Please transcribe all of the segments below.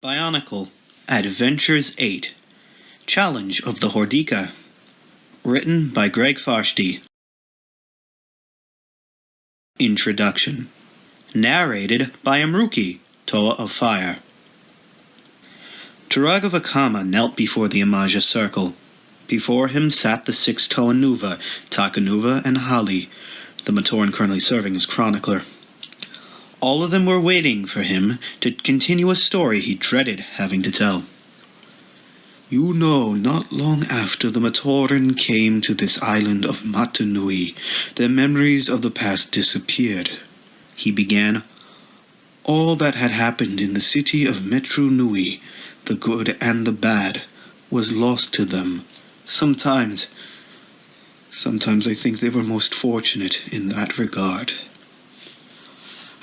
BIONICLE, Adventures 8, Challenge of the Hordika, written by Greg Farshty. Introduction. Narrated by Imrukii, Toa of Fire. Rahaga Vakama knelt before the Imaja circle. Before him sat the 6 Toa Nuva, Nuva, and Hali, the Matoran currently serving as chronicler. All of them were waiting for him to continue a story he dreaded having to tell. You know, not long after the Matoran came to this island of Metru Nui, their memories of the past disappeared. He began. All that had happened in the city of Metru Nui, the good and the bad, was lost to them. Sometimes I think they were most fortunate in that regard.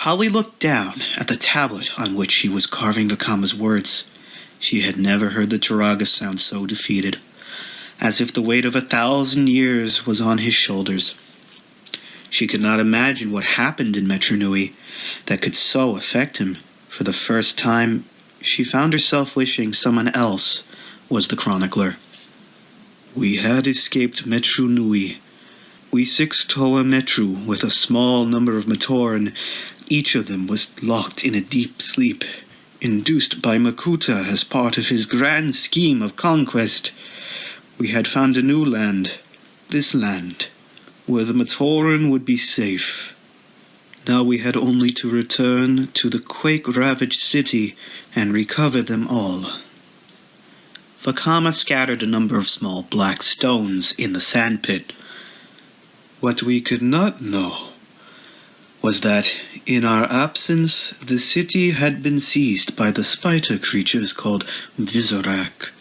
Hali looked down at the tablet on which she was carving Vakama's words. She had never heard the Rahaga sound so defeated, as if the weight of 1,000 years was on his shoulders. She could not imagine what happened in Metru Nui that could so affect him. For the first time, she found herself wishing someone else was the chronicler. We had escaped Metru Nui. We 6 Toa Metru with a small number of Matoran. Each of them was locked in a deep sleep, induced by Makuta as part of his grand scheme of conquest. We had found a new land, this land, where the Matoran would be safe. Now we had only to return to the quake-ravaged city and recover them all. Vakama scattered a number of small black stones in the sandpit. What we could not know was that, in our absence, the city had been seized by the spider creatures called Vizorak.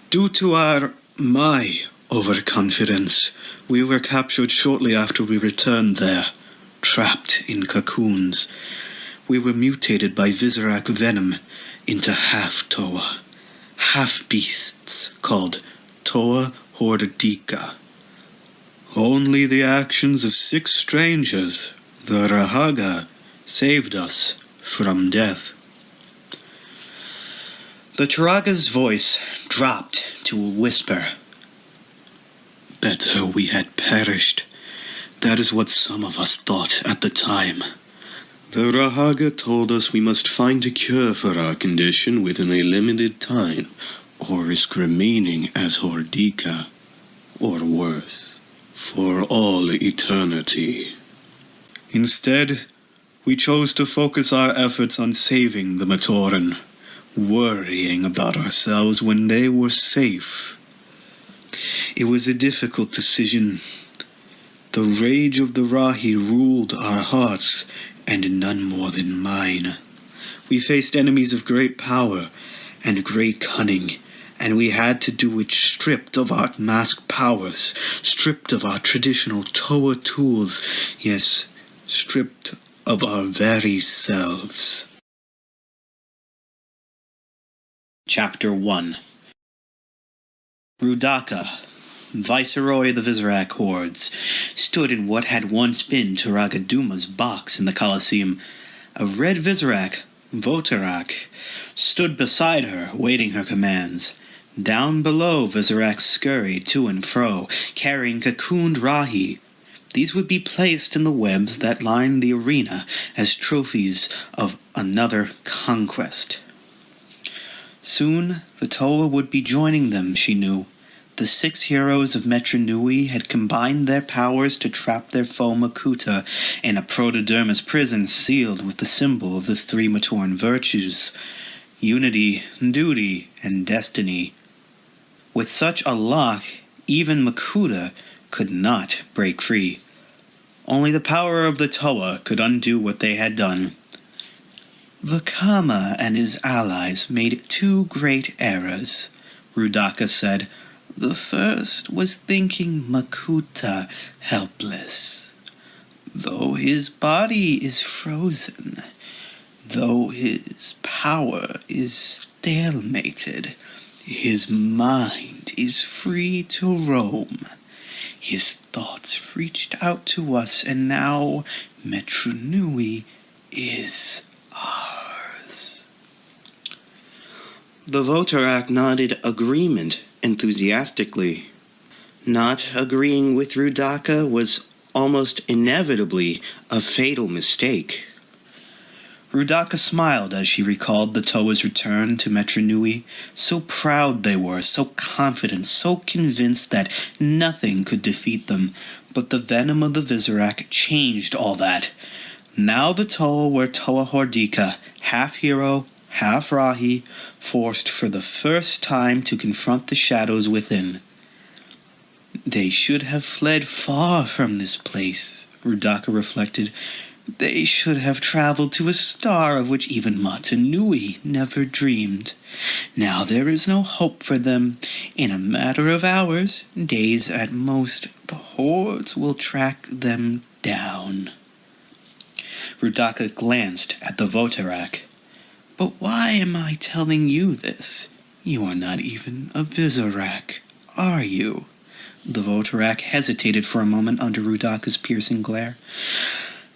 Due to my overconfidence, we were captured shortly after we returned there, trapped in cocoons. We were mutated by Vizorak venom into half-Toa, half-beasts called Toa Hordika. Only the actions of 6 strangers, the Rahaga, saved us from death. The Rahaga's voice dropped to a whisper. Better we had perished. That is what some of us thought at the time. The Rahaga told us we must find a cure for our condition within a limited time, or risk remaining as Hordika, or worse, for all eternity. Instead, we chose to focus our efforts on saving the Matoran, worrying about ourselves when they were safe. It was a difficult decision. The rage of the Rahi ruled our hearts, and none more than mine. We faced enemies of great power and great cunning, and we had to do it stripped of our masked powers, stripped of our traditional Toa tools, yes, stripped of our very selves. Chapter 1. Rudaka, Viceroy of the Vizorak hordes, stood in what had once been Rahaga Duma's box in the Colosseum. A red Vizorak, Votarak, stood beside her, waiting her commands. Down below, Vizorak scurried to and fro, carrying cocooned Rahi. These would be placed in the webs that lined the arena as trophies of another conquest. Soon, the Toa would be joining them, she knew. The 6 heroes of Metru Nui had combined their powers to trap their foe Makuta in a protodermis prison sealed with the symbol of the 3 Matoran virtues: unity, duty, and destiny. With such a lock, even Makuta could not break free. Only the power of the Toa could undo what they had done. Vakama and his allies made 2 great errors, Rudaka said. The first was thinking Makuta helpless. Though his body is frozen, though his power is stalemated, his mind is free to roam. His thoughts reached out to us, and now Metru Nui is ours. The Votarak nodded agreement enthusiastically. Not agreeing with Rudaka was almost inevitably a fatal mistake. Rudaka smiled as she recalled the Toa's return to Metru Nui. So proud they were, so confident, so convinced that nothing could defeat them. But the venom of the Visorak changed all that. Now the Toa were Toa Hordika, half hero, half Rahi, forced for the first time to confront the shadows within. They should have fled far from this place, Rudaka reflected. They should have traveled to a star of which even Metru Nui never dreamed. Now there is no hope for them. In a matter of hours, days at most, the hordes will track them down. Rudaka glanced at the Votarak. But why am I telling you this? You are not even a Visorak, are you? The Votarak hesitated for a moment under Rudaka's piercing glare.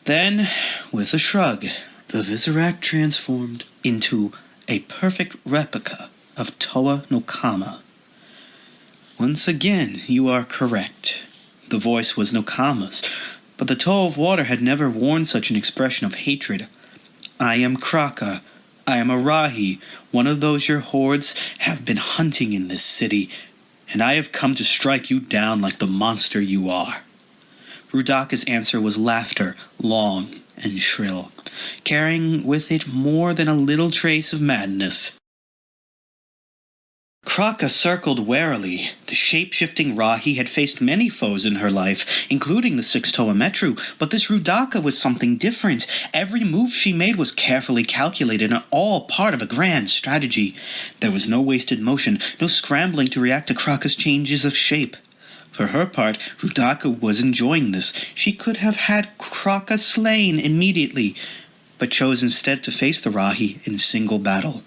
Then, with a shrug, the Visorak transformed into a perfect replica of Toa no Kama. Once again, you are correct. The voice was no Kama's, but the Toa of Water had never worn such an expression of hatred. I am Kraka. I am a Rahi, one of those your hordes have been hunting in this city, and I have come to strike you down like the monster you are. Rudaka's answer was laughter, long and shrill, carrying with it more than a little trace of madness. Kraka circled warily. The shape-shifting Rahi had faced many foes in her life, including the 6 Toa Metru, but this Rudaka was something different. Every move she made was carefully calculated and all part of a grand strategy. There was no wasted motion, no scrambling to react to Kraka's changes of shape. For her part, Rudaka was enjoying this. She could have had Kraka slain immediately, but chose instead to face the Rahi in single battle.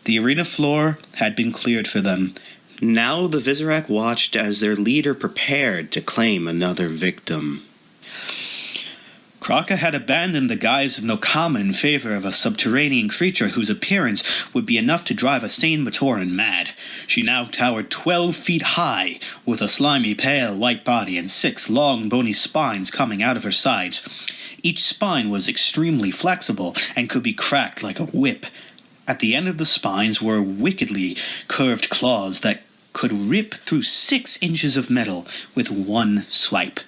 The arena floor had been cleared for them. Now the Visorak watched as their leader prepared to claim another victim. Kraka had abandoned the guise of no Kama in favor of a subterranean creature whose appearance would be enough to drive a sane Matoran mad. She now towered 12 feet high, with a slimy pale white body and 6 long bony spines coming out of her sides. Each spine was extremely flexible and could be cracked like a whip. At the end of the spines were wickedly curved claws that could rip through 6 inches of metal with one swipe.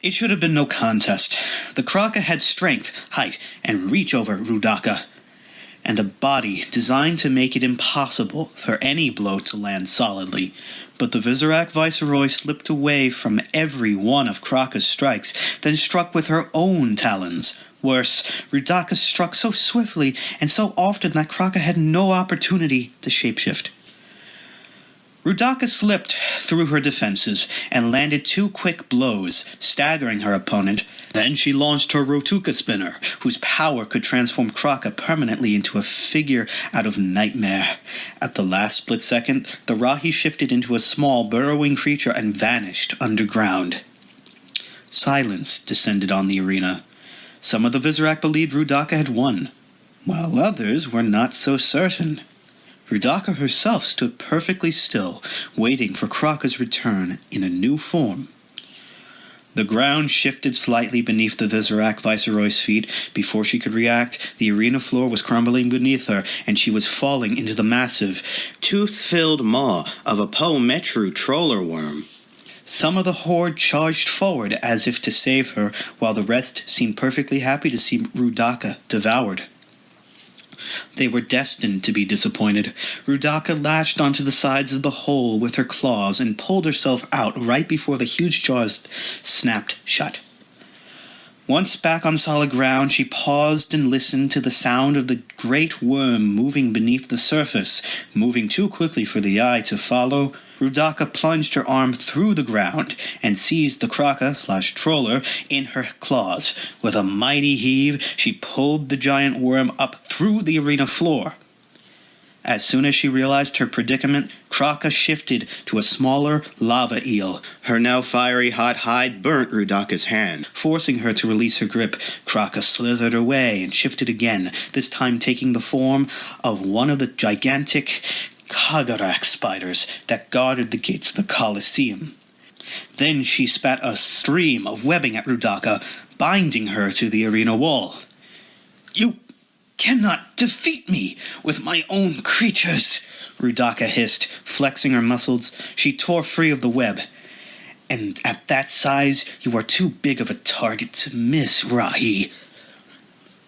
It should have been no contest. The Kraka had strength, height, and reach over Rudaka, and a body designed to make it impossible for any blow to land solidly. But the Visorak Viceroy slipped away from every one of Kraka's strikes, then struck with her own talons. Worse, Rudaka struck so swiftly and so often that Kraka had no opportunity to shapeshift. Rudaka slipped through her defenses and landed 2 quick blows, staggering her opponent. Then she launched her Rotuka spinner, whose power could transform Kraka permanently into a figure out of nightmare. At the last split second, the Rahi shifted into a small, burrowing creature and vanished underground. Silence descended on the arena. Some of the Visorak believed Rudaka had won, while others were not so certain. Rudaka herself stood perfectly still, waiting for Kraka's return in a new form. The ground shifted slightly beneath the Visorak Viceroy's feet. Before she could react, the arena floor was crumbling beneath her, and she was falling into the massive, tooth-filled maw of a Po Metru troller worm. Some of the horde charged forward as if to save her, while the rest seemed perfectly happy to see Rudaka devoured. They were destined to be disappointed. Rudaka latched onto the sides of the hole with her claws and pulled herself out right before the huge jaws snapped shut. Once back on solid ground, she paused and listened to the sound of the great worm moving beneath the surface. Moving too quickly for the eye to follow, Rudaka plunged her arm through the ground and seized the Kraka/troller in her claws. With a mighty heave, she pulled the giant worm up through the arena floor. As soon as she realized her predicament, Kraka shifted to a smaller lava eel. Her now fiery hot hide burnt Rudaka's hand. Forcing her to release her grip, Kraka slithered away and shifted again, this time taking the form of one of the gigantic Kagarak spiders that guarded the gates of the Colosseum. Then she spat a stream of webbing at Rudaka, binding her to the arena wall. "You cannot defeat me with my own creatures," Rudaka hissed. Flexing her muscles, she tore free of the web. "And at that size, you are too big of a target to miss, Rahi."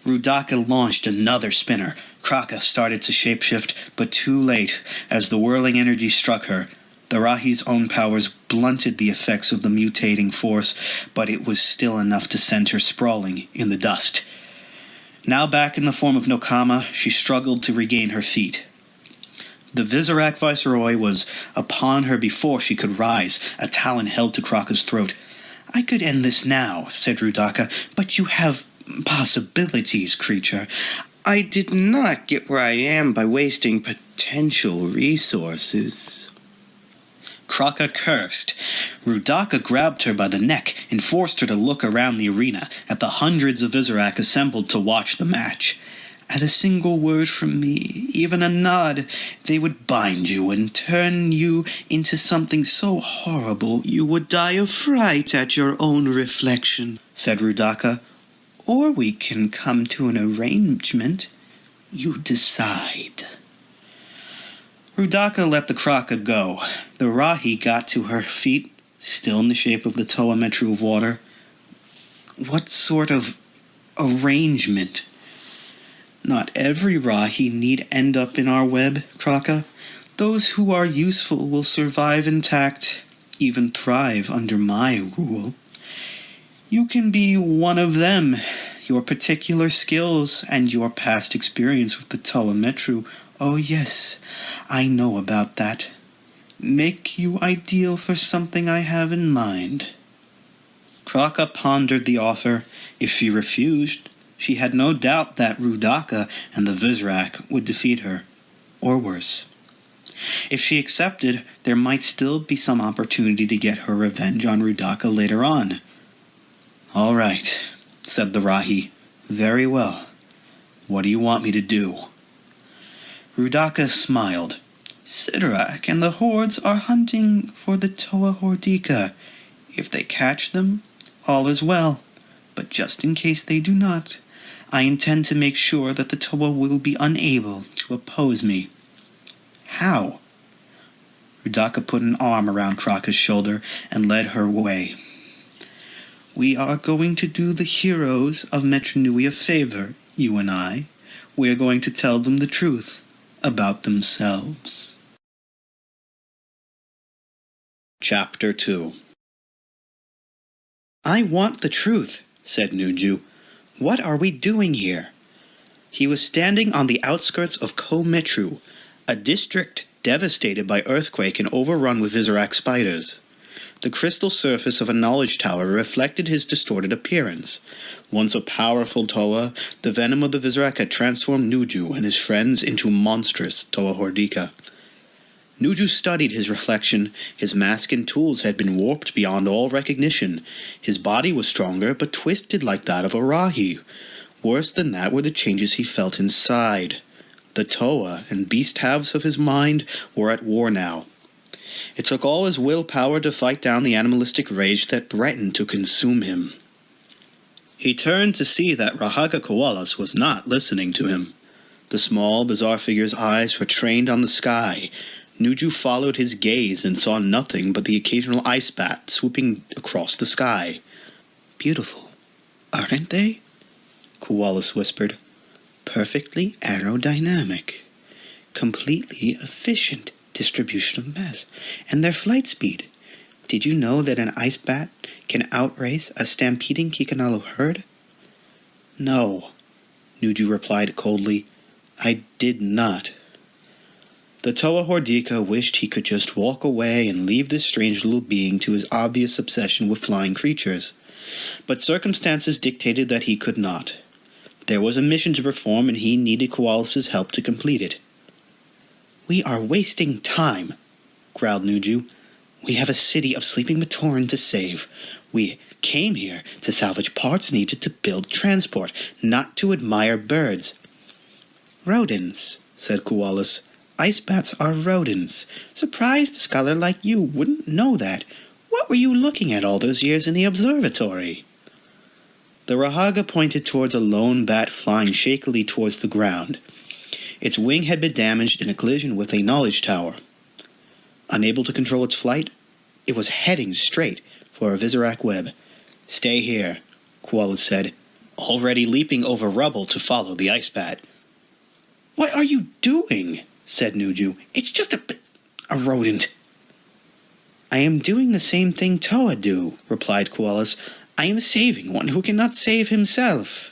Rudaka launched another spinner. Kraka started to shapeshift, but too late. As the whirling energy struck her, the Rahi's own powers blunted the effects of the mutating force, but it was still enough to send her sprawling in the dust. Now back in the form of Nokama, she struggled to regain her feet. The Visorak Viceroy was upon her before she could rise, a talon held to Kraka's throat. "I could end this now," said Rudaka, "but you have possibilities, creature." "I did not get where I am by wasting potential resources." Kraka cursed. Rudaka grabbed her by the neck and forced her to look around the arena at the hundreds of Visorak assembled to watch the match. "At a single word from me, even a nod, they would bind you and turn you into something so horrible you would die of fright at your own reflection," said Rudaka. "Or we can come to an arrangement. You decide." Rudaka let the Kraka go. The Rahi got to her feet, still in the shape of the Toa Metru of water. "What sort of arrangement?" "Not every Rahi need end up in our web, Kraka. Those who are useful will survive intact, even thrive under my rule. You can be one of them. Your particular skills and your past experience with the Toa Metru, oh yes, I know about that, make you ideal for something I have in mind." Kraka pondered the offer. If she refused, she had no doubt that Rudaka and the Visorak would defeat her, or worse. If she accepted, there might still be some opportunity to get her revenge on Rudaka later on. "All right," said the Rahi. "Very well. What do you want me to do?" Rudaka smiled. "Sidorak and the hordes are hunting for the Toa Hordika. If they catch them, all is well. But just in case they do not, I intend to make sure that the Toa will be unable to oppose me." "How?" Rudaka put an arm around Kraka's shoulder and led her away. "We are going to do the heroes of Metru Nui a favor, you and I. We are going to tell them the truth about themselves." Chapter 2. "I want the truth," said Nuju. "What are we doing here?" He was standing on the outskirts of Ko-Metru, a district devastated by earthquake and overrun with Visorak spiders. The crystal surface of a knowledge tower reflected his distorted appearance. Once a powerful Toa, the venom of the Visorak had transformed Nuju and his friends into monstrous Toa Hordika. Nuju studied his reflection. His mask and tools had been warped beyond all recognition. His body was stronger, but twisted like that of a Rahi. Worse than that were the changes he felt inside. The Toa and beast halves of his mind were at war now. It took all his willpower to fight down the animalistic rage that threatened to consume him. He turned to see that Rahaga Koalas was not listening to him. The small, bizarre figure's eyes were trained on the sky. Nuju followed his gaze and saw nothing but the occasional ice bat swooping across the sky. "Beautiful, aren't they?" Koalas whispered. "Perfectly aerodynamic. Completely efficient distribution of mass, and their flight speed. Did you know that an ice bat can outrace a stampeding Kikanalo herd?" "No," Nuju replied coldly. "I did not." The Toa Hordika wished he could just walk away and leave this strange little being to his obvious obsession with flying creatures. But circumstances dictated that he could not. There was a mission to perform, and he needed Koalas' help to complete it. "We are wasting time," growled Nuju. "We have a city of sleeping Matoran to save. We came here to salvage parts needed to build transport, not to admire birds." "Rodents," said Koalas. "Ice bats are rodents. Surprised a scholar like you wouldn't know that. What were you looking at all those years in the observatory?" The Rahaga pointed towards a lone bat flying shakily towards the ground. Its wing had been damaged in a collision with a knowledge tower. Unable to control its flight, it was heading straight for a Visorak web. "Stay here," Koalas said, already leaping over rubble to follow the ice bat. "What are you doing?" said Nuju. "It's just a rodent." "I am doing the same thing Toa do," replied Koalas. "I am saving one who cannot save himself."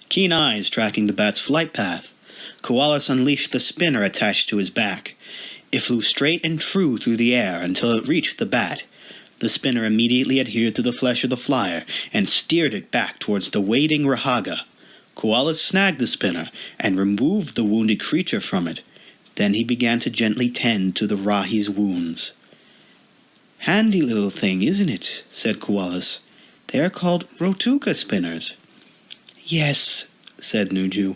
Keen eyes tracking the bat's flight path, Koalas unleashed the spinner attached to his back. It flew straight and true through the air until it reached the bat. The spinner immediately adhered to the flesh of the flyer and steered it back towards the waiting Rahaga. Koalas snagged the spinner and removed the wounded creature from it. Then he began to gently tend to the Rahi's wounds. "Handy little thing, isn't it?" said Koalas. "They are called Rotuka spinners." "Yes," said Nuju.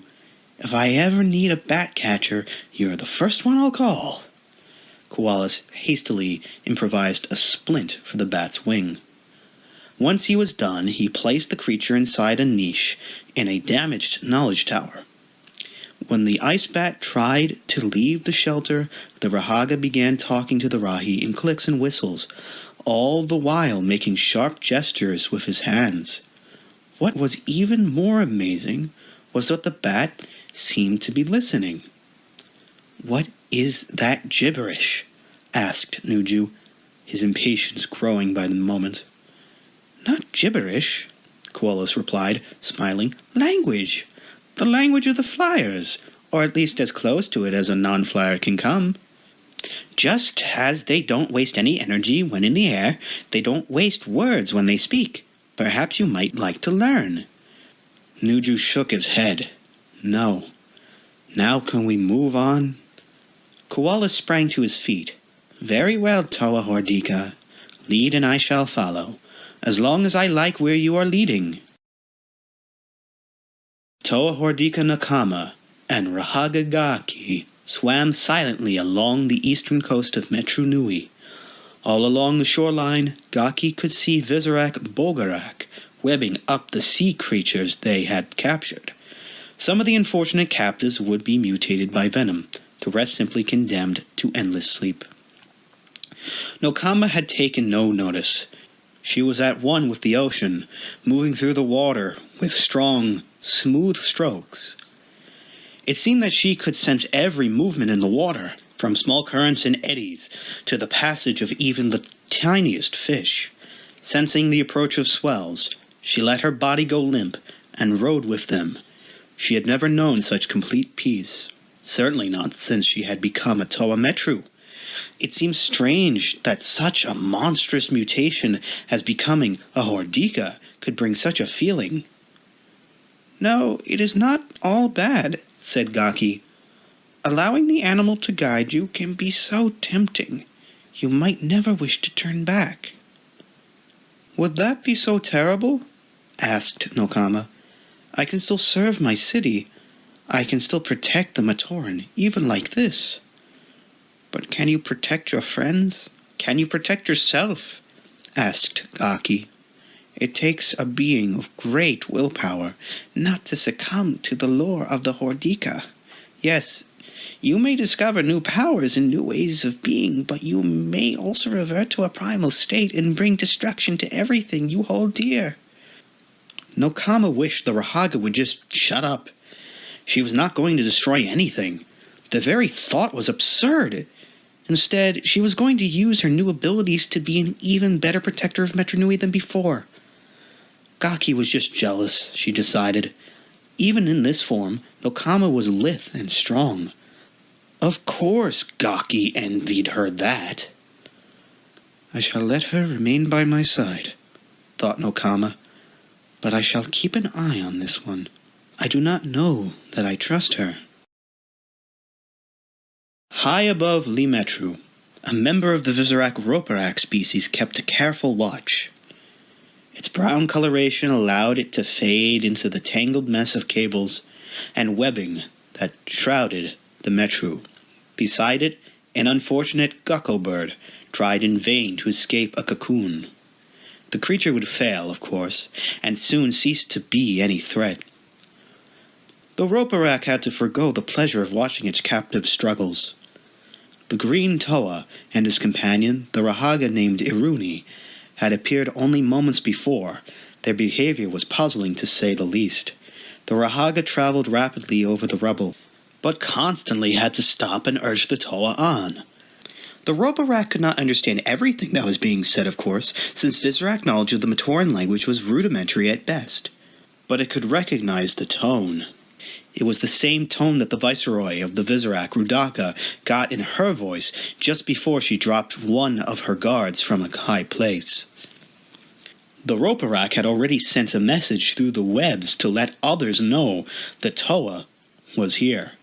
"If I ever need a bat catcher, you're the first one I'll call." Koalas hastily improvised a splint for the bat's wing. Once he was done, he placed the creature inside a niche in a damaged knowledge tower. When the ice bat tried to leave the shelter, the Rahaga began talking to the Rahi in clicks and whistles, all the while making sharp gestures with his hands. What was even more amazing was that the bat seemed to be listening. "What is that gibberish?" asked Nuju, his impatience growing by the moment. "Not gibberish," Koalas replied, smiling. "Language. The language of the flyers, or at least as close to it as a non-flyer can come. Just as they don't waste any energy when in the air, they don't waste words when they speak. Perhaps you might like to learn." Nuju shook his head. "No. Now can we move on?" Koalas sprang to his feet. "Very well, Toa Hordika. Lead and I shall follow, as long as I like where you are leading." Toa Hordika Nakama and Rahaga Gaki swam silently along the eastern coast of Metru Nui. All along the shoreline, Gaki could see Visorak Bogarak webbing up the sea creatures they had captured. Some of the unfortunate captives would be mutated by venom, the rest simply condemned to endless sleep. Nokama had taken no notice. She was at one with the ocean, moving through the water with strong, smooth strokes. It seemed that she could sense every movement in the water, from small currents and eddies to the passage of even the tiniest fish. Sensing the approach of swells, she let her body go limp and rode with them. She had never known such complete peace, certainly not since she had become a Toa Metru. It seems strange that such a monstrous mutation as becoming a Hordika could bring such a feeling. "No, it is not all bad," said Gaki. "Allowing the animal to guide you can be so tempting. You might never wish to turn back." "Would that be so terrible?" asked Nokama. "I can still serve my city. I can still protect the Matoran, even like this." "But can you protect your friends? Can you protect yourself?" asked Gaki. "It takes a being of great willpower not to succumb to the lure of the Hordika. Yes, you may discover new powers and new ways of being, but you may also revert to a primal state and bring destruction to everything you hold dear." Nokama wished the Rahaga would just shut up. She was not going to destroy anything. The very thought was absurd. Instead, she was going to use her new abilities to be an even better protector of Metru Nui than before. Gaki was just jealous, she decided. Even in this form, Nokama was lithe and strong. Of course Gaki envied her that. "I shall let her remain by my side," thought Nokama, "but I shall keep an eye on this one. I do not know that I trust her." High above Metru, a member of the Visorak species kept a careful watch. Its brown coloration allowed it to fade into the tangled mess of cables and webbing that shrouded the Metru. Beside it, an unfortunate gecko bird tried in vain to escape a cocoon. The creature would fail, of course, and soon cease to be any threat. The Roparak had to forgo the pleasure of watching its captive's struggles. The green Toa and his companion, the Rahaga named Imrukii, had appeared only moments before. Their behavior was puzzling to say the least. The Rahaga traveled rapidly over the rubble, but constantly had to stop and urge the Toa on. The Roparak could not understand everything that was being said, of course, since Visorak knowledge of the Matoran language was rudimentary at best. But it could recognize the tone. It was the same tone that the Viceroy of the Visorak, Hordika, got in her voice just before she dropped one of her guards from a high place. The Roparak had already sent a message through the webs to let others know that Toa was here.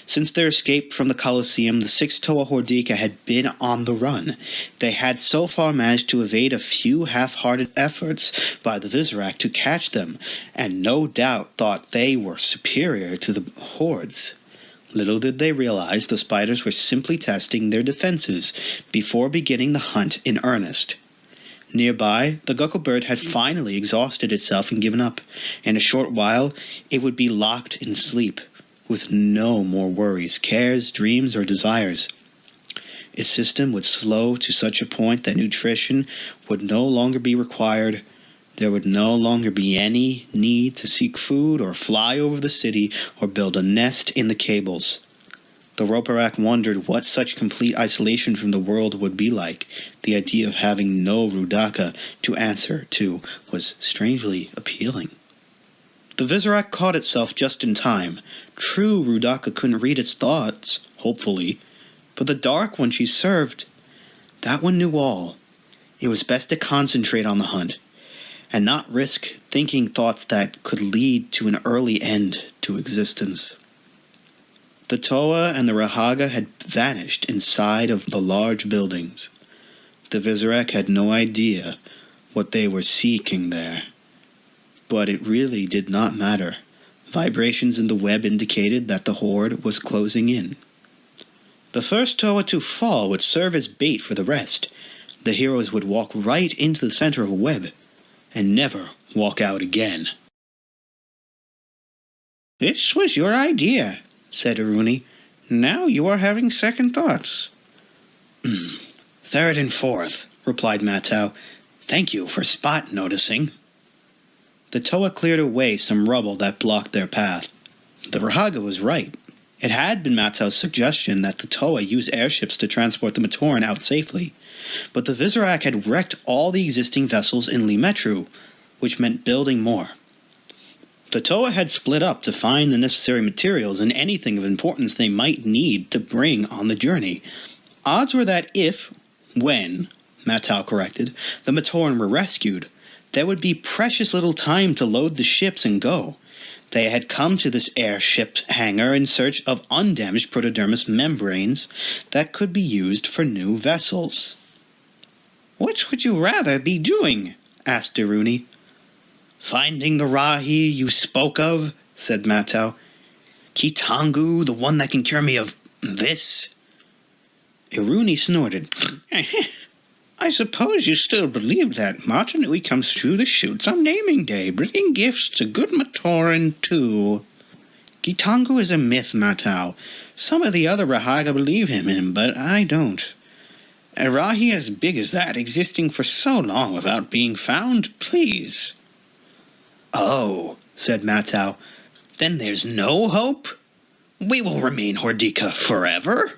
Since their escape from the Colosseum, the 6 Toa Hordika had been on the run. They had so far managed to evade a few half-hearted efforts by the Visorak to catch them, and no doubt thought they were superior to the hordes. Little did they realize the spiders were simply testing their defenses before beginning the hunt in earnest. Nearby, the gecko bird had finally exhausted itself and given up. In a short while, it would be locked in sleep, with no more worries, cares, dreams, or desires. Its system would slow to such a point that nutrition would no longer be required. There would no longer be any need to seek food or fly over the city or build a nest in the cables. The Roparak wondered what such complete isolation from the world would be like. The idea of having no Hordika to answer to was strangely appealing. The Visorak caught itself just in time. True, Hordika couldn't read its thoughts, hopefully, but the Dark One she served, that one knew all. It was best to concentrate on the hunt, and not risk thinking thoughts that could lead to an early end to existence. The Toa and the Rahaga had vanished inside of the large buildings. The Visorak had no idea what they were seeking there. But it really did not matter. Vibrations in the web indicated that the horde was closing in. The first Toa to fall would serve as bait for the rest. The heroes would walk right into the center of a web, and never walk out again. "This was your idea," said Imrukii. "Now you are having second thoughts." "Third and fourth," replied Matau. "Thank you for spot noticing." The Toa cleared away some rubble that blocked their path. The Rahaga was right. It had been Matau's suggestion that the Toa use airships to transport the Matoran out safely, but the Visorak had wrecked all the existing vessels in Metru, which meant building more. The Toa had split up to find the necessary materials and anything of importance they might need to bring on the journey. Odds were that when, Matau corrected, the Matoran were rescued, there would be precious little time to load the ships and go. They had come to this airship hangar in search of undamaged protodermis membranes that could be used for new vessels. "What would you rather be doing?" asked Imrukii. "Finding the Rahi you spoke of," said Matau. "Kitangu, the one that can cure me of this." Imrukii snorted. "I suppose you still believe that Metru Nui comes through the chutes on naming day, bringing gifts to good Matoran too." "Kitangu is a myth, Matau. Some of the other Rahaga believe him, but I don't." "A Rahi as big as that existing for so long without being found, please." "Oh," said Matau. "Then there's no hope? We will remain Hordika forever?"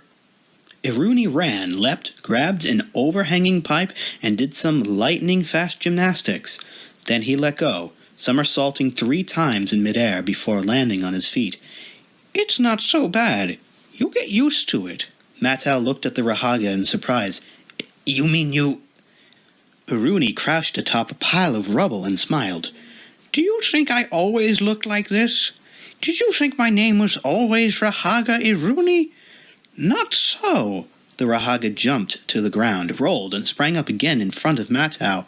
Imrukii ran, leapt, grabbed an overhanging pipe, and did some lightning-fast gymnastics. Then he let go, somersaulting 3 times in midair before landing on his feet. "It's not so bad. You'll get used to it." Matau looked at the Rahaga in surprise. "You mean you—" Imrukii crouched atop a pile of rubble and smiled. "Do you think I always looked like this? Did you think my name was always Rahaga Imrukii? Not so. The Rahaga jumped to the ground, rolled, and sprang up again in front of Matau.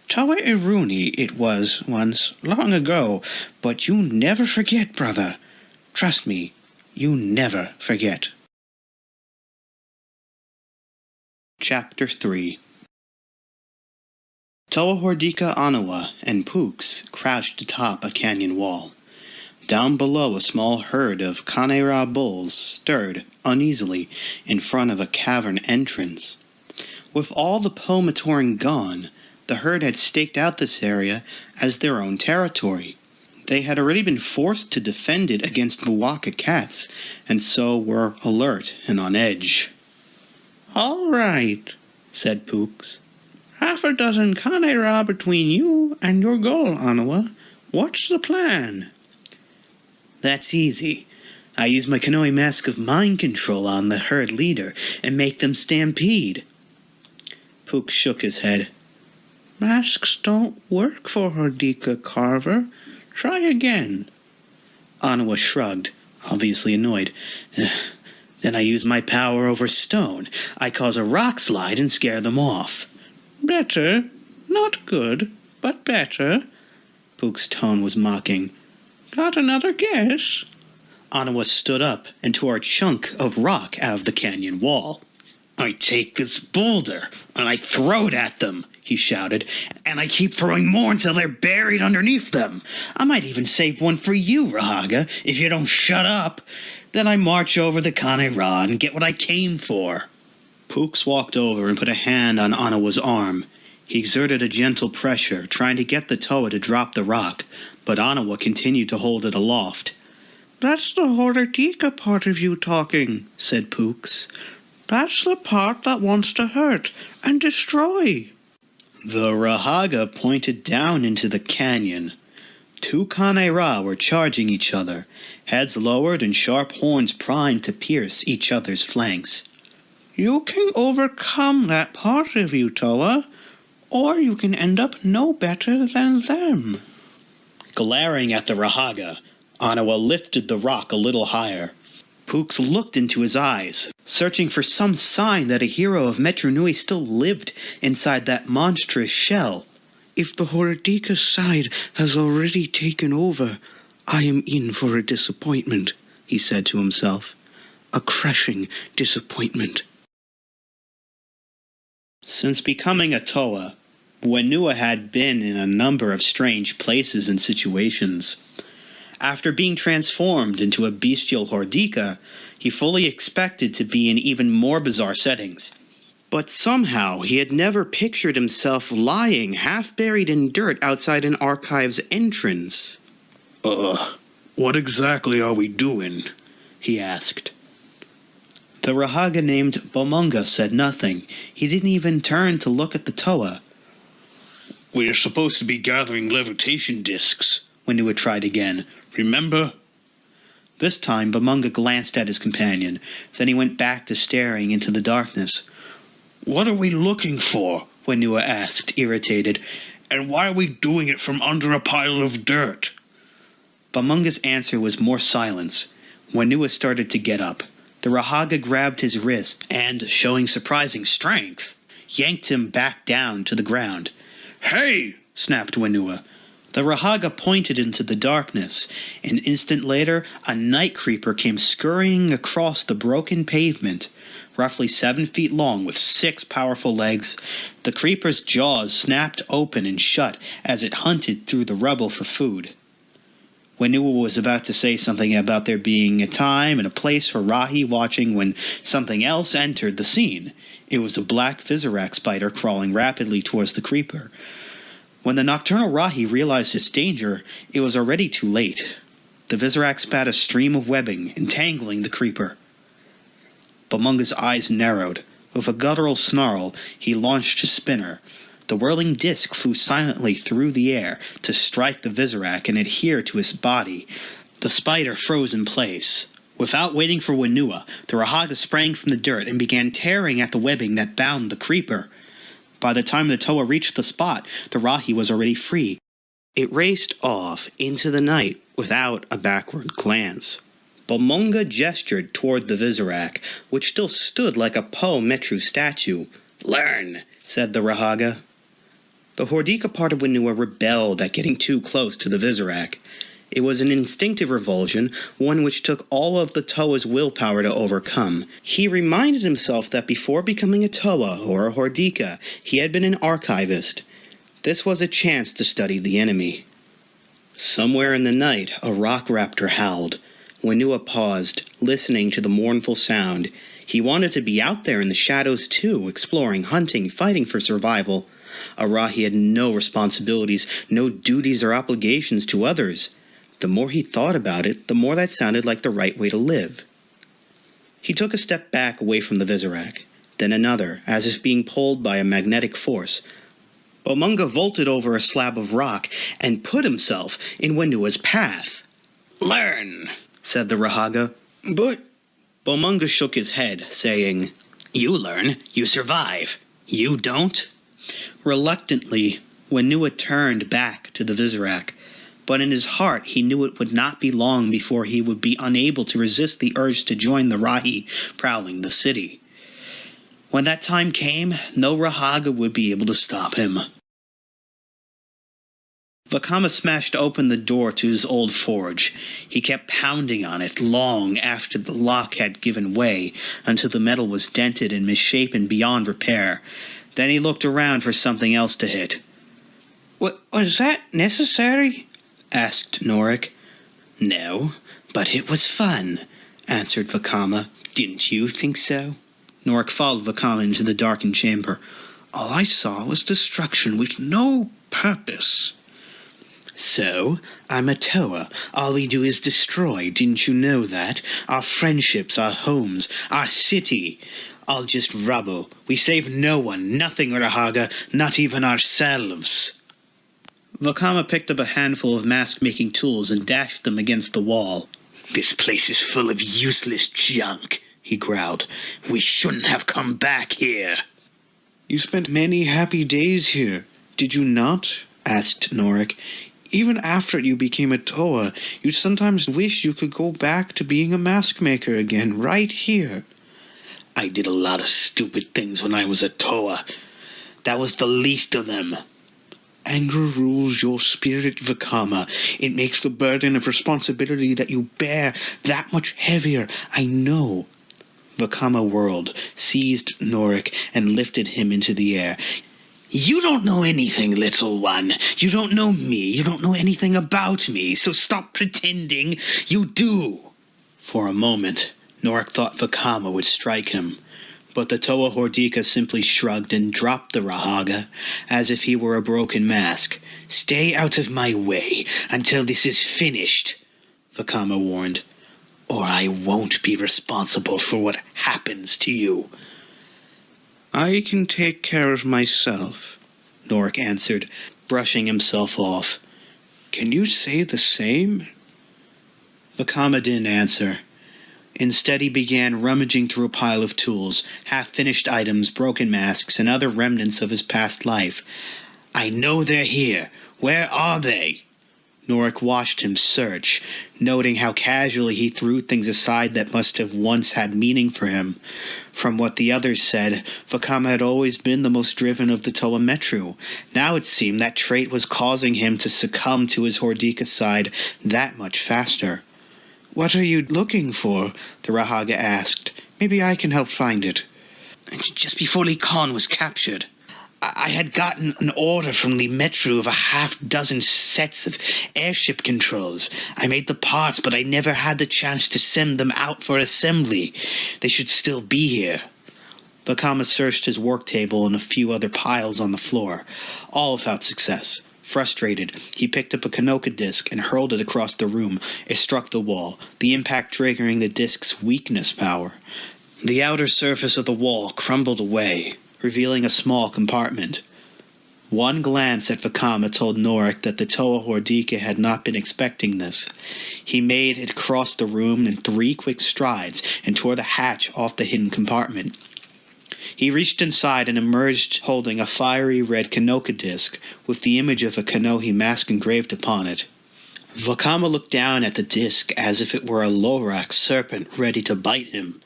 Toa Iruni it was once, long ago, but you never forget, brother. Trust me, you never forget. Chapter 3. Toa Hordika, Anawa, and Pooks crouched atop a canyon wall. Down below, a small herd of Kanera bulls stirred uneasily in front of a cavern entrance. With all the Matoran gone, the herd had staked out this area as their own territory. They had already been forced to defend it against Muwaka cats, and so were alert and on edge. All right, said Pooks. Half a dozen Kanera between you and your goal, Anawa. What's the plan? That's easy. I use my Kanoi mask of mind control on the herd leader and make them stampede. Pooks shook his head. Masks don't work for Hordika, Carver. Try again. Anawa shrugged, obviously annoyed. Then I use my power over stone. I cause a rock slide and scare them off. Better. Not good, but better. Pook's tone was mocking. Got another guess? Anawa stood up and tore a chunk of rock out of the canyon wall. I take this boulder and I throw it at them, he shouted, and I keep throwing more until they're buried underneath them. I might even save one for you, Rahaga, if you don't shut up. Then I march over the Kanera and get what I came for. Pooks walked over and put a hand on Anawa's arm. He exerted a gentle pressure, trying to get the Toa to drop the rock, but Anawa continued to hold it aloft. That's the Hordika part of you talking, said Pooks. That's the part that wants to hurt and destroy. The Rahaga pointed down into the canyon. Two Kanera were charging each other, heads lowered and sharp horns primed to pierce each other's flanks. You can overcome that part of you, Toa, or you can end up no better than them. Glaring at the Rahaga, Anawa lifted the rock a little higher. Pooks looked into his eyes, searching for some sign that a hero of Metru Nui still lived inside that monstrous shell. If the Hordika side has already taken over, I am in for a disappointment, he said to himself. A crushing disappointment. Since becoming a Toa, Nuva had been in a number of strange places and situations. After being transformed into a bestial Hordika, he fully expected to be in even more bizarre settings. But somehow he had never pictured himself lying half-buried in dirt outside an archive's entrance. What exactly are we doing? He asked. The Rahaga named Bomunga said nothing. He didn't even turn to look at the Toa. We're supposed to be gathering levitation discs, Nuva tried again. Remember? This time Bomunga glanced at his companion. Then he went back to staring into the darkness. What are we looking for? Nuva asked, irritated. And why are we doing it from under a pile of dirt? Bomunga's answer was more silence. Nuva started to get up. The Rahaga grabbed his wrist and, showing surprising strength, yanked him back down to the ground. Hey! Snapped Nuva. The Rahaga pointed into the darkness. An instant later, a night creeper came scurrying across the broken pavement. Roughly 7 feet long with 6 powerful legs, the creeper's jaws snapped open and shut as it hunted through the rubble for food. Nuva was about to say something about there being a time and a place for Rahi watching when something else entered the scene. It was a black Vizirac spider crawling rapidly towards the creeper. When the nocturnal Rahi realized its danger, it was already too late. The Vizirac spat a stream of webbing, entangling the creeper. Bomunga's eyes narrowed. With a guttural snarl, he launched his spinner. The whirling disc flew silently through the air to strike the Vizirac and adhere to his body. The spider froze in place. Without waiting for Nuva, the Rahaga sprang from the dirt and began tearing at the webbing that bound the creeper. By the time the Toa reached the spot, the Rahi was already free. It raced off into the night without a backward glance. Bomonga gestured toward the Visorak, which still stood like a Po Metru statue. "Learn," said the Rahaga. The Hordika part of Whenua rebelled at getting too close to the Visorak. It was an instinctive revulsion, one which took all of the Toa's willpower to overcome. He reminded himself that before becoming a Toa or a Hordika, he had been an archivist. This was a chance to study the enemy. Somewhere in the night, a rock raptor howled. Whenua paused, listening to the mournful sound. He wanted to be out there in the shadows too, exploring, hunting, fighting for survival. Arahi had no responsibilities, no duties or obligations to others. The more he thought about it, the more that sounded like the right way to live. He took a step back away from the Visorak, then another, as if being pulled by a magnetic force. Bomonga vaulted over a slab of rock and put himself in Whenua's path. "Learn," said the Rahaga. But Bomonga shook his head, saying, "You learn, you survive. You don't." Reluctantly, Whenua turned back to the Visorak, but in his heart he knew it would not be long before he would be unable to resist the urge to join the Rahi prowling the city. When that time came, no Rahaga would be able to stop him. Vakama smashed open the door to his old forge. He kept pounding on it long after the lock had given way, until the metal was dented and misshapen beyond repair. Then he looked around for something else to hit. Was that necessary?" asked Norik. "No, but it was fun," answered Vakama. "Didn't you think so?" Norik followed Vakama into the darkened chamber. "All I saw was destruction with no purpose." "So, I'm a Toa. All we do is destroy. Didn't you know that? Our friendships, our homes, our city. All just rubble. We save no one, nothing, Rahaga, not even ourselves." Vakama picked up a handful of mask-making tools and dashed them against the wall. "This place is full of useless junk," he growled. "We shouldn't have come back here." "You spent many happy days here, did you not?" asked Norik. "Even after you became a Toa, you sometimes wish you could go back to being a mask maker again, right here." "I did a lot of stupid things when I was a Toa. That was the least of them." "Anger rules your spirit, Vakama. It makes the burden of responsibility that you bear that much heavier, I know." Vakama whirled, seized Norik, and lifted him into the air. "You don't know anything, little one. You don't know me. You don't know anything about me, so stop pretending you do." For a moment, Norik thought Vakama would strike him, but the Toa Hordika simply shrugged and dropped the Rahaga, as if he were a broken mask. "Stay out of my way until this is finished," Vakama warned, "or I won't be responsible for what happens to you." "I can take care of myself," Norik answered, brushing himself off. "Can you say the same?" Vakama didn't answer. Instead, he began rummaging through a pile of tools, half-finished items, broken masks, and other remnants of his past life. "I know they're here. Where are they?" Norik watched him search, noting how casually he threw things aside that must have once had meaning for him. From what the others said, Vakama had always been the most driven of the Toa Metru. Now it seemed that trait was causing him to succumb to his Hordika side that much faster. "What are you looking for?" the Rahaga asked. "Maybe I can help find it." "Just before Lee Khan was captured, I had gotten an order from the Metru of a half-dozen sets of airship controls. I made the parts, but I never had the chance to send them out for assembly. They should still be here." Vakama searched his work table and a few other piles on the floor, all without success. Frustrated, he picked up a Kanoka disc and hurled it across the room. It struck the wall, the impact triggering the disc's weakness power. The outer surface of the wall crumbled away, revealing a small compartment. One glance at Vakama told Norik that the Toa Hordika had not been expecting this. He made it across the room in 3 quick strides and tore the hatch off the hidden compartment. He reached inside and emerged holding a fiery red Kanoka disc with the image of a Kanohi mask engraved upon it. Vakama looked down at the disc as if it were a Lorax serpent ready to bite him.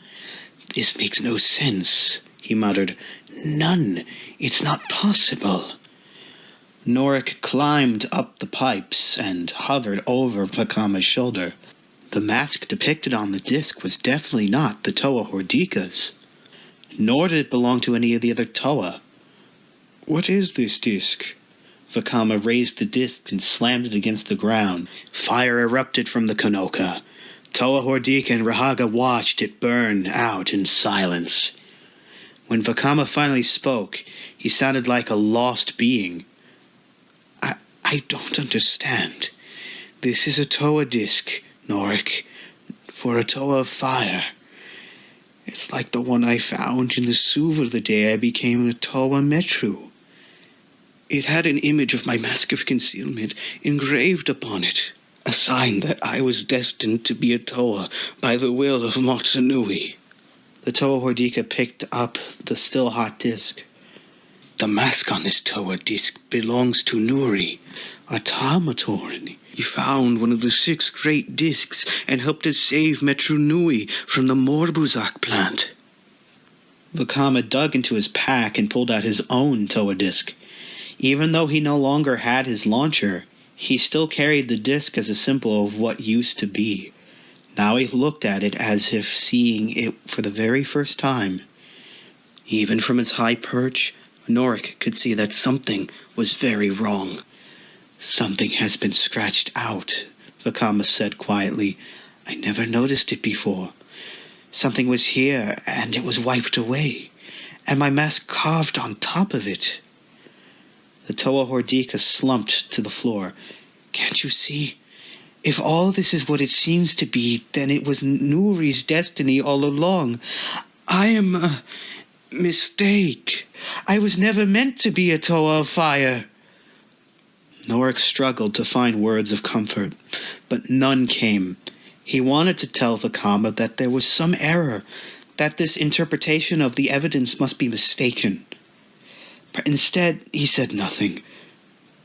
"This makes no sense," he muttered. "None. It's not possible." Norik climbed up the pipes and hovered over Vakama's shoulder. The mask depicted on the disc was definitely not the Toa Hordika's, nor did it belong to any of the other Toa. "What is this disc?" Vakama raised the disc and slammed it against the ground. Fire erupted from the Konoka. Toa Hordika and Rahaga watched it burn out in silence. When Vakama finally spoke, he sounded like a lost being. I don't understand. This is a Toa disc, Norik, for a Toa of fire. It's like the one I found in the Suva the day I became a Toa Metru. It had an image of my mask of concealment engraved upon it, a sign that I was destined to be a Toa by the will of Metru Nui. The Toa Hordika picked up the still hot disc. "The mask on this Toa disc belongs to Nuri, a Matoran. He found one of the 6 great discs and helped us save Metru Nui from the Morbuzak plant." Vakama dug into his pack and pulled out his own Toa disc. Even though he no longer had his launcher, he still carried the disc as a symbol of what used to be. Now he looked at it as if seeing it for the very first time. Even from his high perch, Norik could see that something was very wrong. "Something has been scratched out," Vakama said quietly. "I never noticed it before. Something was here, and it was wiped away, and my mask carved on top of it." The Toa Hordika slumped to the floor. "Can't you see? If all this is what it seems to be, then it was Nuri's destiny all along. I am a mistake. I was never meant to be a Toa of fire." Norik struggled to find words of comfort, but none came. He wanted to tell Vakama that there was some error, that this interpretation of the evidence must be mistaken. But instead, he said nothing.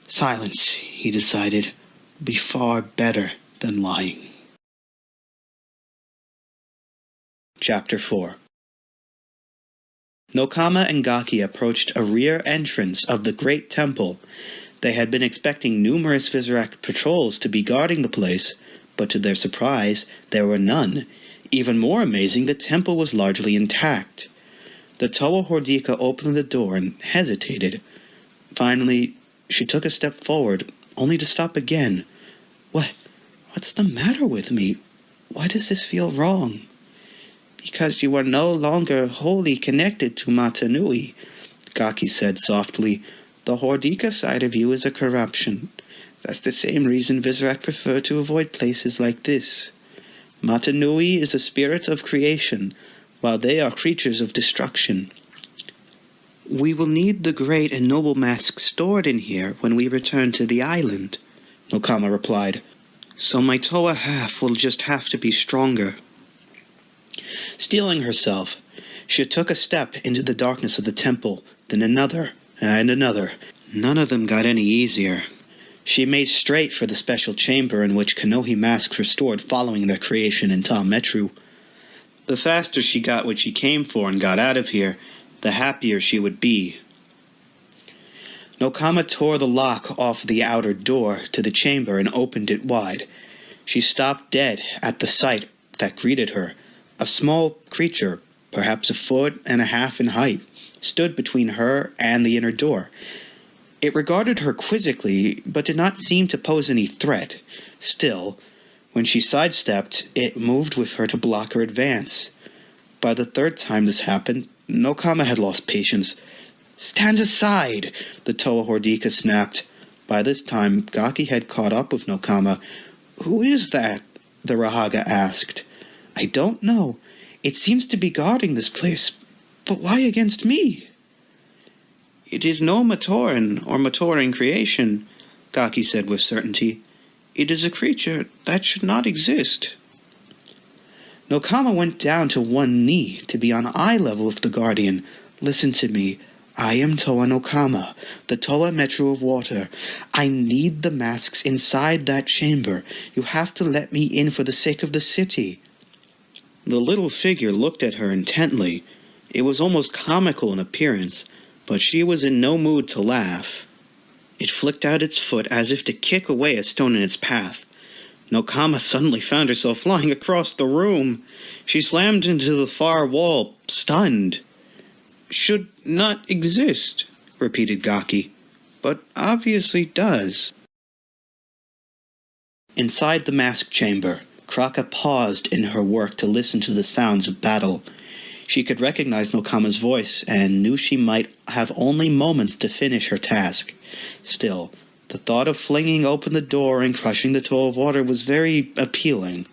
Silence, he decided, would be far better than lying. Chapter 4. Nokama and Gaki approached a rear entrance of the great temple. They had been expecting numerous Vizirac patrols to be guarding the place, but to their surprise, there were none. Even more amazing, the temple was largely intact. The Toa Hordika opened the door and hesitated. Finally, she took a step forward, only to stop again. What's the matter with me? Why does this feel wrong? "Because you are no longer wholly connected to Metru Nui," Gaki said softly. "The Hordika side of you is a corruption. That's the same reason Vizirac prefer to avoid places like this. Metru Nui is a spirit of creation, while they are creatures of destruction." "We will need the great and noble mask stored in here when we return to the island," Nokama replied. "So my Toa half will just have to be stronger." Steeling herself, she took a step into the darkness of the temple, then another, and another. None of them got any easier. She made straight for the special chamber in which Kanohi masks were stored following their creation in Ta Metru. The faster she got what she came for and got out of here, the happier she would be. Nokama tore the lock off the outer door to the chamber and opened it wide. She stopped dead at the sight that greeted her. A small creature, perhaps 1.5 feet in height, stood between her and the inner door. It regarded her quizzically, but did not seem to pose any threat. Still, when she sidestepped, it moved with her to block her advance. By the third time this happened, Nokama had lost patience. "Stand aside!" the Toa Hordika snapped. By this time, Gaki had caught up with Nokama. "Who is that?" the Rahaga asked. "I don't know. It seems to be guarding this place. But why against me?" "It is no Matoran or Matoran creation," Gaki said with certainty. "It is a creature that should not exist." Nokama went down to one knee to be on eye level with the Guardian. "Listen to me. I am Toa no Kama, the Toa Metru of Water. I need the masks inside that chamber. You have to let me in for the sake of the city." The little figure looked at her intently. It was almost comical in appearance, but she was in no mood to laugh. It flicked out its foot as if to kick away a stone in its path. No Kama suddenly found herself flying across the room. She slammed into the far wall, stunned. "Should not exist," repeated Gaki, "but obviously does." Inside the mask chamber, Kraka paused in her work to listen to the sounds of battle. She could recognize No Kama's voice and knew she might have only moments to finish her task. Still, the thought of flinging open the door and crushing the Toa of Water was very appealing.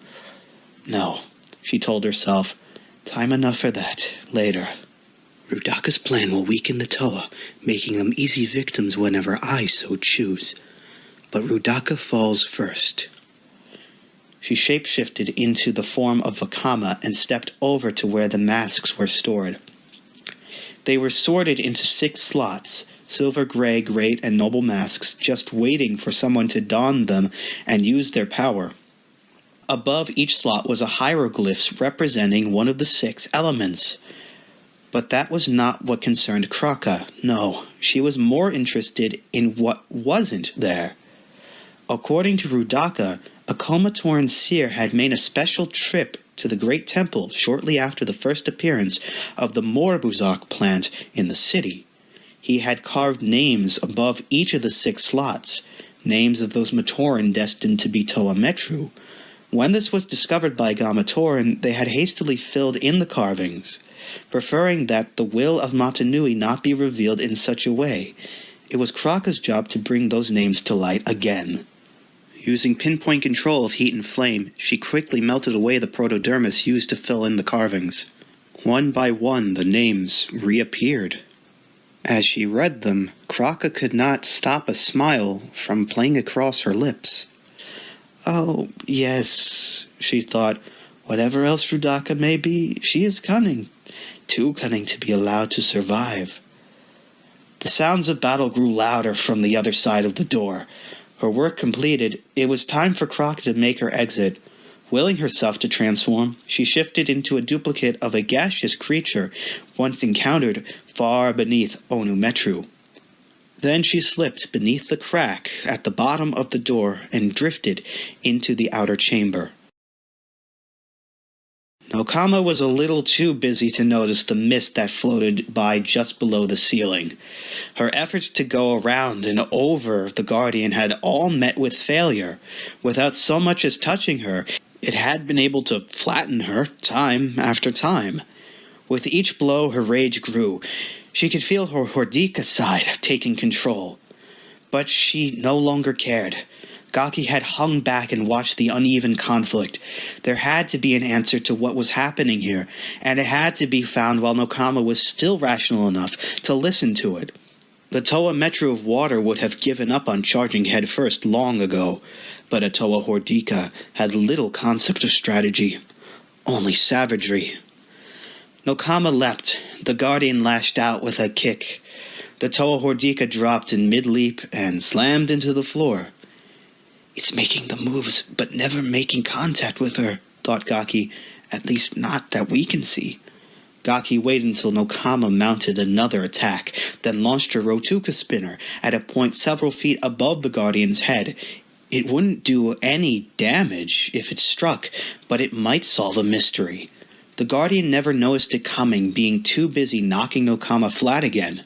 "No," she told herself, "time enough for that, later. Rudaka's plan will weaken the Toa, making them easy victims whenever I so choose. But Rudaka falls first." She shapeshifted into the form of a Kama and stepped over to where the masks were stored. They were sorted into 6 slots, silver, gray, great, and noble masks, just waiting for someone to don them and use their power. Above each slot was a hieroglyphs representing one of the 6 elements. But that was not what concerned Kraka. No, she was more interested in what wasn't there. According to Rudaka, a Matoran seer had made a special trip to the Great Temple shortly after the first appearance of the Morbuzak plant in the city. He had carved names above each of the 6 slots, names of those Matoran destined to be Toa Metru. When this was discovered by Matoran, they had hastily filled in the carvings, preferring that the will of Metru Nui not be revealed in such a way. It was Kraka's job to bring those names to light again. Using pinpoint control of heat and flame, she quickly melted away the protodermis used to fill in the carvings. One by one, the names reappeared. As she read them, Kraka could not stop a smile from playing across her lips. "Oh, yes," she thought. "Whatever else Rudaka may be, she is cunning. Too cunning to be allowed to survive." The sounds of battle grew louder from the other side of the door. Her work completed, it was time for Kraka to make her exit. Willing herself to transform, she shifted into a duplicate of a gaseous creature once encountered far beneath Onu Metru. Then she slipped beneath the crack at the bottom of the door and drifted into the outer chamber. No Kama was a little too busy to notice the mist that floated by just below the ceiling. Her efforts to go around and over the Guardian had all met with failure. Without so much as touching her, it had been able to flatten her time after time. With each blow, her rage grew. She could feel her Hordika side taking control. But she no longer cared. Gaki had hung back and watched the uneven conflict. There had to be an answer to what was happening here, and it had to be found while No Kama was still rational enough to listen to it. The Toa Metru of Water would have given up on charging headfirst long ago, but a Toa Hordika had little concept of strategy, only savagery. No Kama leapt. The Guardian lashed out with a kick. The Toa Hordika dropped in mid-leap and slammed into the floor. "It's making the moves, but never making contact with her," thought Gaki. "At least not that we can see." Gaki waited until No Kama mounted another attack, then launched her Rotuka spinner at a point several feet above the Guardian's head. It wouldn't do any damage if it struck, but it might solve a mystery. The Guardian never noticed it coming, being too busy knocking No Kama flat again.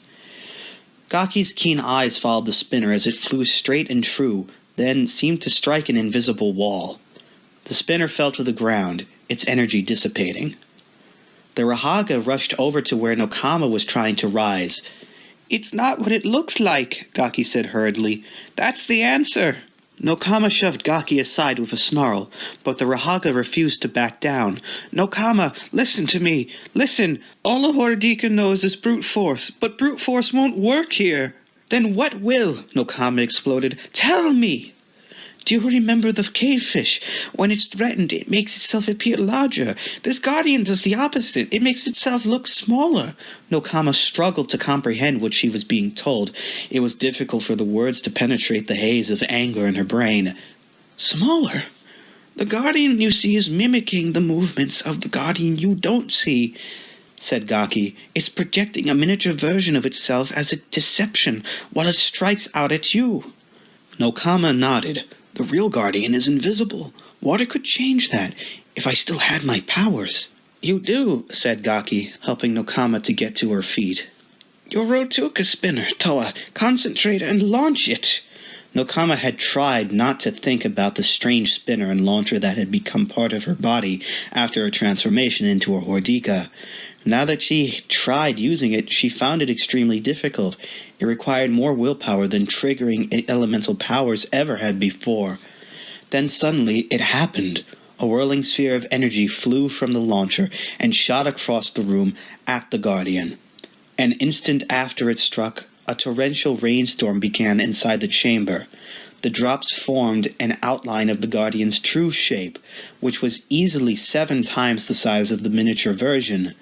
Gaki's keen eyes followed the spinner as it flew straight and true, then seemed to strike an invisible wall. The spinner fell to the ground, its energy dissipating. The Rahaga rushed over to where No Kama was trying to rise. "It's not what it looks like," Gaki said hurriedly. "That's the answer." No Kama shoved Gaki aside with a snarl, but the Rahaga refused to back down. "No Kama, listen to me. Listen, all a Hordika knows is brute force, but brute force won't work here." "Then what will?" No Kama exploded. "Tell me!" Do you remember the cavefish? When it's threatened, it makes itself appear larger. This guardian does the opposite. It makes itself look smaller. Nokama struggled to comprehend what she was being told. It was difficult for the words to penetrate the haze of anger in her brain. Smaller? The guardian you see is mimicking the movements of the guardian you don't see, said Gaki. It's projecting a miniature version of itself as a deception while it strikes out at you. Nokama nodded. The real guardian is invisible. Water could change that, if I still had my powers. You do, said Gaki, helping Nokama to get to her feet. Your Rotuka spinner, Toa. Concentrate and launch it. Nokama had tried not to think about the strange spinner and launcher that had become part of her body after her transformation into a Hordika. Now that she tried using it, she found it extremely difficult. It required more willpower than triggering elemental powers ever had before. Then suddenly it happened. A whirling sphere of energy flew from the launcher and shot across the room at the Guardian. An instant after it struck, a torrential rainstorm began inside the chamber. The drops formed an outline of the Guardian's true shape, which was easily 7 times the size of the miniature version.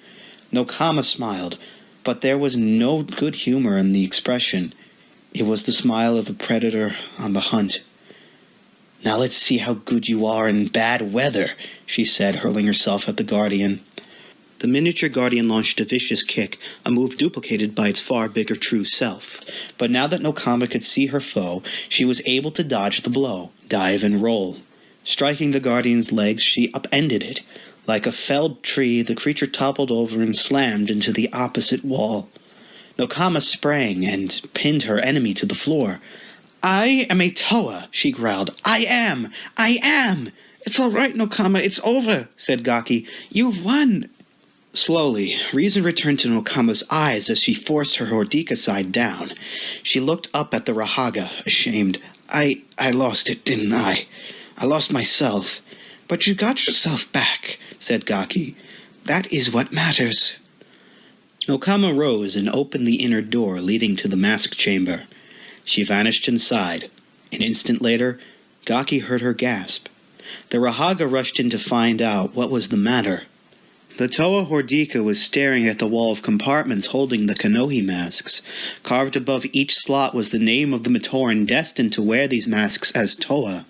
Nokama smiled, but there was no good humor in the expression. It was the smile of a predator on the hunt. Now let's see how good you are in bad weather, she said, hurling herself at the Guardian. The miniature Guardian launched a vicious kick, a move duplicated by its far bigger true self. But now that Nokama could see her foe, she was able to dodge the blow, dive and roll. Striking the Guardian's legs, she upended it. Like a felled tree, the creature toppled over and slammed into the opposite wall. Nokama sprang and pinned her enemy to the floor. I am a Toa, she growled. I am! It's all right, Nokama, it's over, said Gaki. You've won! Slowly, reason returned to Nokama's eyes as she forced her Hordika side down. She looked up at the Rahaga, ashamed. I lost it, didn't I? I lost myself. But you got yourself back, said Gaki. That is what matters. Nokama rose and opened the inner door leading to the mask chamber. She vanished inside. An instant later, Gaki heard her gasp. The Rahaga rushed in to find out what was the matter. The Toa Hordika was staring at the wall of compartments holding the Kanohi masks. Carved above each slot was the name of the Matoran destined to wear these masks as Toa.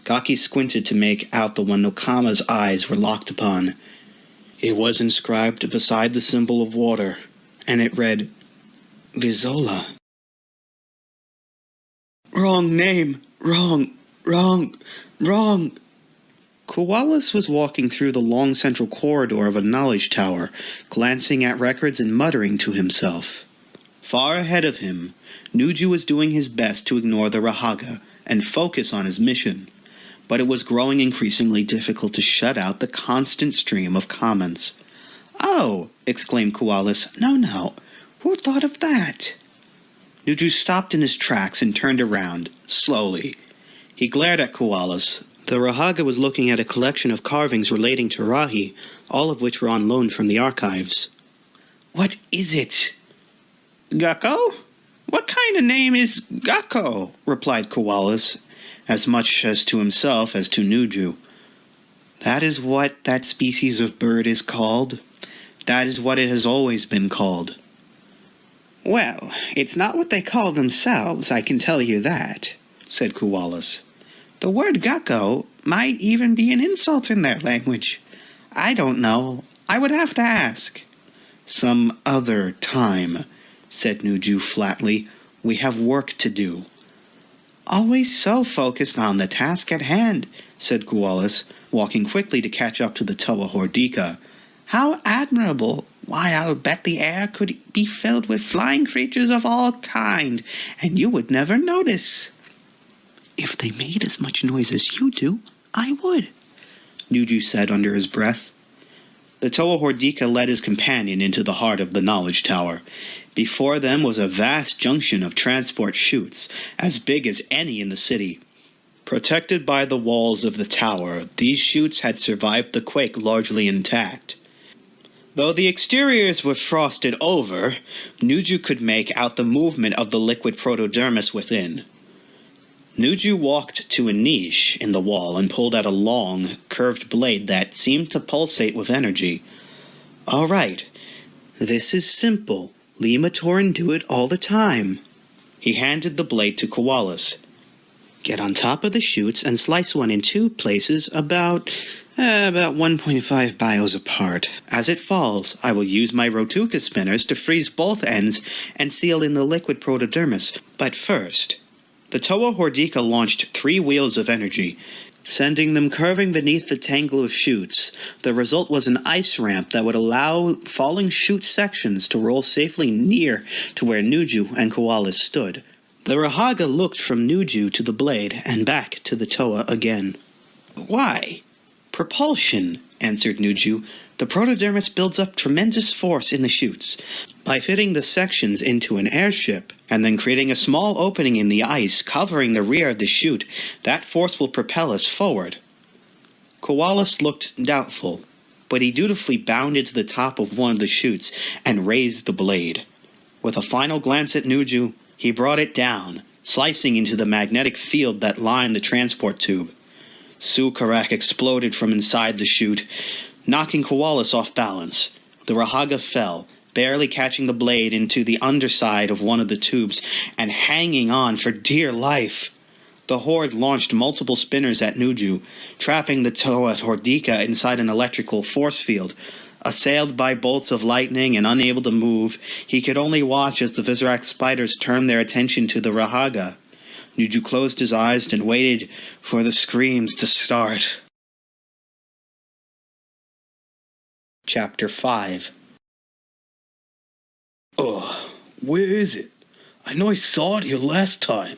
Gaki squinted to make out the one Nokama's eyes were locked upon. It was inscribed beside the symbol of water, and it read, Vizola. Wrong name. Wrong. Koalas was walking through the long central corridor of a knowledge tower, glancing at records and muttering to himself. Far ahead of him, Nuju was doing his best to ignore the Rahaga and focus on his mission. But it was growing increasingly difficult to shut out the constant stream of comments. Oh, exclaimed Koalas. No, who thought of that? Nuju stopped in his tracks and turned around, slowly. He glared at Koalas. The Rahaga was looking at a collection of carvings relating to Rahi, all of which were on loan from the archives. What is it? Gakko? What kind of name is Gakko? Replied Koalas, as much as to himself as to Nuju. That is what that species of bird is called. That is what it has always been called. Well, it's not what they call themselves, I can tell you that, said Koalas. The word Gakko might even be an insult in their language. I don't know. I would have to ask. Some other time, said Nuju flatly. We have work to do. Always so focused on the task at hand, said Koalas, walking quickly to catch up to the Toa Hordika. How admirable! Why, I'll bet the air could be filled with flying creatures of all kind, and you would never notice. If they made as much noise as you do, I would, Nuju said under his breath. The Toa Hordika led his companion into the heart of the knowledge tower. Before them was a vast junction of transport chutes, as big as any in the city. Protected by the walls of the tower, these chutes had survived the quake largely intact. Though the exteriors were frosted over, Nuju could make out the movement of the liquid protodermis within. Nuju walked to a niche in the wall and pulled out a long, curved blade that seemed to pulsate with energy. "All right. This is simple. Matoran do it all the time." He handed the blade to Koalas. "Get on top of the chutes and slice one in two places about 1.5 bios apart. As it falls, I will use my Rotuka spinners to freeze both ends and seal in the liquid protodermis. But first..." The Toa Hordika launched 3 wheels of energy, sending them curving beneath the tangle of chutes. The result was an ice ramp that would allow falling chute sections to roll safely near to where Nuju and Koalas stood. The Rahaga looked from Nuju to the blade and back to the Toa again. "Why?" "Propulsion," answered Nuju. "The protodermis builds up tremendous force in the chutes. By fitting the sections into an airship, and then creating a small opening in the ice covering the rear of the chute, that force will propel us forward." Koalas looked doubtful, but he dutifully bounded to the top of one of the chutes and raised the blade. With a final glance at Nuju, he brought it down, slicing into the magnetic field that lined the transport tube. Sukarak exploded from inside the chute, knocking Koalas off balance. The Rahaga fell, barely catching the blade into the underside of one of the tubes and hanging on for dear life. The Horde launched multiple spinners at Nuju, trapping the Toa Hordika inside an electrical force field. Assailed by bolts of lightning and unable to move, he could only watch as the Vizorak spiders turned their attention to the Rahaga. Nuju closed his eyes and waited for the screams to start. Chapter 5. "Oh, where is it? I know I saw it here last time."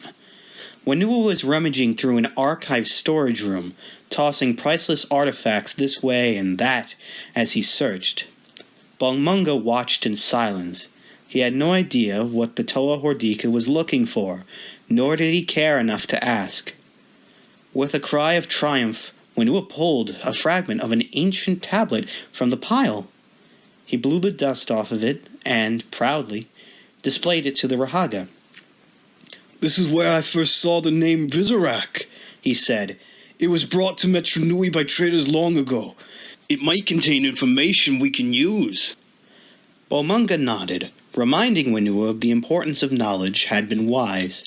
When Nuva was rummaging through an archive storage room, tossing priceless artifacts this way and that as he searched, Bomunga watched in silence. He had no idea what the Toa Hordika was looking for, nor did he care enough to ask. With a cry of triumph, Nuva pulled a fragment of an ancient tablet from the pile. He blew the dust off of it and, proudly, displayed it to the Rahaga. "This is where I first saw the name Vizorak," he said. "It was brought to Metru Nui by traders long ago. It might contain information we can use." Bomunga nodded. Reminding Nuva of the importance of knowledge had been wise.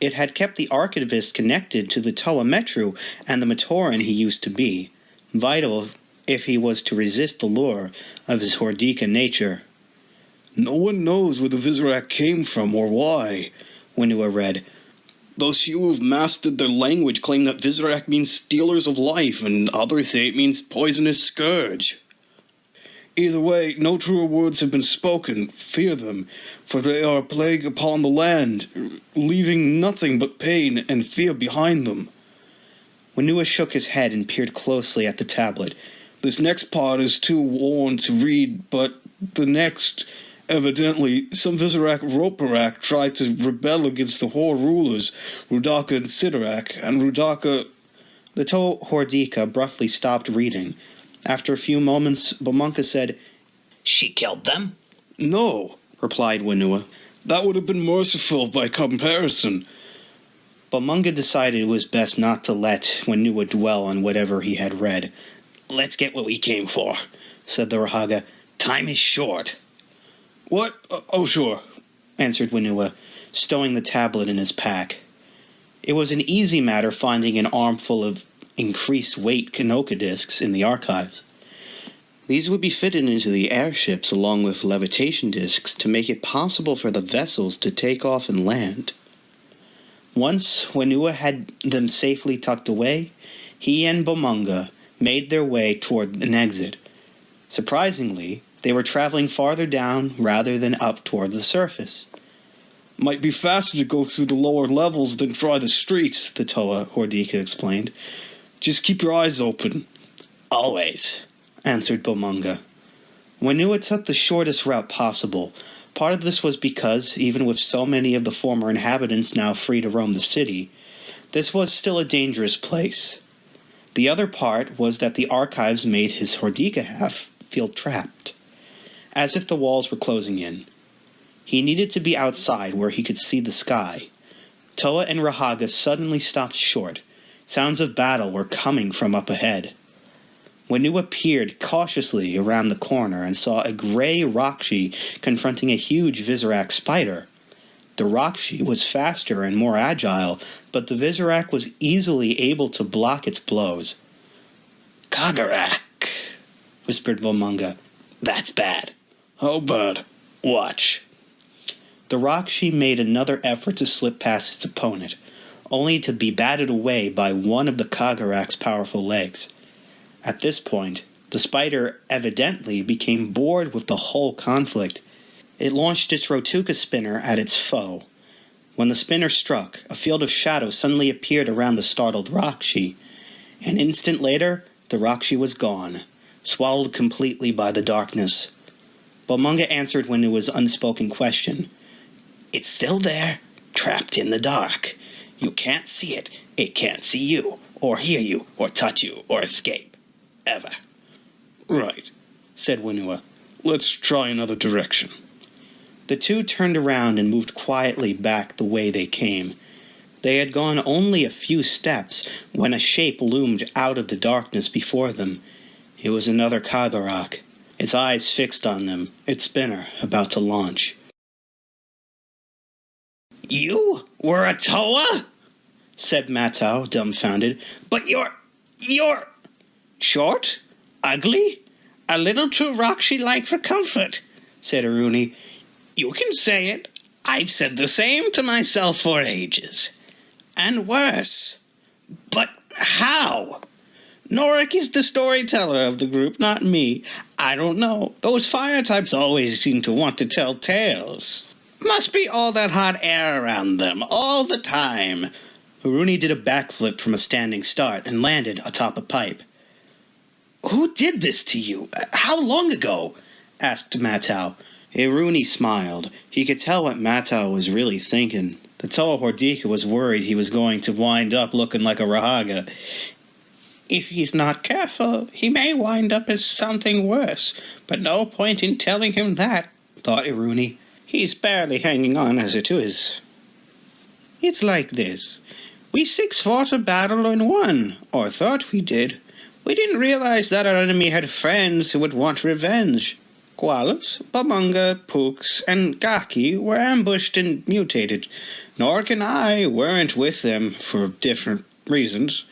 It had kept the archivist connected to the Toa Metru and the Matoran he used to be, vital if he was to resist the lure of his Hordika nature. "No one knows where the Vizorak came from or why," Nuva read. "Those who have mastered their language claim that Vizorak means stealers of life, and others say it means poisonous scourge. Either way, no truer words have been spoken. Fear them, for they are a plague upon the land, leaving nothing but pain and fear behind them." Nuva shook his head and peered closely at the tablet. "This next part is too worn to read, but the next... Evidently, some Vizorak Roparak tried to rebel against the Horde rulers, Rudaka and Sidorak, and Rudaka..." The Toa Hordika abruptly stopped reading. After a few moments, Bomunga said, "She killed them?" "No," replied Nuva. "That would have been merciful by comparison." Bomunga decided it was best not to let Nuva dwell on whatever he had read. "Let's get what we came for," said the Rahaga. "Time is short." "What? Oh, sure," answered Nuva, stowing the tablet in his pack. It was an easy matter finding an armful of increased weight Kanoka discs in the archives. These would be fitted into the airships along with levitation discs to make it possible for the vessels to take off and land. Once Nuva had them safely tucked away, he and Bomunga made their way toward an exit. Surprisingly, they were traveling farther down rather than up toward the surface. "Might be faster to go through the lower levels than try the streets," the Toa Hordika explained. "Just keep your eyes open." "Always," answered Bomunga. Nuva took the shortest route possible. Part of this was because, even with so many of the former inhabitants now free to roam the city, this was still a dangerous place. The other part was that the archives made his Hordika half feel trapped, as if the walls were closing in. He needed to be outside where he could see the sky. Toa and Rahaga suddenly stopped short. Sounds of battle were coming from up ahead. Winu peered cautiously around the corner and saw a gray Rakshi confronting a huge Visorak spider. The Rakshi was faster and more agile, but the Visorak was easily able to block its blows. Kagarak, whispered Bomunga. That's bad. Oh, bad. Watch. The Rakshi made another effort to slip past its opponent, only to be batted away by one of the Kagarak's powerful legs. At this point, the spider evidently became bored with the whole conflict. It launched its Rotuka spinner at its foe. When the spinner struck, a field of shadow suddenly appeared around the startled Rakshi. An instant later, the Rakshi was gone, swallowed completely by the darkness. Bomunga answered Winua's unspoken question. It's still there, trapped in the dark. You can't see it. It can't see you, or hear you, or touch you, or escape. Ever. Right, said Winua. Let's try another direction. The two turned around and moved quietly back the way they came. They had gone only a few steps when a shape loomed out of the darkness before them. It was another Kagarak, its eyes fixed on them, its spinner about to launch. You were a Toa? Said Matau, dumbfounded. But you're short, ugly, a little too Rakshi-like for comfort, said Iruni. You can say it. I've said the same to myself for ages. And worse. But how? Norik is the storyteller of the group, not me. I don't know. Those fire types always seem to want to tell tales. Must be all that hot air around them, all the time. Iruni did a backflip from a standing start and landed atop a pipe. Who did this to you? How long ago? Asked Matau. Iruni smiled. He could tell what Matau was really thinking. The Toa Hordika was worried he was going to wind up looking like a Rahaga. If he's not careful, he may wind up as something worse, but no point in telling him that, thought Iruni. He's barely hanging on as it is. It's like this. We 6 fought a battle and won, or thought we did. We didn't realize that our enemy had friends who would want revenge. Koalas, Bomunga, Pooks, and Gaki were ambushed and mutated. Norik and I weren't with them for different reasons.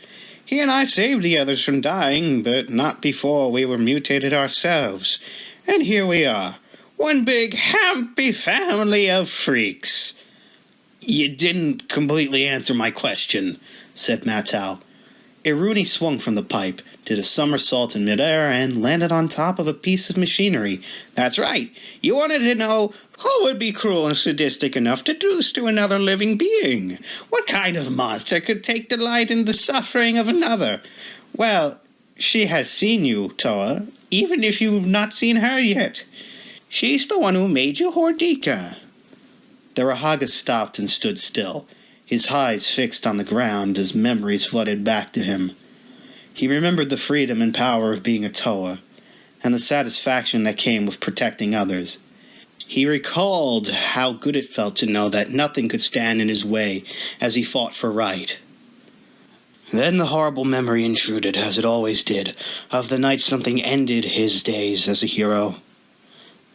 He and I saved the others from dying, but not before we were mutated ourselves. And here we are, one big happy family of freaks. You didn't completely answer my question, said Matau. Iruni swung from the pipe, did a somersault in midair, and landed on top of a piece of machinery. That's right. You wanted to know who would be cruel and sadistic enough to do this to another living being. What kind of monster could take delight in the suffering of another? Well, she has seen you, Toa, even if you've not seen her yet. She's the one who made you Hordika. The Rahaga stopped and stood still, his eyes fixed on the ground as memories flooded back to him. He remembered the freedom and power of being a Toa, and the satisfaction that came with protecting others. He recalled how good it felt to know that nothing could stand in his way as he fought for right. Then the horrible memory intruded, as it always did, of the night something ended his days as a hero.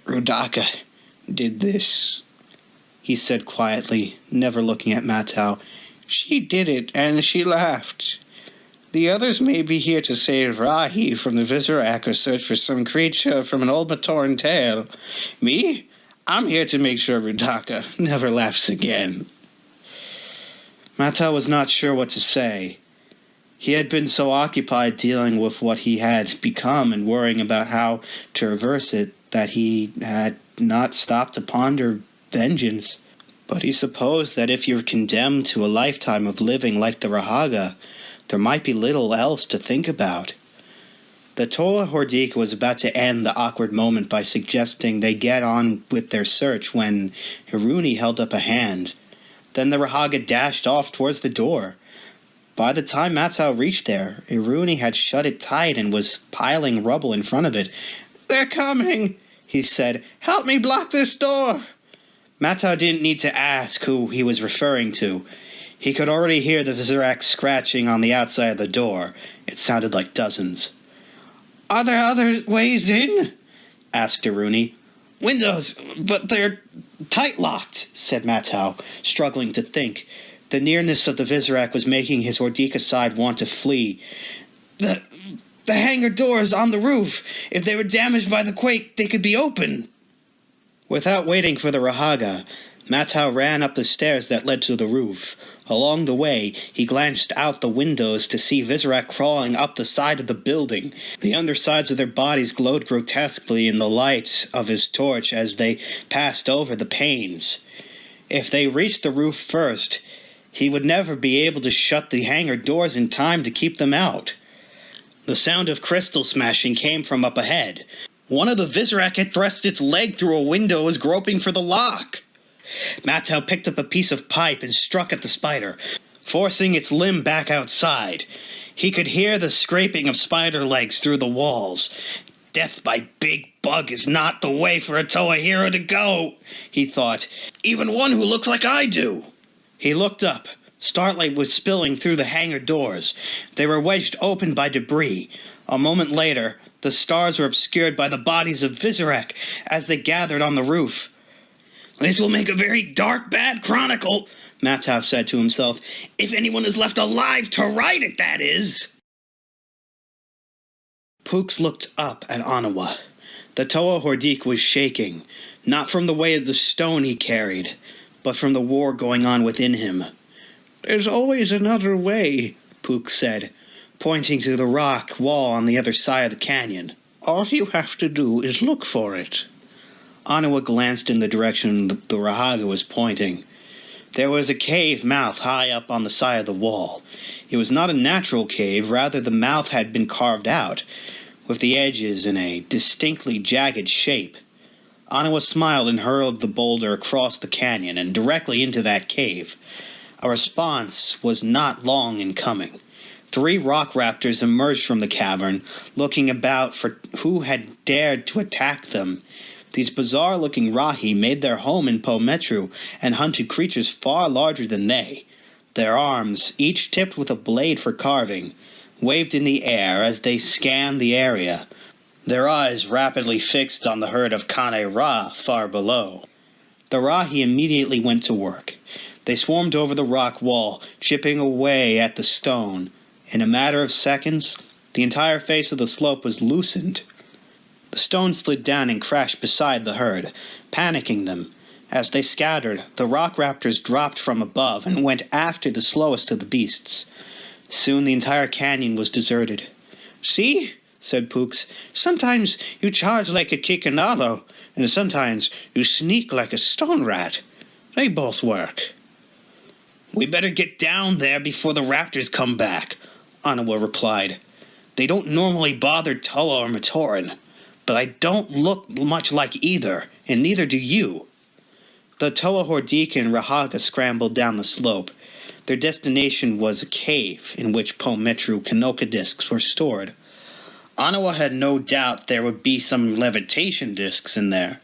Rudaka did this, he said quietly, never looking at Matau. She did it, and she laughed. The others may be here to save Rahi from the Visorak or search for some creature from an old Matoran tale. Me? I'm here to make sure Rudaka never laughs again. Matau was not sure what to say. He had been so occupied dealing with what he had become and worrying about how to reverse it that he had not stopped to ponder vengeance. But he supposed that if you're condemned to a lifetime of living like the Rahaga, there might be little else to think about. The Toa Hordika was about to end the awkward moment by suggesting they get on with their search when Iruni held up a hand. Then the Rahaga dashed off towards the door. By the time Matau reached there, Iruni had shut it tight and was piling rubble in front of it. "They're coming," he said. "Help me block this door." Matau didn't need to ask who he was referring to. He could already hear the Vizirac scratching on the outside of the door. It sounded like dozens. Are there other ways in? Asked Iruni. Windows, but they're tight-locked, said Matau, struggling to think. The nearness of the Vizirac was making his Hordika side want to flee. The hangar doors on the roof. If they were damaged by the quake, they could be open. Without waiting for the Rahaga, Matau ran up the stairs that led to the roof. Along the way, he glanced out the windows to see Vizirac crawling up the side of the building. The undersides of their bodies glowed grotesquely in the light of his torch as they passed over the panes. If they reached the roof first, he would never be able to shut the hangar doors in time to keep them out. The sound of crystal smashing came from up ahead. One of the Vizirac had thrust its leg through a window and was groping for the lock. Matau picked up a piece of pipe and struck at the spider, forcing its limb back outside. He could hear the scraping of spider legs through the walls. Death by big bug is not the way for a Toa hero to go, he thought. Even one who looks like I do. He looked up. Starlight was spilling through the hangar doors. They were wedged open by debris. A moment later, the stars were obscured by the bodies of Vizirac as they gathered on the roof. This will make a very dark, bad chronicle, Matau said to himself. If anyone is left alive to write it, that is. Pooks looked up at Anawa. The Toa Hordika was shaking, not from the weight of the stone he carried, but from the war going on within him. There's always another way, Pook said, pointing to the rock wall on the other side of the canyon. All you have to do is look for it. Anawa glanced in the direction the Rahaga was pointing. There was a cave mouth high up on the side of the wall. It was not a natural cave, rather the mouth had been carved out, with the edges in a distinctly jagged shape. Anawa smiled and hurled the boulder across the canyon and directly into that cave. A response was not long in coming. 3 rock raptors emerged from the cavern, looking about for who had dared to attack them. These bizarre-looking Rahi made their home in Metru and hunted creatures far larger than they. Their arms, each tipped with a blade for carving, waved in the air as they scanned the area, their eyes rapidly fixed on the herd of Kane Ra far below. The Rahi immediately went to work. They swarmed over the rock wall, chipping away at the stone. In a matter of seconds, the entire face of the slope was loosened. The stone slid down and crashed beside the herd, panicking them. As they scattered, the rock raptors dropped from above and went after the slowest of the beasts. Soon the entire canyon was deserted. See, said Pooks, sometimes you charge like a Kikanalo, and sometimes you sneak like a stone rat. They both work. We better get down there before the raptors come back, Anawa replied. They don't normally bother Toa or Matoran, but I don't look much like either, and neither do you. The Toa Hordika and Rahaga scrambled down the slope. Their destination was a cave in which Metru Kanoka discs were stored. Anawa had no doubt there would be some levitation discs in there,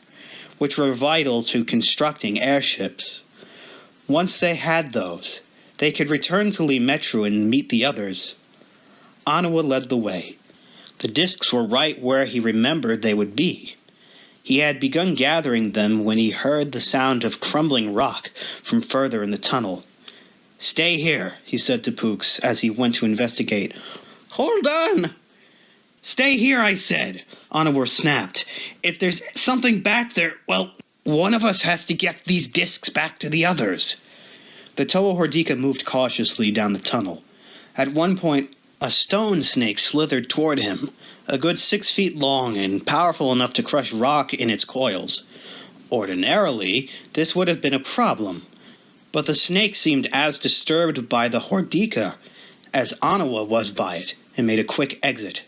which were vital to constructing airships. Once they had those, they could return to Metru and meet the others. Anawa led the way. The discs were right where he remembered they would be. He had begun gathering them when he heard the sound of crumbling rock from further in the tunnel. Stay here, he said to Pooks as he went to investigate. Hold on! Stay here, I said, Anawa snapped. If there's something back there, well, one of us has to get these discs back to the others. The Toa Hordika moved cautiously down the tunnel. At one point, a stone snake slithered toward him, a good 6 feet long and powerful enough to crush rock in its coils. Ordinarily, this would have been a problem, but the snake seemed as disturbed by the Hordika as Anawa was by it, and made a quick exit.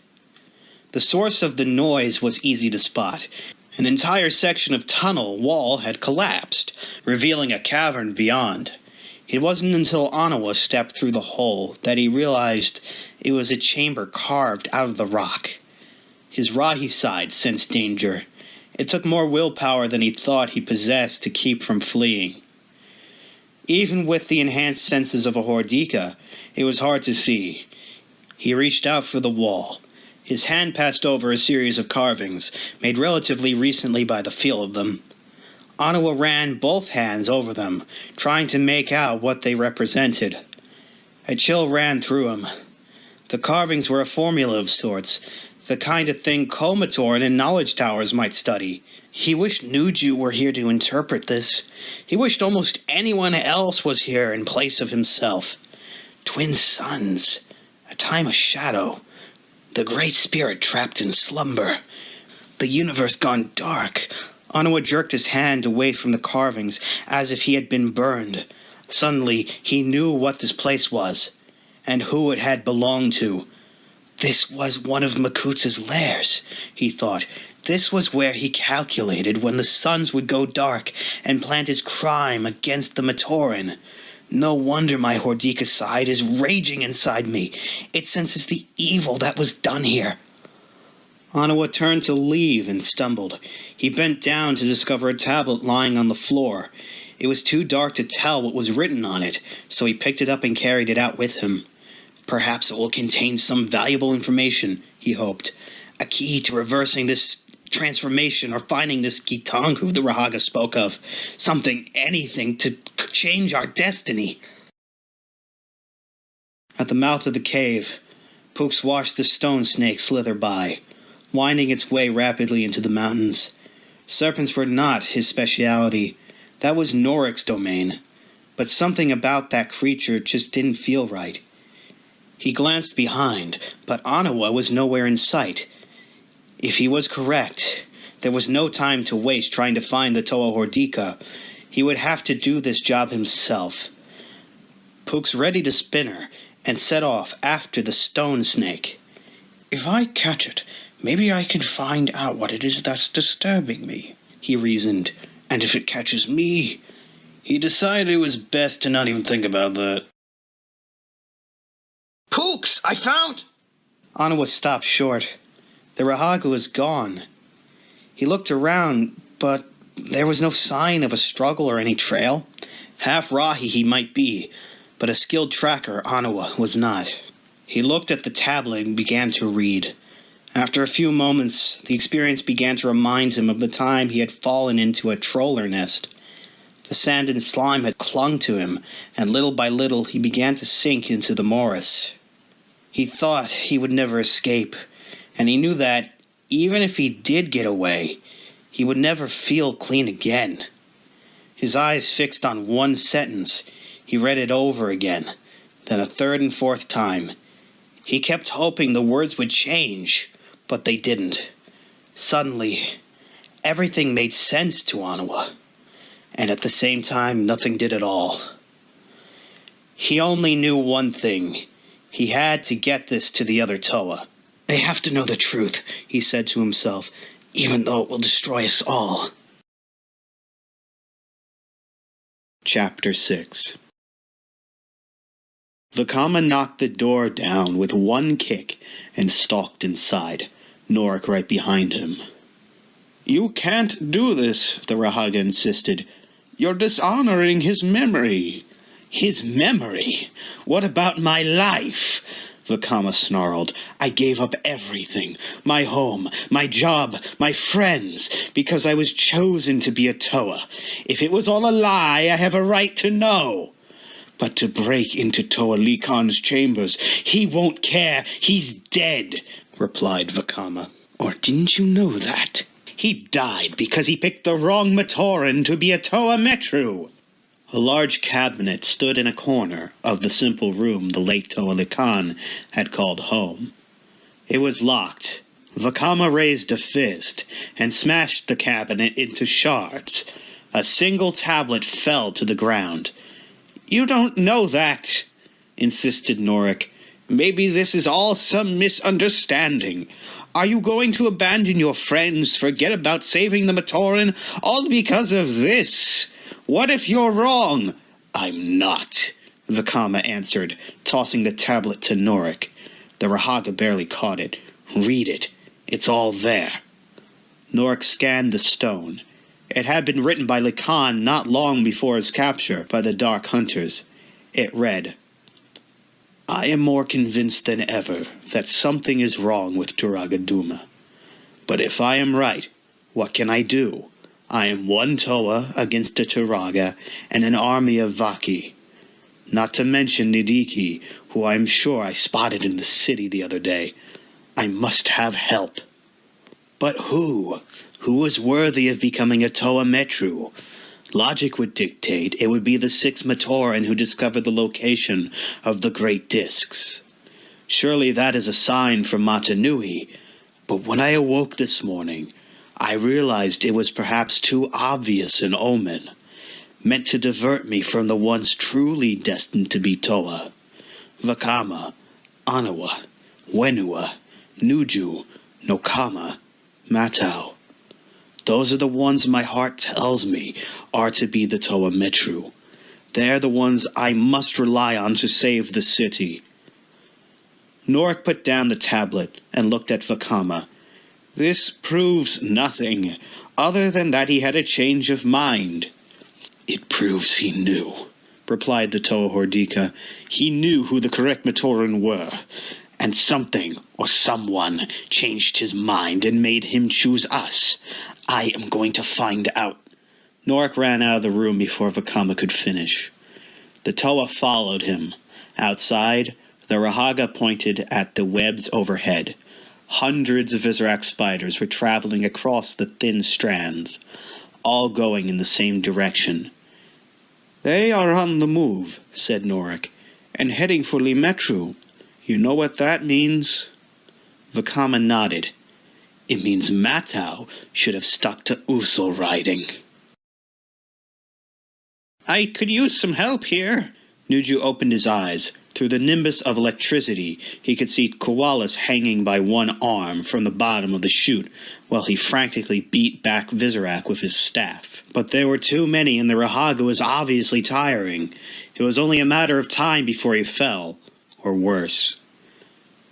The source of the noise was easy to spot. An entire section of tunnel wall had collapsed, revealing a cavern beyond. It wasn't until Anawa stepped through the hole that he realized it was a chamber carved out of the rock. His Rahi side sensed danger. It took more willpower than he thought he possessed to keep from fleeing. Even with the enhanced senses of a Hordika, it was hard to see. He reached out for the wall. His hand passed over a series of carvings, made relatively recently by the feel of them. Ottawa ran both hands over them, trying to make out what they represented. A chill ran through him. The carvings were a formula of sorts, the kind of thing Matoran and knowledge towers might study. He wished Nuju were here to interpret this. He wished almost anyone else was here in place of himself. Twin suns, a time of shadow, the Great Spirit trapped in slumber, the universe gone dark. Ottawa jerked his hand away from the carvings as if he had been burned. Suddenly, he knew what this place was, and who it had belonged to. This was one of Makutz's lairs, he thought. This was where he calculated when the suns would go dark and planned his crime against the Matoran. No wonder my Hordika side is raging inside me. It senses the evil that was done here. Ottawa turned to leave and stumbled. He bent down to discover a tablet lying on the floor. It was too dark to tell what was written on it, so he picked it up and carried it out with him. Perhaps it will contain some valuable information, he hoped. A key to reversing this transformation or finding this Gitanku the Rahaga spoke of. Something, anything, to change our destiny. At the mouth of the cave, Pooks watched the stone snake slither by, winding its way rapidly into the mountains. Serpents were not his speciality. That was Norik's domain. But something about that creature just didn't feel right. He glanced behind, but Ottawa was nowhere in sight. If he was correct, there was no time to waste trying to find the Toa Hordika. He would have to do this job himself. Pooks readied a spinner and set off after the stone snake. If I catch it, maybe I can find out what it is that's disturbing me, he reasoned. And if it catches me... He decided it was best to not even think about that. Pooks! I found... Ottawa stopped short. The Rahaga was gone. He looked around, but there was no sign of a struggle or any trail. Half Rahi he might be, but a skilled tracker Ottawa was not. He looked at the tablet and began to read. After a few moments, the experience began to remind him of the time he had fallen into a troller nest. The sand and slime had clung to him, and little by little he began to sink into the morass. He thought he would never escape, and he knew that, even if he did get away, he would never feel clean again. His eyes fixed on one sentence. He read it over again, then a third and fourth time. He kept hoping the words would change, but they didn't. Suddenly, everything made sense to Ottawa, and at the same time, nothing did at all. He only knew one thing. He had to get this to the other Toa. They have to know the truth, he said to himself, even though it will destroy us all. Chapter 6. Vakama knocked the door down with one kick and stalked inside, Norik right behind him. You can't do this, the Rahaga insisted. You're dishonoring his memory. His memory? What about my life? Vakama snarled. I gave up everything. My home, my job, my friends, because I was chosen to be a Toa. If it was all a lie, I have a right to know. But to break into Toa Likan's chambers, he won't care. He's dead, replied Vakama. Or didn't you know that? He died because he picked the wrong Matoran to be a Toa Metru. A large cabinet stood in a corner of the simple room the late Toa Likan had called home. It was locked. Vakama raised a fist and smashed the cabinet into shards. A single tablet fell to the ground. You don't know that, insisted Norik. Maybe this is all some misunderstanding. Are you going to abandon your friends, forget about saving the Matoran, all because of this? What if you're wrong? I'm not, Vakama answered, tossing the tablet to Norik. The Rahaga barely caught it. Read it. It's all there. Norik scanned the stone. It had been written by Lacan not long before his capture by the Dark Hunters. It read, "I am more convinced than ever that something is wrong with Turaga Duma. But if I am right, what can I do? I am one Toa against a Turaga and an army of Vaki. Not to mention Nidiki, who I am sure I spotted in the city the other day. I must have help. But who? Who is worthy of becoming a Toa Metru? Logic would dictate it would be the 6 Matoran who discovered the location of the Great Discs. Surely that is a sign from Metru Nui. But when I awoke this morning, I realized it was perhaps too obvious an omen, meant to divert me from the ones truly destined to be Toa. Vakama, Anawa, Wenua, Nuju, Nokama, Matau. Those are the ones my heart tells me are to be the Toa Metru. They're the ones I must rely on to save the city." Norik put down the tablet and looked at Vakama. "This proves nothing, other than that he had a change of mind." "It proves he knew," replied the Toa Hordika. "He knew who the correct Matoran were, and something or someone changed his mind and made him choose us. I am going to find out." Norik ran out of the room before Vakama could finish. The Toa followed him. Outside, the Rahaga pointed at the webs overhead. Hundreds of Vizorak spiders were traveling across the thin strands, all going in the same direction. "They are on the move," said Norik, "and heading for Metru. You know what that means?" Vakama nodded. "It means Matau should have stuck to Usul riding." "I could use some help here." Nuju opened his eyes. Through the nimbus of electricity, he could see Koalas hanging by one arm from the bottom of the chute, while he frantically beat back Vizorak with his staff. But there were too many, and the Rahaga was obviously tiring. It was only a matter of time before he fell, or worse.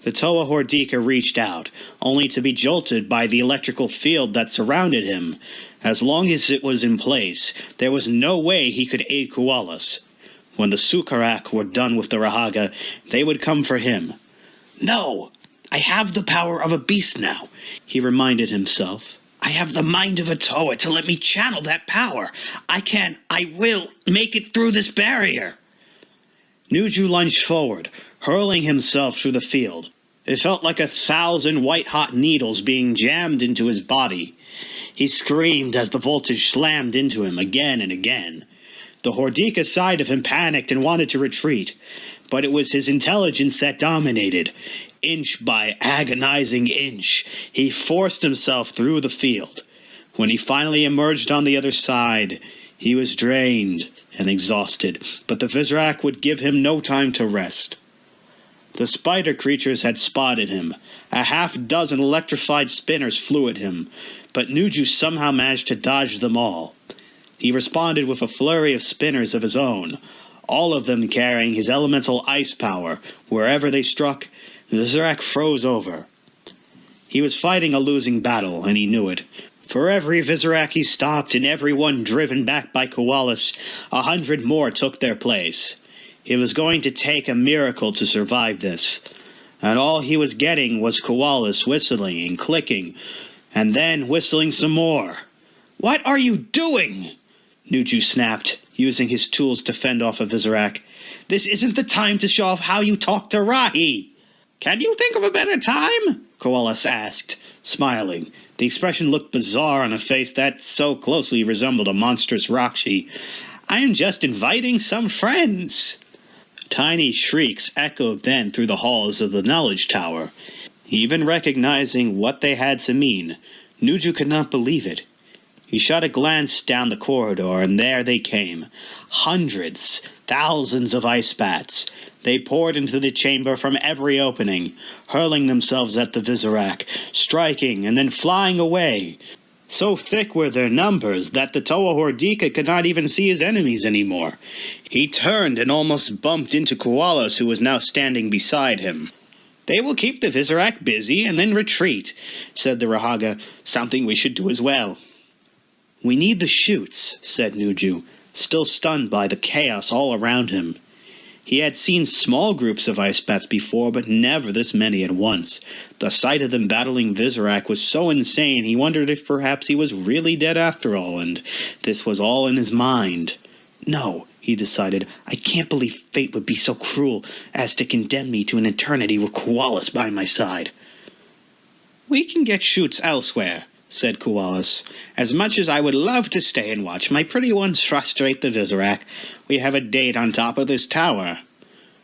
The Toa Hordika reached out, only to be jolted by the electrical field that surrounded him. As long as it was in place, there was no way he could aid Koalas. When the Sukarak were done with the Rahaga, they would come for him. "No, I have the power of a beast now," he reminded himself. "I have the mind of a Toa to let me channel that power. I will make it through this barrier." Nuju lunged forward, hurling himself through the field. It felt like 1,000 white-hot needles being jammed into his body. He screamed as the voltage slammed into him again and again. The Hordika side of him panicked and wanted to retreat, but it was his intelligence that dominated. Inch by agonizing inch, he forced himself through the field. When he finally emerged on the other side, he was drained and exhausted, but the Vizorak would give him no time to rest. The spider creatures had spotted him. A half-dozen electrified spinners flew at him, but Nuju somehow managed to dodge them all. He responded with a flurry of spinners of his own, all of them carrying his elemental ice power. Wherever they struck, the Vizorak froze over. He was fighting a losing battle, and he knew it. For every Vizorak he stopped and every one driven back by Koalas, 100 more took their place. It was going to take a miracle to survive this, and all he was getting was Koalas whistling and clicking, and then whistling some more. "What are you doing?" Nuju snapped, using his tools to fend off a Vizorak. "This isn't the time to show off how you talk to Rahi." "Can you think of a better time?" Koalas asked, smiling. The expression looked bizarre on a face that so closely resembled a monstrous Rakshi. "I am just inviting some friends." Tiny shrieks echoed then through the halls of the Knowledge Tower. Even recognizing what they had to mean, Nuju could not believe it. He shot a glance down the corridor, and there they came. Hundreds, thousands of ice bats. They poured into the chamber from every opening, hurling themselves at the Vizorak, striking and then flying away. So thick were their numbers that the Toa Hordika could not even see his enemies anymore. He turned and almost bumped into Koalas, who was now standing beside him. "They will keep the Vizorak busy and then retreat," said the Rahaga. "Something we should do as well." "We need the chutes," said Nuju, still stunned by the chaos all around him. He had seen small groups of ice bats before, but never this many at once. The sight of them battling Visorak was so insane he wondered if perhaps he was really dead after all, and this was all in his mind. No, he decided, I can't believe fate would be so cruel as to condemn me to an eternity with Koalas by my side. "We can get chutes elsewhere," said Koalas. "As much as I would love to stay and watch my pretty ones frustrate the Visorak, we have a date on top of this tower."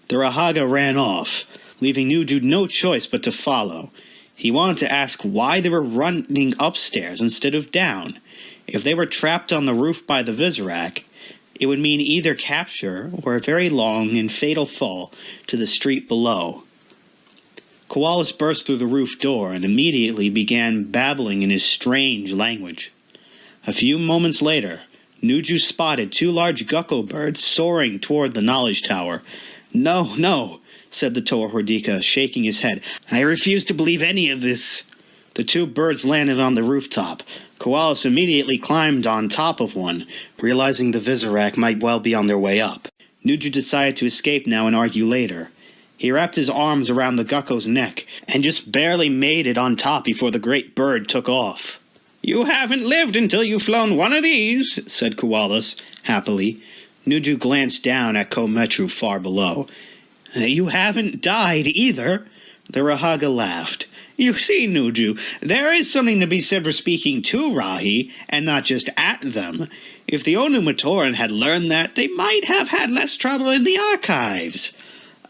The Rahaga ran off, leaving Nuju no choice but to follow. He wanted to ask why they were running upstairs instead of down. If they were trapped on the roof by the Visorak, it would mean either capture or a very long and fatal fall to the street below. Koalas burst through the roof door and immediately began babbling in his strange language. A few moments later, Nuju spotted 2 large gecko birds soaring toward the knowledge tower. "No, no," said the Toa Hordika, shaking his head. "I refuse to believe any of this." The 2 birds landed on the rooftop. Koalas immediately climbed on top of one, realizing the Visorak might well be on their way up. Nuju decided to escape now and argue later. He wrapped his arms around the gecko's neck and just barely made it on top before the great bird took off. "You haven't lived until you've flown one of these," said Koalas, happily. Nuju glanced down at Metru far below. "You haven't died either." The Rahaga laughed. "You see, Nuju, there is something to be said for speaking to Rahi, and not just at them. If the Onu Matoran had learned that, they might have had less trouble in the archives."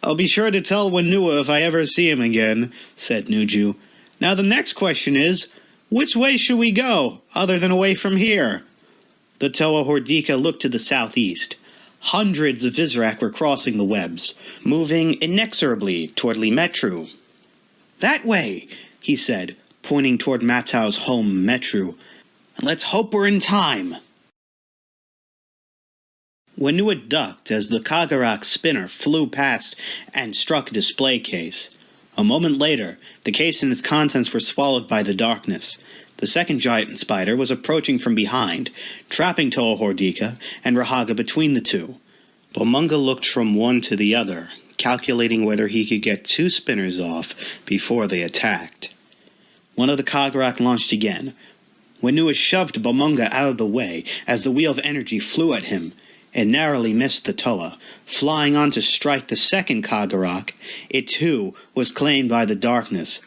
"I'll be sure to tell Wenua if I ever see him again," said Nuju. "Now the next question is, which way should we go, other than away from here?" The Toa Hordika looked to the southeast. Hundreds of Visorak were crossing the webs, moving inexorably toward Metru. "That way," he said, pointing toward Matau's home, Metru. "Let's hope we're in time." Wenua ducked as the Kagarak spinner flew past and struck a display case. A moment later, the case and its contents were swallowed by the darkness. The second giant spider was approaching from behind, trapping Toa Hordika and Rahaga between the two. Bomunga looked from one to the other, calculating whether he could get 2 spinners off before they attacked. One of the Kagarak launched again. Wenua shoved Bomunga out of the way as the wheel of energy flew at him. It narrowly missed the Toa. Flying on to strike the second Kagarak, it too was claimed by the darkness.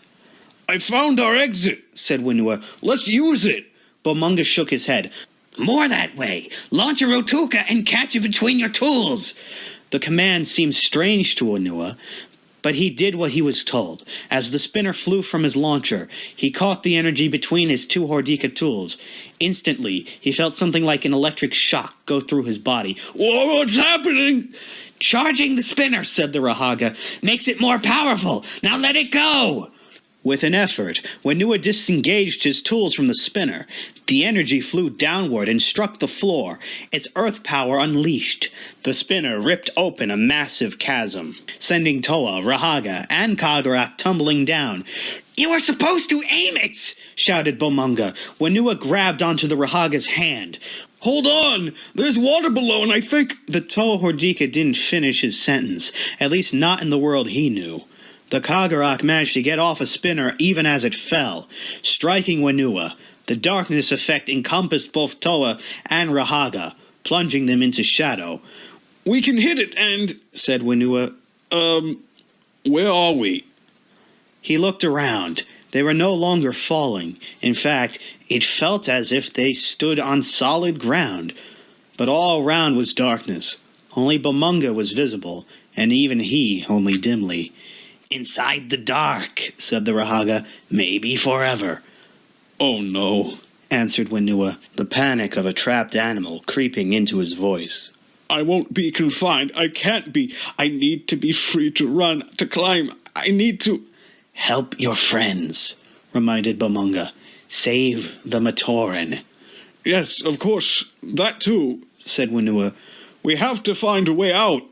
"I found our exit," said Wenua. "Let's use it." Bomunga shook his head. "More that way. Launch a Rotuka and catch it between your tools." The command seemed strange to Wenua, but he did what he was told. As the spinner flew from his launcher, he caught the energy between his 2 Hordika tools. Instantly, he felt something like an electric shock go through his body. "Whoa, what's happening?" "Charging the spinner," said the Rahaga. "Makes it more powerful. Now let it go." With an effort, Wenua disengaged his tools from the spinner. The energy flew downward and struck the floor, its earth power unleashed. The spinner ripped open a massive chasm, sending Toa, Rahaga, and Kagarak tumbling down. "You were supposed to aim it!" shouted Bomunga. Wenua grabbed onto the Rahaga's hand. "Hold on! There's water below, and I think—" The Toa Hordika didn't finish his sentence, at least not in the world he knew. The Kagarak managed to get off a spinner even as it fell, striking Wenua. The darkness effect encompassed both Toa and Rahaga, plunging them into shadow. "We can hit it and—" said Wenua. Where are we?" He looked around. They were no longer falling. In fact, it felt as if they stood on solid ground. But all around was darkness. Only Bomunga was visible, and even he only dimly. "Inside the dark," said the Rahaga, "maybe forever." "Oh no," answered Wenua, the panic of a trapped animal creeping into his voice. "I won't be confined. I can't be. I need to be free to run, to climb. I need to—" "Help your friends," reminded Bomunga. "Save the Matoran." "Yes, of course. That too," said Wenua. "We have to find a way out."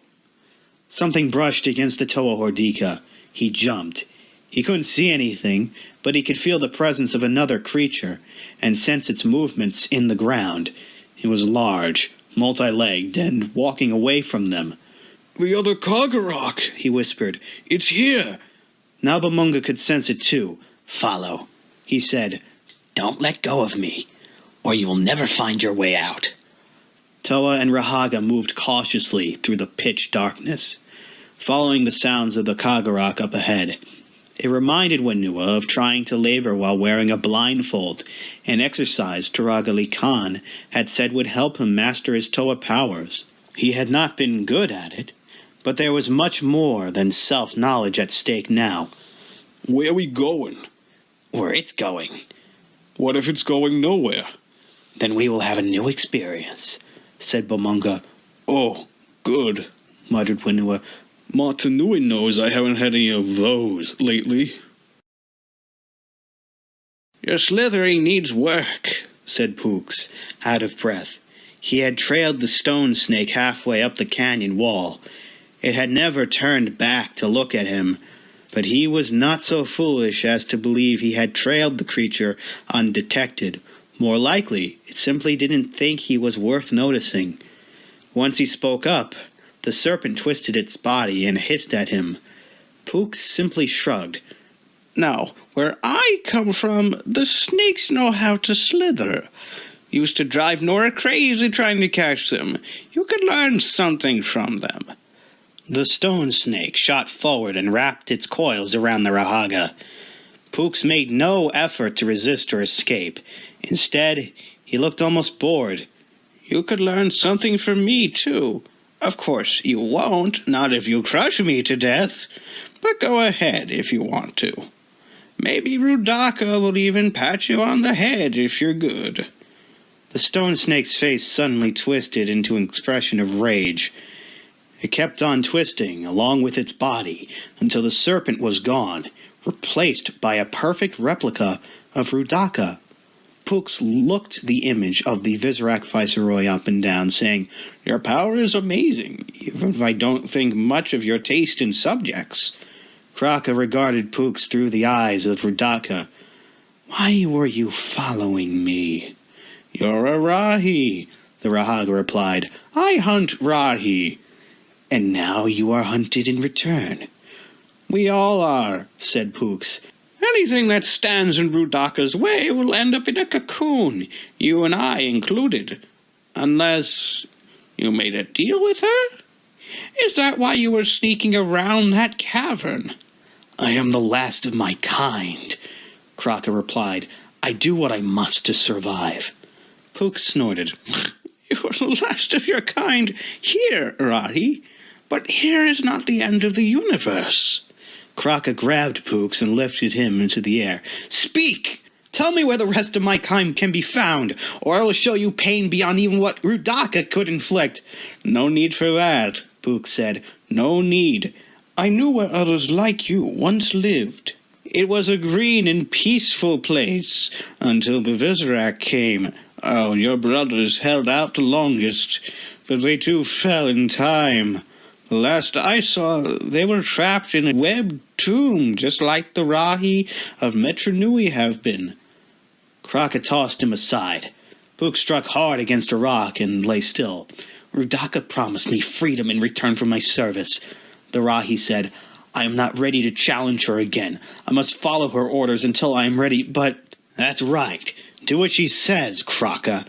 Something brushed against the Toa Hordika. He jumped. He couldn't see anything, but he could feel the presence of another creature, and sense its movements in the ground. It was large, multi-legged, and walking away from them. "The other Kagurok," he whispered. "It's here." Now Bamunga could sense it too. "Follow," he said. "Don't let go of me, or you will never find your way out." Toa and Rahaga moved cautiously through the pitch darkness, following the sounds of the Kagurok up ahead. It reminded Whenua of trying to labor while wearing a blindfold, an exercise Turagali Khan had said would help him master his Toa powers. He had not been good at it, but there was much more than self-knowledge at stake now. "Where are we going?" "Where it's going." "What if it's going nowhere?" "Then we will have a new experience," said Bamunga. "Oh, good," muttered Whenua. "Metru Nui knows I haven't had any of those lately." "Your slithering needs work," said Pooks, out of breath. He had trailed the stone snake halfway up the canyon wall. It had never turned back to look at him, but he was not so foolish as to believe he had trailed the creature undetected. More likely, it simply didn't think he was worth noticing. Once he spoke up, the serpent twisted its body and hissed at him. Pooks simply shrugged. "Now, where I come from, the snakes know how to slither. Used to drive Nora crazy trying to catch them. You could learn something from them." The stone snake shot forward and wrapped its coils around the Rahaga. Pooks made no effort to resist or escape. Instead, he looked almost bored. "You could learn something from me, too. Of course, you won't, not if you crush me to death. But go ahead if you want to. Maybe Rudaka will even pat you on the head if you're good." The stone snake's face suddenly twisted into an expression of rage. It kept on twisting, along with its body, until the serpent was gone, replaced by a perfect replica of Rudaka. Pooks looked the image of the Visorak Viceroy up and down, saying, "Your power is amazing, even if I don't think much of your taste in subjects." Kraka regarded Pooks through the eyes of Rudaka. "Why were you following me?" "You're a Rahi," the Rahaga replied. "I hunt Rahi." "And now you are hunted in return." "We all are," said Pooks. "Anything that stands in Rudaka's way will end up in a cocoon, you and I included. Unless you made a deal with her? Is that why you were sneaking around that cavern?" "I am the last of my kind," Kraka replied. "I do what I must to survive." Pooks snorted. "You're the last of your kind here, Rahi. But here is not the end of the universe." Kraka grabbed Pooks and lifted him into the air. "Speak! Tell me where the rest of my kind can be found, or I will show you pain beyond even what Rudaka could inflict." "No need for that," Pooks said. "No need. I knew where others like you once lived. It was a green and peaceful place until the Visorak came. Oh, your brothers held out the longest, but they too fell in time. The last I saw, they were trapped in a webbed tomb, just like the Rahi of Metru Nui have been." Kraka tossed him aside. Pooks struck hard against a rock and lay still. "Rudaka promised me freedom in return for my service," the Rahi said. "I am not ready to challenge her again. I must follow her orders until I am ready, but—" "That's right. Do what she says, Kraka."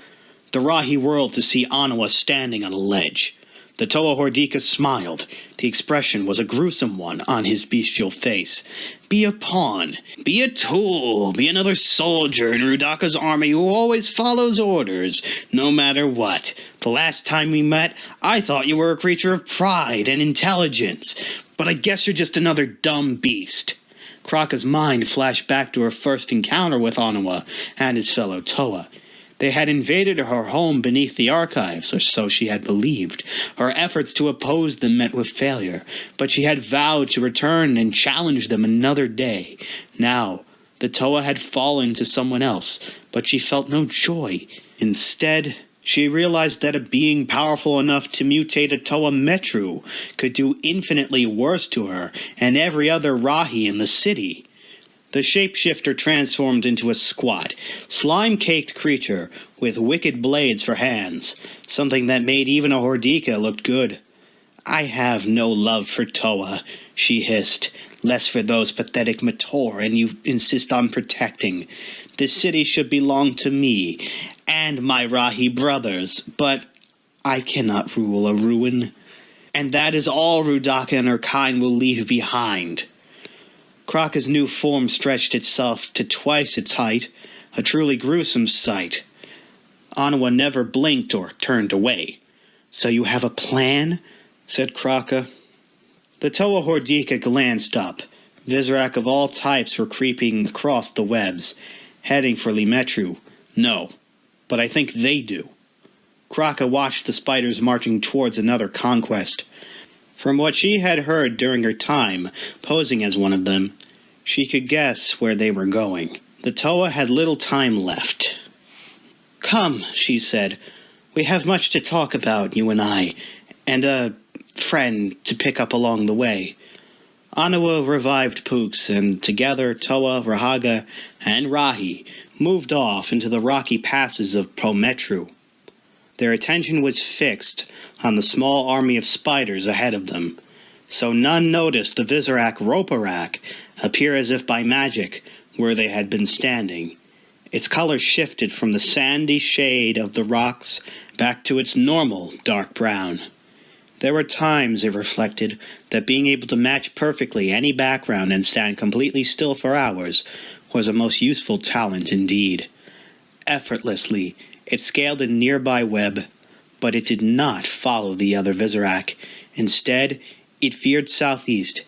The Rahi whirled to see Anawa standing on a ledge. The Toa Hordika smiled. The expression was a gruesome one on his bestial face. "Be a pawn. Be a tool. Be another soldier in Rudaka's army who always follows orders, no matter what. The last time we met, I thought you were a creature of pride and intelligence, but I guess you're just another dumb beast." Kraka's mind flashed back to her first encounter with Anawa and his fellow Toa. They had invaded her home beneath the archives, or so she had believed. Her efforts to oppose them met with failure, but she had vowed to return and challenge them another day. Now, the Toa had fallen to someone else, but she felt no joy. Instead, she realized that a being powerful enough to mutate a Toa Metru could do infinitely worse to her and every other Rahi in the city. The shapeshifter transformed into a squat, slime-caked creature with wicked blades for hands, something that made even a Hordika look good. "I have no love for Toa," she hissed, "less for those pathetic Matoran you insist on protecting. This city should belong to me and my Rahi brothers, but I cannot rule a ruin. And that is all Rudaka and her kind will leave behind." Kraka's new form stretched itself to twice its height, a truly gruesome sight. Anawa never blinked or turned away. "So you have a plan?" said Kraka. The Toa Hordika glanced up. Vizorak of all types were creeping across the webs, heading for Metru. "No, but I think they do." Kraka watched the spiders marching towards another conquest. From what she had heard during her time posing as one of them, she could guess where they were going. The Toa had little time left. "Come," she said. "We have much to talk about, you and I, and a friend to pick up along the way." Anawa revived Pooks, and together Toa, Rahaga, and Rahi moved off into the rocky passes of Metru. Their attention was fixed on the small army of spiders ahead of them, so none noticed the Vizorak Roparak appear as if by magic where they had been standing. Its color shifted from the sandy shade of the rocks back to its normal dark brown. There were times, it reflected, that being able to match perfectly any background and stand completely still for hours was a most useful talent indeed. Effortlessly, it scaled a nearby web, but it did not follow the other Vizorak. Instead, it veered southeast,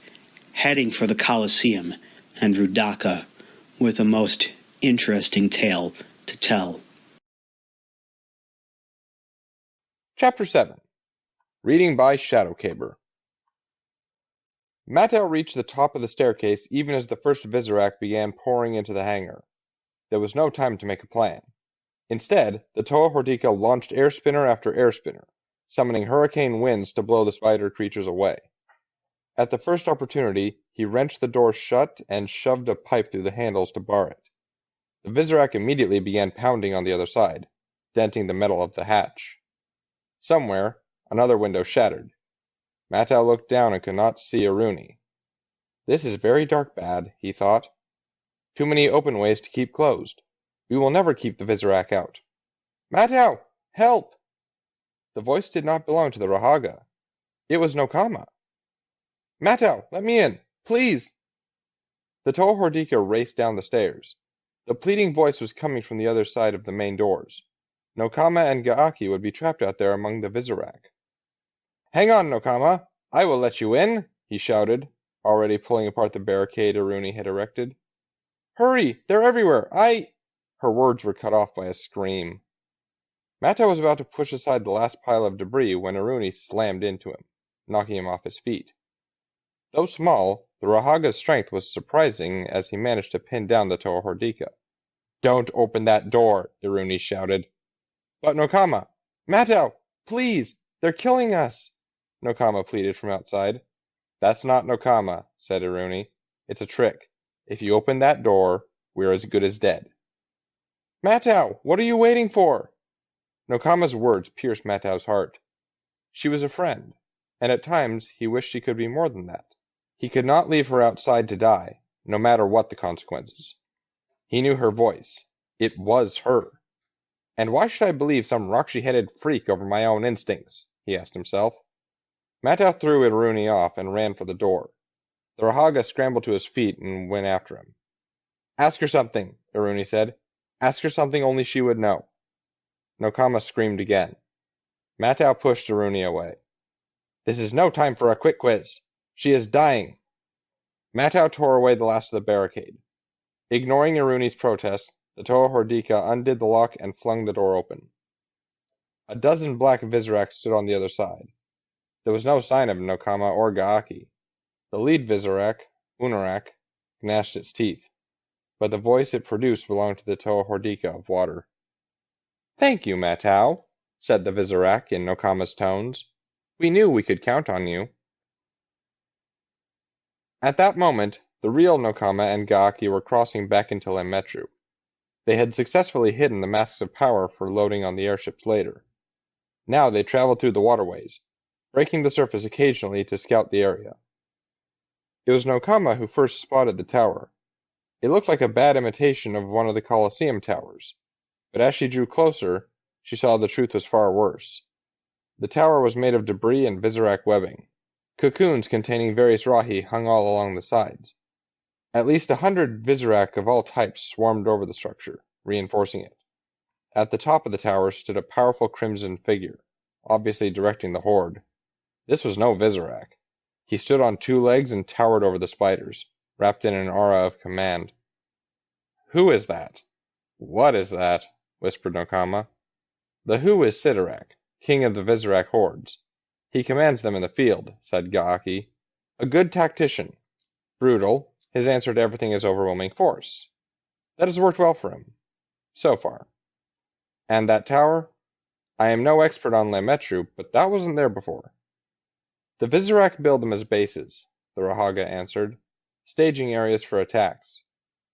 heading for the Colosseum and Rudaka, with a most interesting tale to tell. Chapter 7. Reading by ShadowCaber. Mattel reached the top of the staircase even as the first Vizorak began pouring into the hangar. There was no time to make a plan. Instead, the Toa Hordika launched air spinner after air spinner, summoning hurricane winds to blow the spider creatures away. At the first opportunity, he wrenched the door shut and shoved a pipe through the handles to bar it. The Vizorak immediately began pounding on the other side, denting the metal of the hatch. Somewhere, another window shattered. Mattel looked down and could not see Iruni. "This is very dark bad," he thought. "Too many open ways to keep closed. We will never keep the Vizorak out. Mattel, help!" The voice did not belong to the Rahaga. It was Nokama. "Mattel, let me in, please!" The Toa Hordika raced down the stairs. The pleading voice was coming from the other side of the main doors. Nokama and Gaaki would be trapped out there among the Vizorak. "Hang on, Nokama! I will let you in!" he shouted, already pulling apart the barricade Iruni had erected. "Hurry! They're everywhere! Her words were cut off by a scream. Mattel was about to push aside the last pile of debris when Iruni slammed into him, knocking him off his feet. Though small, the Rahaga's strength was surprising as he managed to pin down the Toa Hordika. "Don't open that door!" Iruni shouted. "But Nokama! Mattel! Please! They're killing us!" Nokama pleaded from outside. "That's not Nokama," said Iruni. "It's a trick. If you open that door, we're as good as dead." "Mattel, what are you waiting for?" Nokama's words pierced Mattel's heart. She was a friend, and at times he wished she could be more than that. He could not leave her outside to die, no matter what the consequences. He knew her voice. It was her. "And why should I believe some Rakshi-headed freak over my own instincts?" he asked himself. Mattel threw Iruni off and ran for the door. The Rahaga scrambled to his feet and went after him. "Ask her something," Iruni said. "Ask her something only she would know." Nokama screamed again. Mattel pushed Iruni away. "This is no time for a quick quiz. She is dying." Mattel tore away the last of the barricade. Ignoring Iruni's protest, the Toa Hordika undid the lock and flung the door open. A dozen black Vizorak stood on the other side. There was no sign of Nokama or Gaaki. The lead Vizorak, Unarak, gnashed its teeth, but the voice it produced belonged to the Toa Hordika of water. "Thank you, Mattel," said the Vizorak in Nokama's tones. "We knew we could count on you." At that moment, The real Nokama and Gaaki were crossing back into Metru. They had successfully hidden the masks of power for loading on the airships later. Now they traveled through the waterways, breaking the surface occasionally to scout the area. It was Nokama who first spotted the tower. It looked like a bad imitation of one of the Colosseum towers, but as she drew closer, she saw the truth was far worse. The tower was made of debris and Visorak webbing. Cocoons containing various Rahi hung all along the sides. At least 100 Visorak of all types swarmed over the structure, reinforcing it. At the top of the tower stood a powerful crimson figure, obviously directing the horde. This was no Visorak. He stood on 2 legs and towered over the spiders, wrapped in an aura of command. "Who is that? What is that?" whispered Nokama. "The Who is Sidorak, king of the Visorak hordes. He commands them in the field," said Gaaki. "A good tactician. Brutal, his answer to everything is overwhelming force. That has worked well for him. So far. And that tower? I am no expert on Metru, but that wasn't there before." "The Visorak build them as bases," the Rahaga answered. "Staging areas for attacks.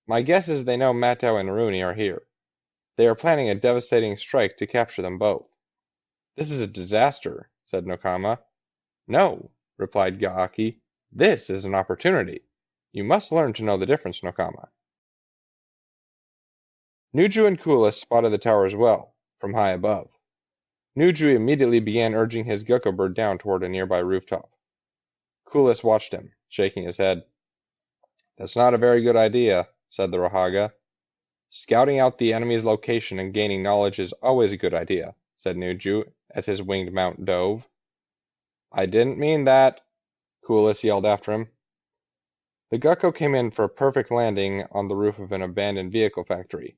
My guess is they know Matau and Naruni are here. They are planning a devastating strike to capture them both." "This is a disaster," said Nokama. "No," replied Gaaki. "This is an opportunity. You must learn to know the difference, Nokama." Nuju and Kulis spotted the tower as well, from high above. Nuju immediately began urging his gecko bird down toward a nearby rooftop. Kulis watched him, shaking his head. "That's not a very good idea," said the Rahaga. "Scouting out the enemy's location and gaining knowledge is always a good idea," said Nuju, as his winged mount dove. "I didn't mean that," Kulis yelled after him. The gecko came in for a perfect landing on the roof of an abandoned vehicle factory.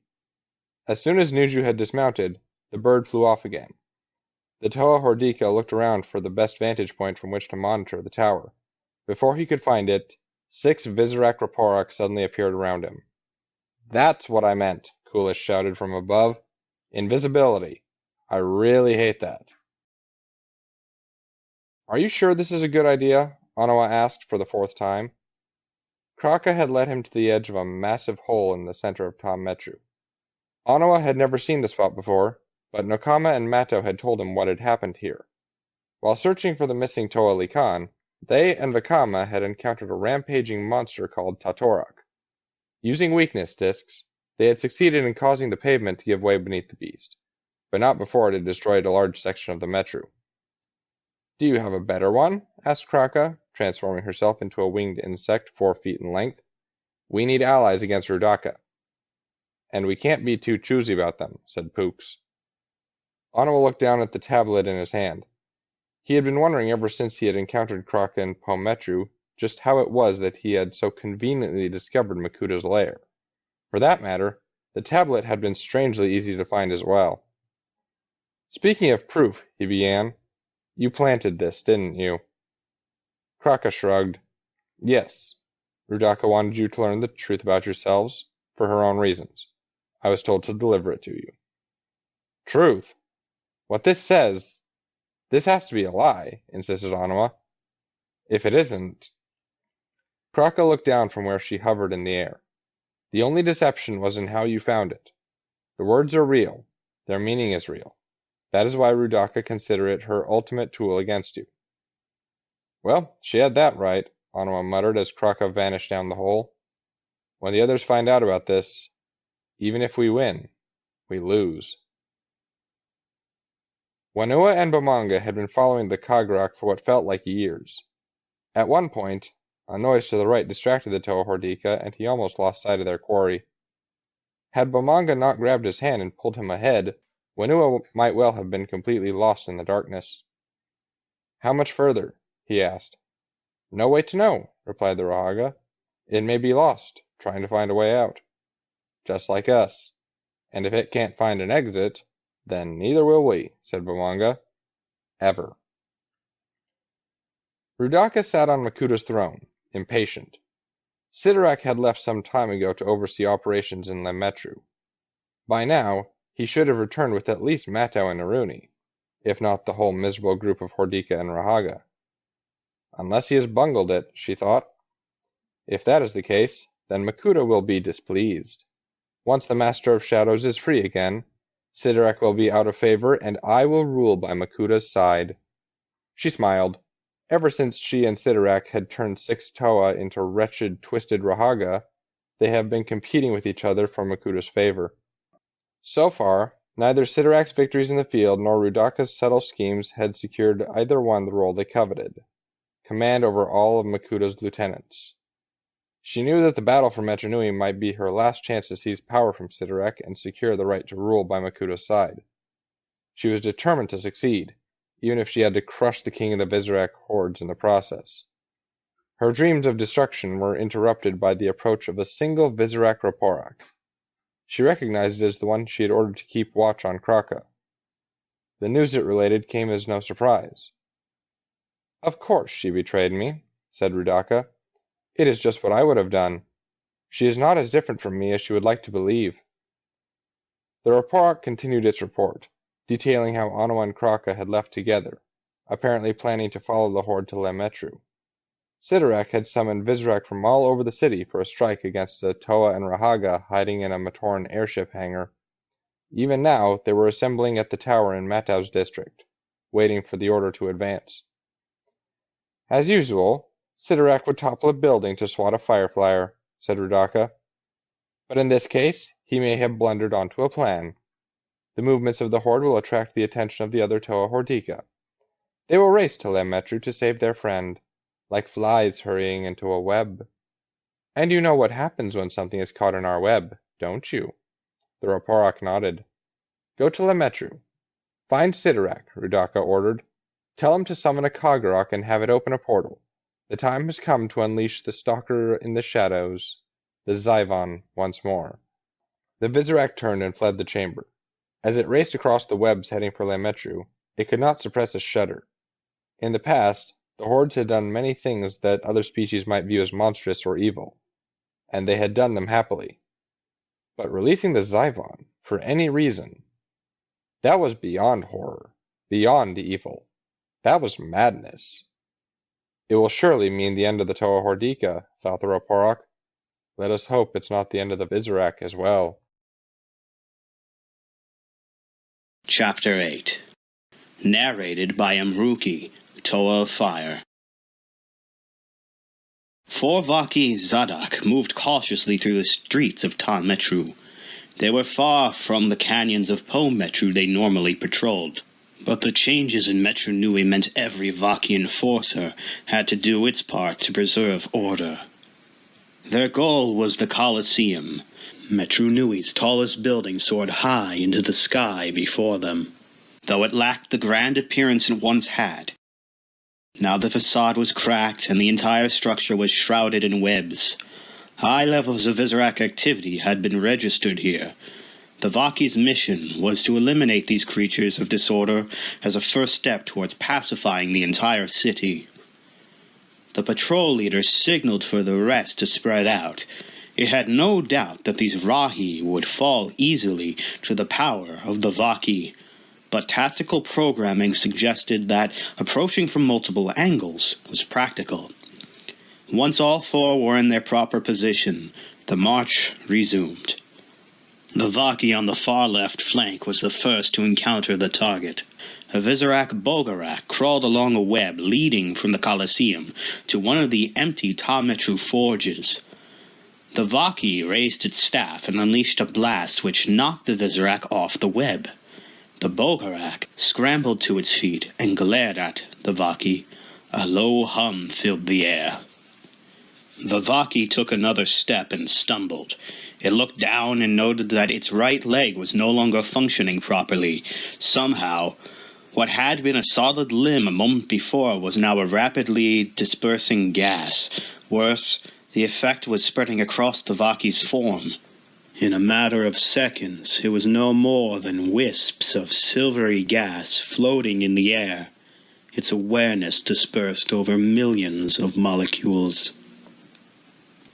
As soon as Nuju had dismounted, the bird flew off again. The Toa Hordika looked around for the best vantage point from which to monitor the tower. Before he could find it, 6 Visorak Raporak suddenly appeared around him. "That's what I meant," Kulis shouted from above. "Invisibility. I really hate that." "Are you sure this is a good idea?" Onawa asked for the 4th time. Kraka had led him to the edge of a massive hole in the center of Metru. Onawa had never seen the spot before, but Nokama and Mato had told him what had happened here. While searching for the missing Toa Likan, they and Vakama had encountered a rampaging monster called Tatorak. Using weakness discs, they had succeeded in causing the pavement to give way beneath the beast, but not before it had destroyed a large section of the Metru. "Do you have a better one?" asked Kraka, transforming herself into a winged insect 4 feet in length. "We need allies against Rudaka." "And we can't be too choosy about them," said Pooks. Onawa looked down at the tablet in his hand. He had been wondering ever since he had encountered Kraka in Metru just how it was that he had so conveniently discovered Makuta's lair. For that matter, the tablet had been strangely easy to find as well. "Speaking of proof," he began, "you planted this, didn't you?" Kraka shrugged. "Yes. Rudaka wanted you to learn the truth about yourselves, for her own reasons. I was told to deliver it to you." "Truth? What this says... This has to be a lie," insisted Onawa. "If it isn't..." Kraka looked down from where she hovered in the air. "The only deception was in how you found it. The words are real. Their meaning is real. That is why Rudaka considered it her ultimate tool against you." "Well, she had that right," Onawa muttered as Kraka vanished down the hole. "When the others find out about this, even if we win, we lose." Wanua and Bamanga had been following the Kagrak for what felt like years. At one point, a noise to the right distracted the Toa Hordika, and he almost lost sight of their quarry. Had Bamanga not grabbed his hand and pulled him ahead, Wanua might well have been completely lost in the darkness. "How much further?" he asked. "No way to know," replied the Rahaga. "It may be lost, trying to find a way out. Just like us. And if it can't find an exit, then neither will we," said Bamanga. "Ever." Rudaka sat on Makuta's throne, impatient. Sidorak had left some time ago to oversee operations in Metru. By now, he should have returned with at least Matau and Naruni, if not the whole miserable group of Hordika and Rahaga. Unless he has bungled it, she thought. If that is the case, then Makuta will be displeased. Once the Master of Shadows is free again, Sidorak will be out of favor, and I will rule by Makuta's side." She smiled. Ever since she and Sidorak had turned 6 Toa into wretched, twisted Rahaga, they have been competing with each other for Makuta's favor. So far, neither Sidorak's victories in the field nor Rudaka's subtle schemes had secured either one the role they coveted, command over all of Makuta's lieutenants. She knew that the battle for Metru Nui might be her last chance to seize power from Sidorak and secure the right to rule by Makuta's side. She was determined to succeed, even if she had to crush the king of the Vizorak hordes in the process. Her dreams of destruction were interrupted by the approach of a single Vizorak Raporak. She recognized it as the one she had ordered to keep watch on Kraka. The news it related came as no surprise. "Of course she betrayed me," said Rudaka. "It is just what I would have done. She is not as different from me as she would like to believe." The Raporak continued its report, detailing how Anawa and Kraka had left together, apparently planning to follow the horde to Metru. Sidorak had summoned Vizorak from all over the city for a strike against the Toa and Rahaga hiding in a Matoran airship hangar. Even now, they were assembling at the tower in Matau's district, waiting for the order to advance. "As usual, Sidorak would topple a building to swat a fireflyer," said Rudaka. "But in this case, he may have blundered onto a plan. The movements of the horde will attract the attention of the other Toa Hordika. They will race to Metru to save their friend, like flies hurrying into a web. And you know what happens when something is caught in our web, don't you?" The Raporak nodded. "Go to Metru. Find Sidorak," Rudaka ordered. "Tell him to summon a Kagurok and have it open a portal. The time has come to unleash the stalker in the shadows, the Zyvon, once more." The Vizorak turned and fled the chamber. As it raced across the webs heading for Metru, it could not suppress a shudder. In the past, the hordes had done many things that other species might view as monstrous or evil, and they had done them happily. But releasing the Zyvon, for any reason, that was beyond horror, beyond evil. That was madness. "It will surely mean the end of the Toa Hordika," thought the Raporak. "Let us hope it's not the end of the Vizorak as well." Chapter 8. Narrated by Imrukii, Toa of Fire. 4 Vaki Zadak moved cautiously through the streets of Ta Metru. They were far from the canyons of Po Metru they normally patrolled, but the changes in Metru Nui meant every Vaki enforcer had to do its part to preserve order. Their goal was the Colosseum. Metru Nui's tallest building soared high into the sky before them, though it lacked the grand appearance it once had. Now the facade was cracked and the entire structure was shrouded in webs. High levels of Vizorak activity had been registered here. The Vaki's mission was to eliminate these creatures of disorder as a first step towards pacifying the entire city. The patrol leader signaled for the rest to spread out. It had no doubt that these Rahi would fall easily to the power of the Vaki, but tactical programming suggested that approaching from multiple angles was practical. Once all 4 were in their proper position, the march resumed. The Vaki on the far left flank was the first to encounter the target. A Vizorak Bogarak crawled along a web leading from the Colosseum to one of the empty Ta Metru forges. The Vaki raised its staff and unleashed a blast which knocked the Vizorak off the web. The Bogarak scrambled to its feet and glared at the Vaki. A low hum filled the air. The Vaki took another step and stumbled. It looked down and noted that its right leg was no longer functioning properly. Somehow, what had been a solid limb a moment before was now a rapidly dispersing gas. Worse, the effect was spreading across the Vaki's form. In a matter of seconds, it was no more than wisps of silvery gas floating in the air, its awareness dispersed over millions of molecules.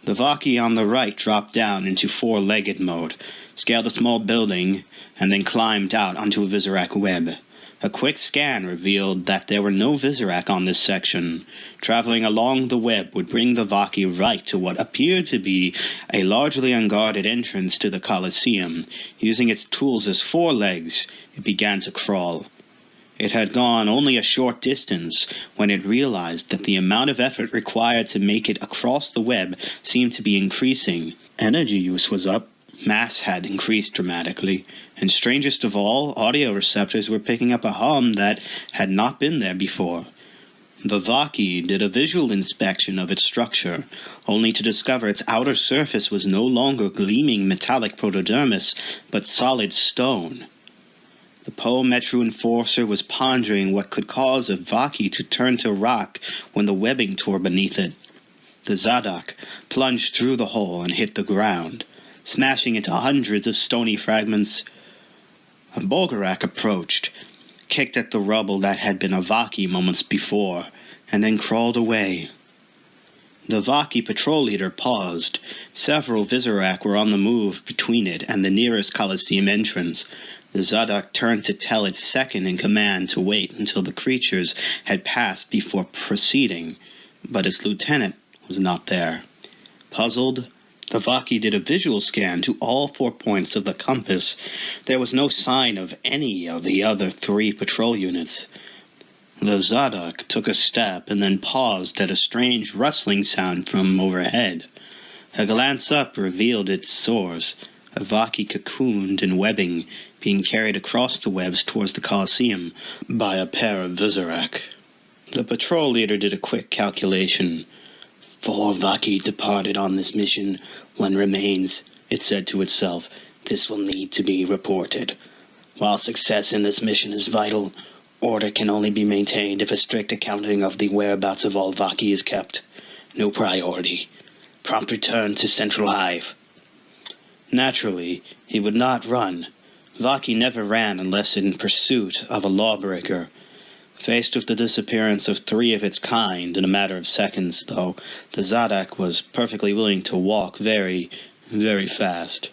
The Vaki on the right dropped down into 4-legged mode, scaled a small building, and then climbed out onto a Vizorak web. A quick scan revealed that there were no Visorak on this section. Traveling along the web would bring the Vaki right to what appeared to be a largely unguarded entrance to the Colosseum. Using its tools as forelegs, it began to crawl. It had gone only a short distance when it realized that the amount of effort required to make it across the web seemed to be increasing. Energy use was up. Mass had increased dramatically, and strangest of all, audio receptors were picking up a hum that had not been there before. The Vaki did a visual inspection of its structure, only to discover its outer surface was no longer gleaming metallic protodermis, but solid stone. The Metru enforcer was pondering what could cause a Vaki to turn to rock when the webbing tore beneath it. The Zadok plunged through the hole and hit the ground, smashing into hundreds of stony fragments. A Bolgarak approached, kicked at the rubble that had been a Vaki moments before, and then crawled away. The Vaki patrol leader paused. Several Visorak were on the move between it and the nearest Colosseum entrance. The Zadok turned to tell its second-in-command to wait until the creatures had passed before proceeding, but its lieutenant was not there. Puzzled, the Vaki did a visual scan to all 4 points of the compass. There was no sign of any of the other 3 patrol units. The Zadok took a step and then paused at a strange rustling sound from overhead. A glance up revealed its source, a Vaki cocooned in webbing, being carried across the webs towards the Colosseum by a pair of Visorak. The patrol leader did a quick calculation. 4 Vaki departed on this mission. 1 remains, it said to itself. This will need to be reported. While success in this mission is vital, order can only be maintained if a strict accounting of the whereabouts of all Vaki is kept. No priority. Prompt return to Central Hive. Naturally, he would not run. Vaki never ran unless in pursuit of a lawbreaker. Faced with the disappearance of 3 of its kind in a matter of seconds, though, the Zadok was perfectly willing to walk very, very fast.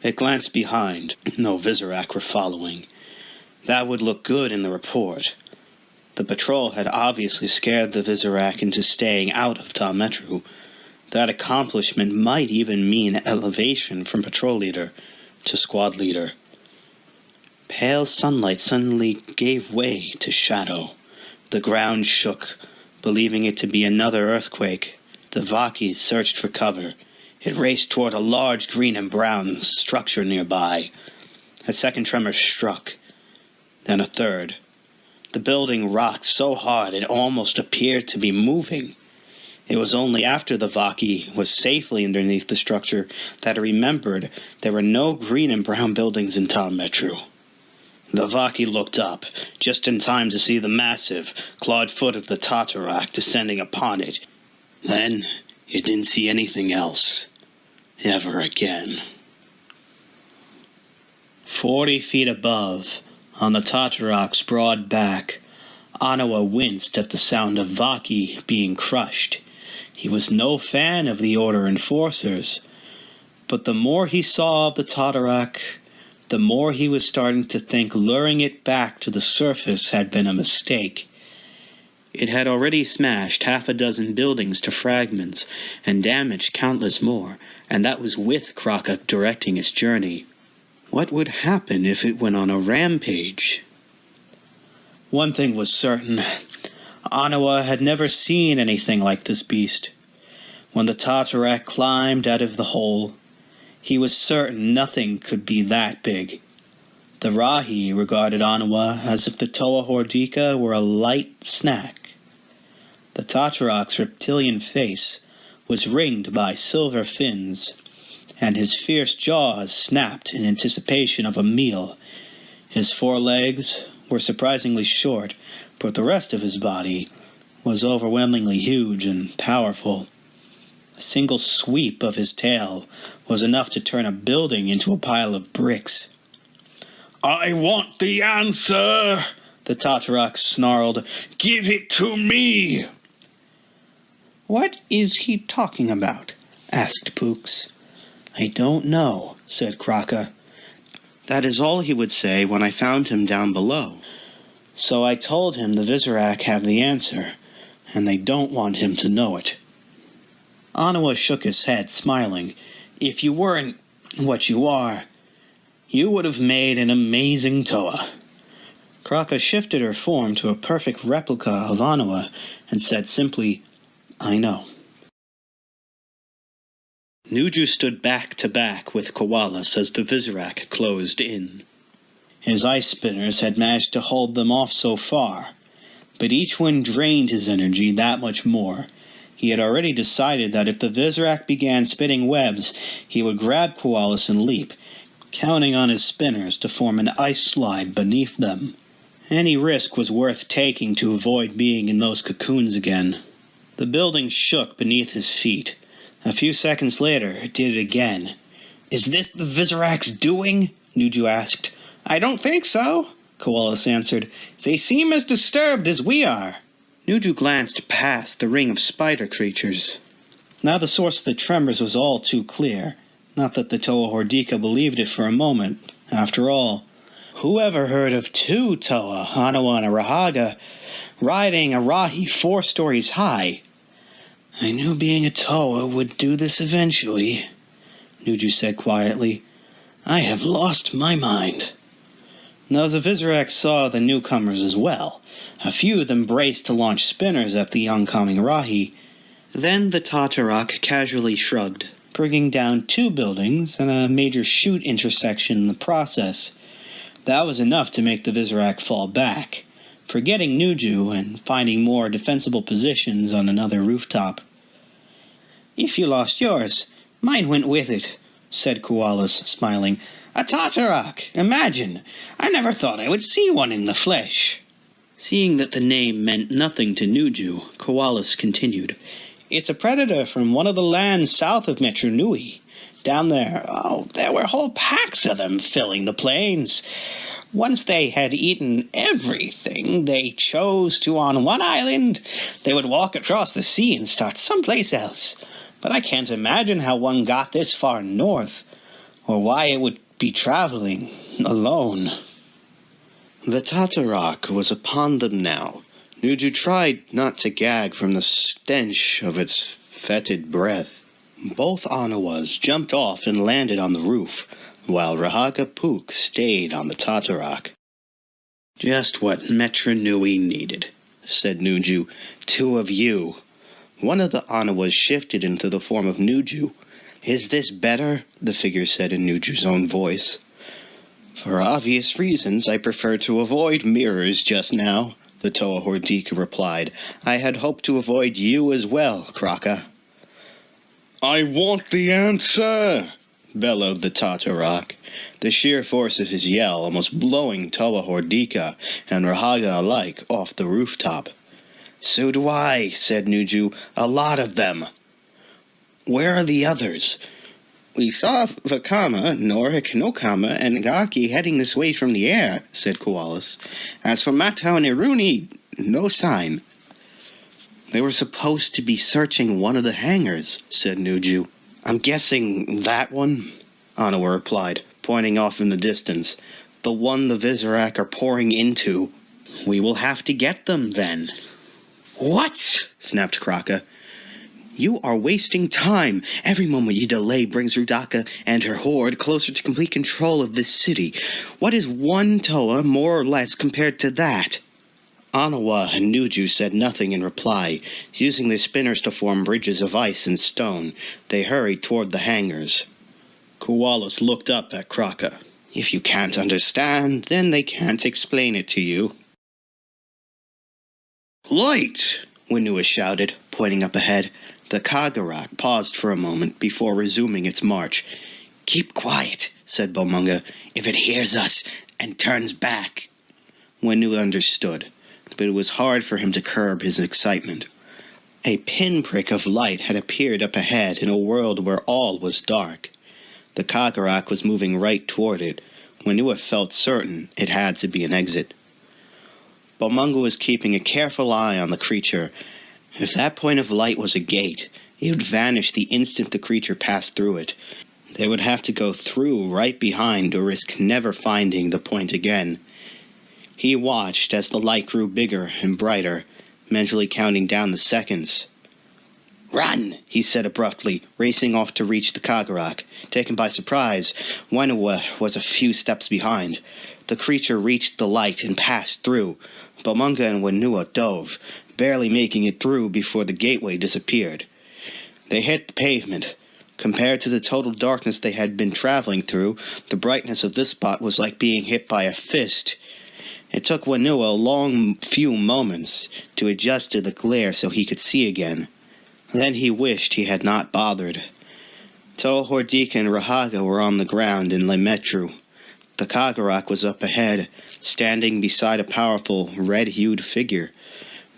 It glanced behind. No Visorak were following. That would look good in the report. The patrol had obviously scared the Visorak into staying out of Toa Metru. That accomplishment might even mean elevation from patrol leader to squad leader. Pale sunlight suddenly gave way to shadow. The ground shook, believing it to be another earthquake. The Vaki searched for cover. It raced toward a large green and brown structure nearby. A second tremor struck, then a third. The building rocked so hard it almost appeared to be moving. It was only after the Vaki was safely underneath the structure that it remembered there were no green and brown buildings in Toa Metru. The Vaki looked up, just in time to see the massive, clawed foot of the Tatarak descending upon it. Then it didn't see anything else, ever again. 40 feet above, on the Tatarak's broad back, Anawa winced at the sound of Vaki being crushed. He was no fan of the Order Enforcers, but the more he saw of the Tatarak, the more he was starting to think luring it back to the surface had been a mistake. It had already smashed 6 buildings to fragments and damaged countless more, and that was with Kraka directing its journey. What would happen if it went on a rampage? One thing was certain. Anawa had never seen anything like this beast. When the Tatarak climbed out of the hole, he was certain nothing could be that big. The Rahi regarded Anawa as if the Toa Hordika were a light snack. The Tatarak's reptilian face was ringed by silver fins, and his fierce jaws snapped in anticipation of a meal. His 4 legs were surprisingly short, but the rest of his body was overwhelmingly huge and powerful. A single sweep of his tail was enough to turn a building into a pile of bricks. "I want the answer!" the Tatarak snarled. "Give it to me!" "What is he talking about?" asked Pooks. "I don't know," said Kraka. "That is all he would say when I found him down below. So I told him the Visorak have the answer, and they don't want him to know it. Anawa shook his head, smiling. If you weren't what you are, you would have made an amazing Toa. Kraka shifted her form to a perfect replica of Anawa and said simply, I know. Nuju stood back to back with Koalas as the Visorak closed in. His ice spinners had managed to hold them off so far, but each one drained his energy that much more. He had already decided that if the Visorak began spitting webs, he would grab Koalas and leap, counting on his spinners to form an ice slide beneath them. Any risk was worth taking to avoid being in those cocoons again. The building shook beneath his feet. A few seconds later, it did it again. Is this the Visorak's doing? Nuju asked. I don't think so, Koalas answered. They seem as disturbed as we are. Nuju glanced past the ring of spider creatures. Now the source of the tremors was all too clear. Not that the Toa Hordika believed it for a moment. After all, who ever heard of two Toa, Anawa and a Rahaga, riding a Rahi 4 stories high? I knew being a Toa would do this eventually, Nuju said quietly. I have lost my mind. Now the Visorak saw the newcomers as well. A few of them braced to launch spinners at the oncoming Rahi. Then the Tatarak casually shrugged, bringing down 2 buildings and a major chute intersection in the process. That was enough to make the Visorak fall back, forgetting Nuju and finding more defensible positions on another rooftop. If you lost yours, mine went with it, said Koalas, smiling. A Tatarak! Imagine! I never thought I would see one in the flesh. Seeing that the name meant nothing to Nuju, Koalas continued. It's a predator from one of the lands south of Metru Nui. Down there, there were whole packs of them filling the plains. Once they had eaten everything they chose to on one island, they would walk across the sea and start someplace else. But I can't imagine how one got this far north, or why it would be traveling alone. The Tatarak was upon them now. Nuju tried not to gag from the stench of its fetid breath. Both Anawas jumped off and landed on the roof, while Rahaga Pook stayed on the Tatarak. Just what Metru Nui needed, said Nuju. 2 of you. One of the Anawas shifted into the form of Nuju. Is this better? The figure said in Nuju's own voice. For obvious reasons, I prefer to avoid mirrors just now, the Toa Hordika replied. I had hoped to avoid you as well, Kraka. I want the answer, bellowed the Tatarak, the sheer force of his yell almost blowing Toa Hordika and Rahaga alike off the rooftop. So do I, said Nuju. A lot of them. Where are the others? We saw Vakama, Norik, Nokama, and Gaki heading this way from the air, said Koalas. As for Matau and Iruni, no sign. They were supposed to be searching one of the hangars, said Nuju. I'm guessing that one, Anawa replied, pointing off in the distance. The one the Visorak are pouring into. We will have to get them, then. What? Snapped Kraka. You are wasting time. Every moment you delay brings Rudaka and her horde closer to complete control of this city. What is one Toa more or less compared to that? Anawa and Nuju said nothing in reply. Using their spinners to form bridges of ice and stone, they hurried toward the hangars. Koalas looked up at Kraka. If you can't understand, then they can't explain it to you. Light! Winua shouted, pointing up ahead. The Kagarak paused for a moment before resuming its march. Keep quiet, said Bomunga. If it hears us and turns back. Winua understood, but it was hard for him to curb his excitement. A pinprick of light had appeared up ahead in a world where all was dark. The Kagarak was moving right toward it. Winua felt certain it had to be an exit. Bomunga was keeping a careful eye on the creature. If that point of light was a gate, it would vanish the instant the creature passed through it. They would have to go through right behind to risk never finding the point again. He watched as the light grew bigger and brighter, mentally counting down the seconds. "Run!" he said abruptly, racing off to reach the Kagarak. Taken by surprise, Wenua was a few steps behind. The creature reached the light and passed through. Bomunga and Wenua dove, barely making it through before the gateway disappeared. They hit the pavement. Compared to the total darkness they had been traveling through, the brightness of this spot was like being hit by a fist. It took Wenua a long few moments to adjust to the glare so he could see again. Then he wished he had not bothered. Toa Hordika and Rahaga were on the ground in Metru. The Kagarak was up ahead, standing beside a powerful, red-hued figure.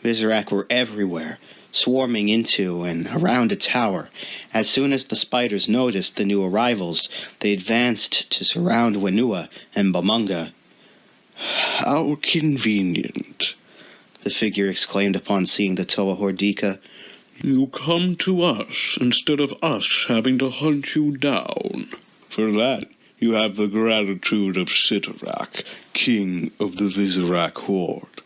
Vizorak were everywhere, swarming into and around a tower. As soon as the spiders noticed the new arrivals, they advanced to surround Wenua and Bomunga. "How convenient," the figure exclaimed upon seeing the Toa Hordika. "You come to us instead of us having to hunt you down. For that, you have the gratitude of Sidorak, king of the Vizorak horde."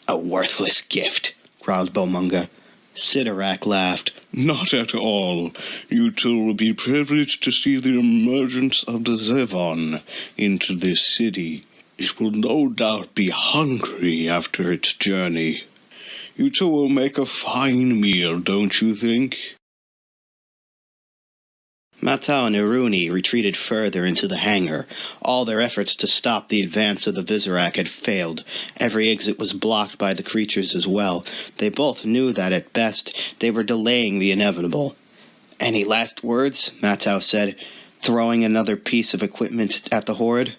"A worthless gift," growled Bomunga. Sidorak laughed. "Not at all. You two will be privileged to see the emergence of the Zevon into this city. It will no doubt be hungry after its journey. You two will make a fine meal, don't you think?" Matau and Imrukii retreated further into the hangar. All their efforts to stop the advance of the Vizorak had failed. Every exit was blocked by the creatures as well. They both knew that, at best, they were delaying the inevitable. "Any last words?" Matau said, throwing another piece of equipment at the horde.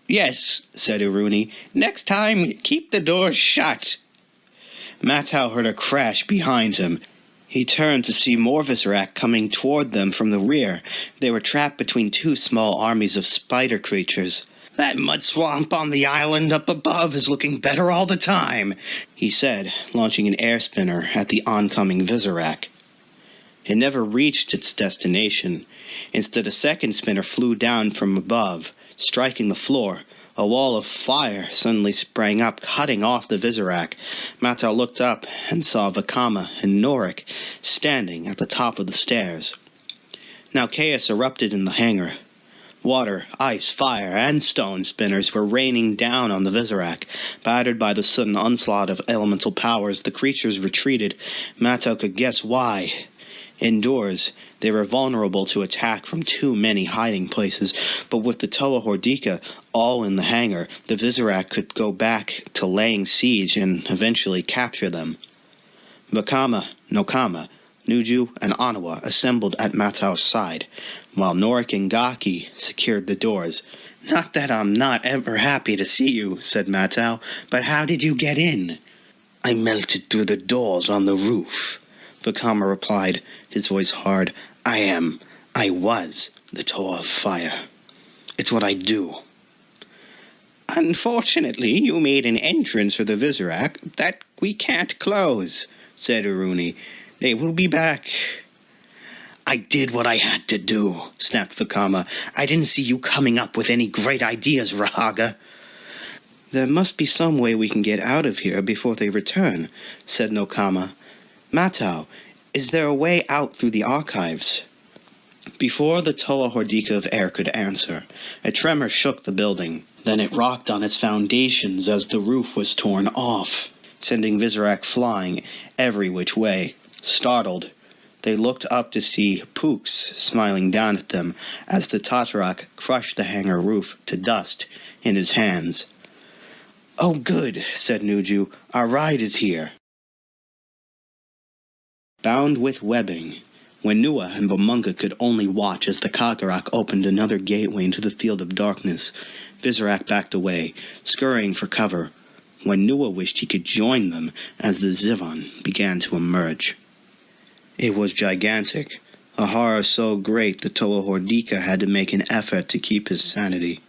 "Yes," said Imrukii. "Next time, keep the doors shut." Matau heard a crash behind him. He turned to see more Vizorak coming toward them from the rear. They were trapped between two small armies of spider creatures. "That mud swamp on the island up above is looking better all the time," he said, launching an air spinner at the oncoming Vizorak. It never reached its destination. Instead, a second spinner flew down from above, striking the floor. A wall of fire suddenly sprang up, cutting off the Vizorak. Matau looked up and saw Vakama and Norik standing at the top of the stairs. Now chaos erupted in the hangar. Water, ice, fire, and stone spinners were raining down on the Vizorak. Battered by the sudden onslaught of elemental powers, the creatures retreated. Matau could guess why. Indoors, they were vulnerable to attack from too many hiding places, but with the Toa Hordika all in the hangar, the Vizorak could go back to laying siege and eventually capture them. Vakama, Nokama, Nuju, and Anawa assembled at Matau's side, while Norik and Gaki secured the doors. "Not that I'm not ever happy to see you," said Matau, "but how did you get in?" "I melted through the doors on the roof," Vakama replied, his voice hard. I was the Toa of Fire. It's what I do." "Unfortunately, you made an entrance for the Vizorak that we can't close," said Imrukii. "They will be back." "I did what I had to do," snapped Vakama. "I didn't see you coming up with any great ideas, Rahaga." "There must be some way we can get out of here before they return," said Nokama. "Matau, is there a way out through the archives?" Before the Toa Hordika of Air could answer, a tremor shook the building. Then it rocked on its foundations as the roof was torn off, sending Vizorak flying every which way. Startled, they looked up to see Pooks smiling down at them as the Tatarak crushed the hangar roof to dust in his hands. "Oh good," said Nuju, "our ride is here." Bound with webbing, Wenua and Bomunga could only watch as the Kagarak opened another gateway into the field of darkness. Vizorak backed away, scurrying for cover. Wenua wished he could join them as the Zevon began to emerge. It was gigantic, a horror so great the Toa Hordika had to make an effort to keep his sanity.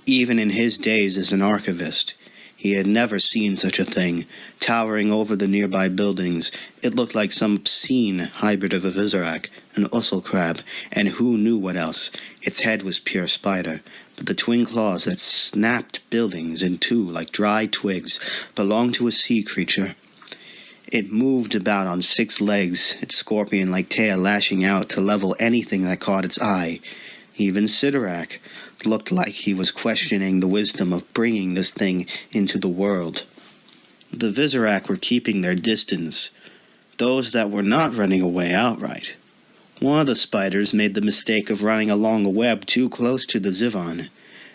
Even in his days as an archivist, He had never seen such a thing. Towering over the nearby buildings, it looked like some obscene hybrid of a Vizorak, an Ussel crab, and who knew what else. Its head was pure spider, but the twin claws that snapped buildings in two like dry twigs belonged to a sea creature. It moved about on 6 legs, its scorpion-like tail lashing out to level anything that caught its eye. Even Sidorak looked like he was questioning the wisdom of bringing this thing into the world. The Vizorak were keeping their distance, those that were not running away outright. One of the spiders made the mistake of running along a web too close to the Zivon.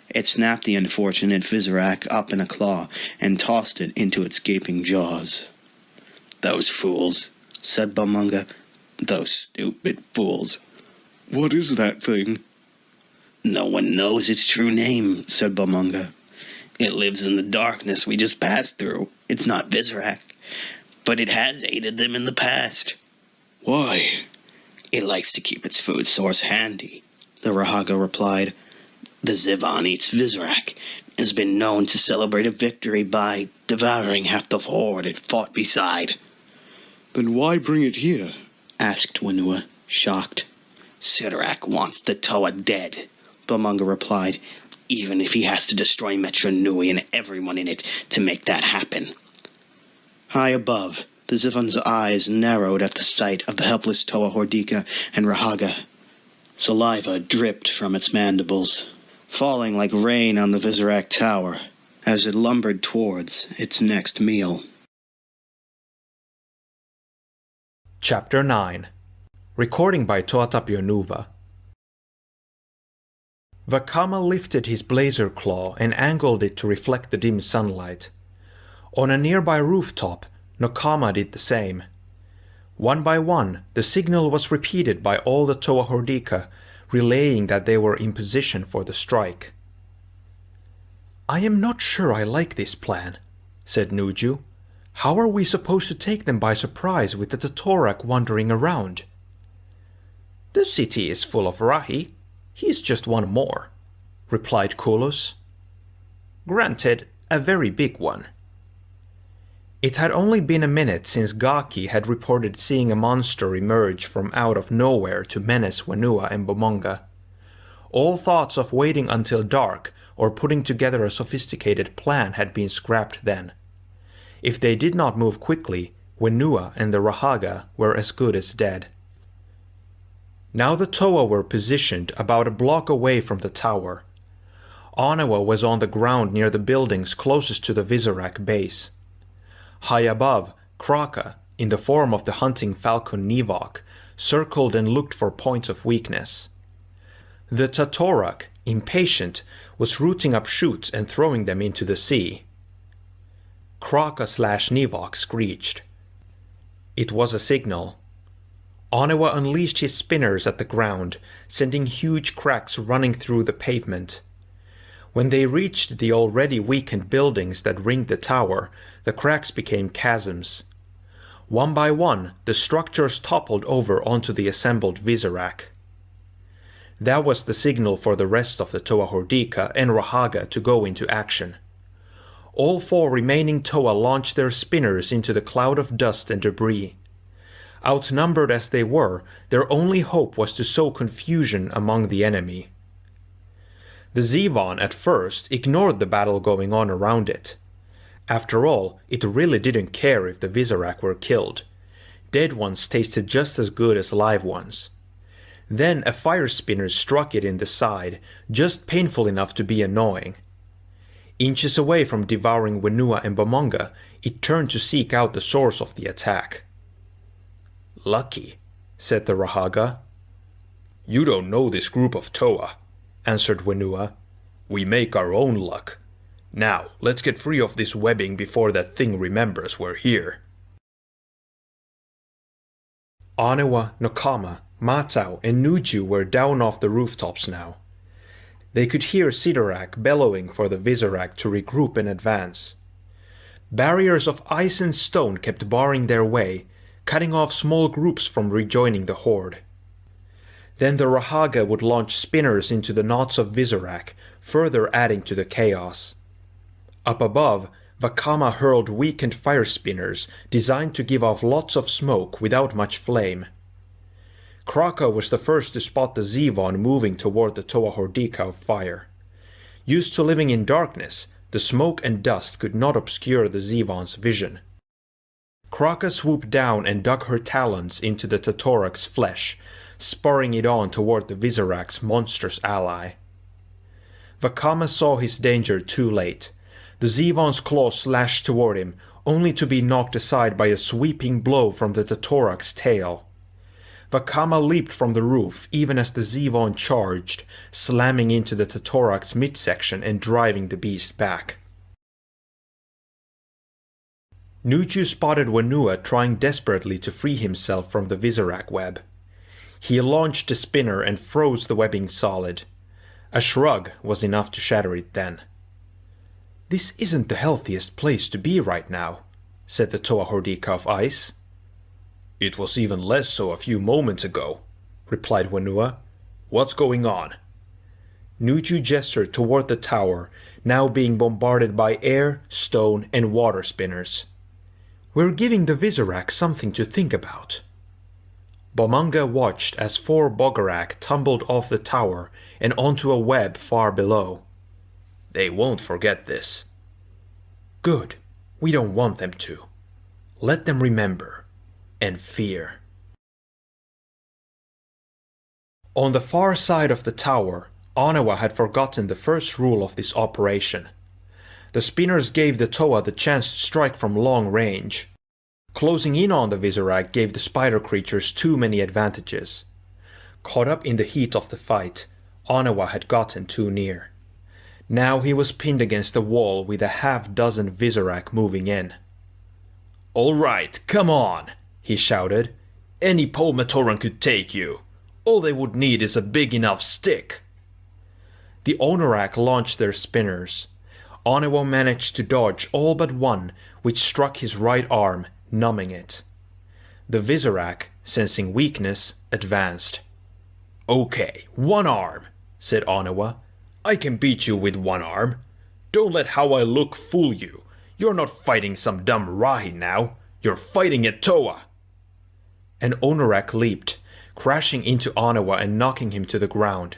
It snapped the unfortunate Vizorak up in a claw and tossed it into its gaping jaws. "Those fools," said Balmunga. "Those stupid fools." What is that thing? "No one knows its true name," said Balmunga. "It lives in the darkness we just passed through. It's not Vizorak, but it has aided them in the past." Why? "It likes to keep its food source handy," the Rahaga replied. "The Zivon eats Vizorak, and has been known to celebrate a victory by devouring half the horde it fought beside." Then why bring it here? asked Wenua, shocked. "Sidorak wants the Toa dead," Balmunga replied, "even if he has to destroy Metru Nui and everyone in it to make that happen." High above, the Zivon's eyes narrowed at the sight of the helpless Toa Hordika and Rahaga. Saliva dripped from its mandibles, falling like rain on the Vizorak tower as it lumbered towards its next meal. Chapter 9. Recording by Toatapio Nuva. Vakama lifted his blazer claw and angled it to reflect the dim sunlight. On a nearby rooftop, Nokama did the same. One by one, the signal was repeated by all the Toa Hordika, relaying that they were in position for the strike. "I am not sure I like this plan," said Nuju. "How are we supposed to take them by surprise with the Tatorak wandering around?" "The city is full of Rahi. He's just one more," replied Kulus. "Granted, a very big one." It had only been a minute since Gaki had reported seeing a monster emerge from out of nowhere to menace Wenua and Balmunga. All thoughts of waiting until dark or putting together a sophisticated plan had been scrapped then. If they did not move quickly, Wenua and the Rahaga were as good as dead. Now the Toa were positioned about a block away from the tower. Anawa was on the ground near the buildings closest to the Vizorak base. High above, Kraka, in the form of the hunting falcon Nivok, circled and looked for points of weakness. The Tatorak, impatient, was rooting up shoots and throwing them into the sea. Kraka/Nivok screeched. It was a signal. Anawa unleashed his spinners at the ground, sending huge cracks running through the pavement. When they reached the already weakened buildings that ringed the tower, the cracks became chasms. One by one, the structures toppled over onto the assembled Vizorak. That was the signal for the rest of the Toa Hordika and Rahaga to go into action. All 4 remaining Toa launched their spinners into the cloud of dust and debris. Outnumbered as they were, their only hope was to sow confusion among the enemy. The Zivon at first ignored the battle going on around it. After all, it really didn't care if the Vizorak were killed. Dead ones tasted just as good as live ones. Then a fire spinner struck it in the side, just painful enough to be annoying. Inches away from devouring Wenua and Balmunga, it turned to seek out the source of the attack. "Lucky," said the Rahaga. "You don't know this group of Toa," answered Wenua. "We make our own luck. Now, let's get free of this webbing before that thing remembers we're here." Anawa, Nokama, Matau, and Nuju were down off the rooftops now. They could hear Sidorak bellowing for the Vizorak to regroup and advance. Barriers of ice and stone kept barring their way, cutting off small groups from rejoining the horde. Then the Rahaga would launch spinners into the knots of Vizorak, further adding to the chaos. Up above, Vakama hurled weakened fire spinners designed to give off lots of smoke without much flame. Kraka was the first to spot the Zevon moving toward the Toa Hordika of fire. Used to living in darkness, the smoke and dust could not obscure the Zevon's vision. Kraka swooped down and dug her talons into the Tatorak's flesh, spurring it on toward the Visorak's monstrous ally. Vakama saw his danger too late. The Zevon's claws slashed toward him, only to be knocked aside by a sweeping blow from the Tatorak's tail. Vakama leaped from the roof even as the Zevon charged, slamming into the Tatorak's midsection and driving the beast back. Nuju spotted Whenua trying desperately to free himself from the Visorak web. He launched the spinner and froze the webbing solid. A shrug was enough to shatter it then. "This isn't the healthiest place to be right now," said the Toa Hordika of ice. "It was even less so a few moments ago," replied Whenua. "What's going on?" Nuju gestured toward the tower, now being bombarded by air, stone, and water spinners. "We're giving the Visorak something to think about." Bomanga watched as 4 Bogarak tumbled off the tower and onto a web far below. "They won't forget this." "Good. We don't want them to. Let them remember. And fear." On the far side of the tower, Anawa had forgotten the first rule of this operation. The spinners gave the Toa the chance to strike from long range. Closing in on the Visorak gave the spider creatures too many advantages. Caught up in the heat of the fight, Anawa had gotten too near. Now he was pinned against the wall with a half-dozen Visorak moving in. "All right, come on," he shouted. "Any pole Matoran could take you. All they would need is a big enough stick." The Onorak launched their spinners. Anawa managed to dodge all but one, which struck his right arm, numbing it. The Visorak, sensing weakness, advanced. "Okay, one arm," said Anawa. "I can beat you with one arm. Don't let how I look fool you. You're not fighting some dumb Rahi now. You're fighting a Toa." An Onorak leaped, crashing into Anawa and knocking him to the ground.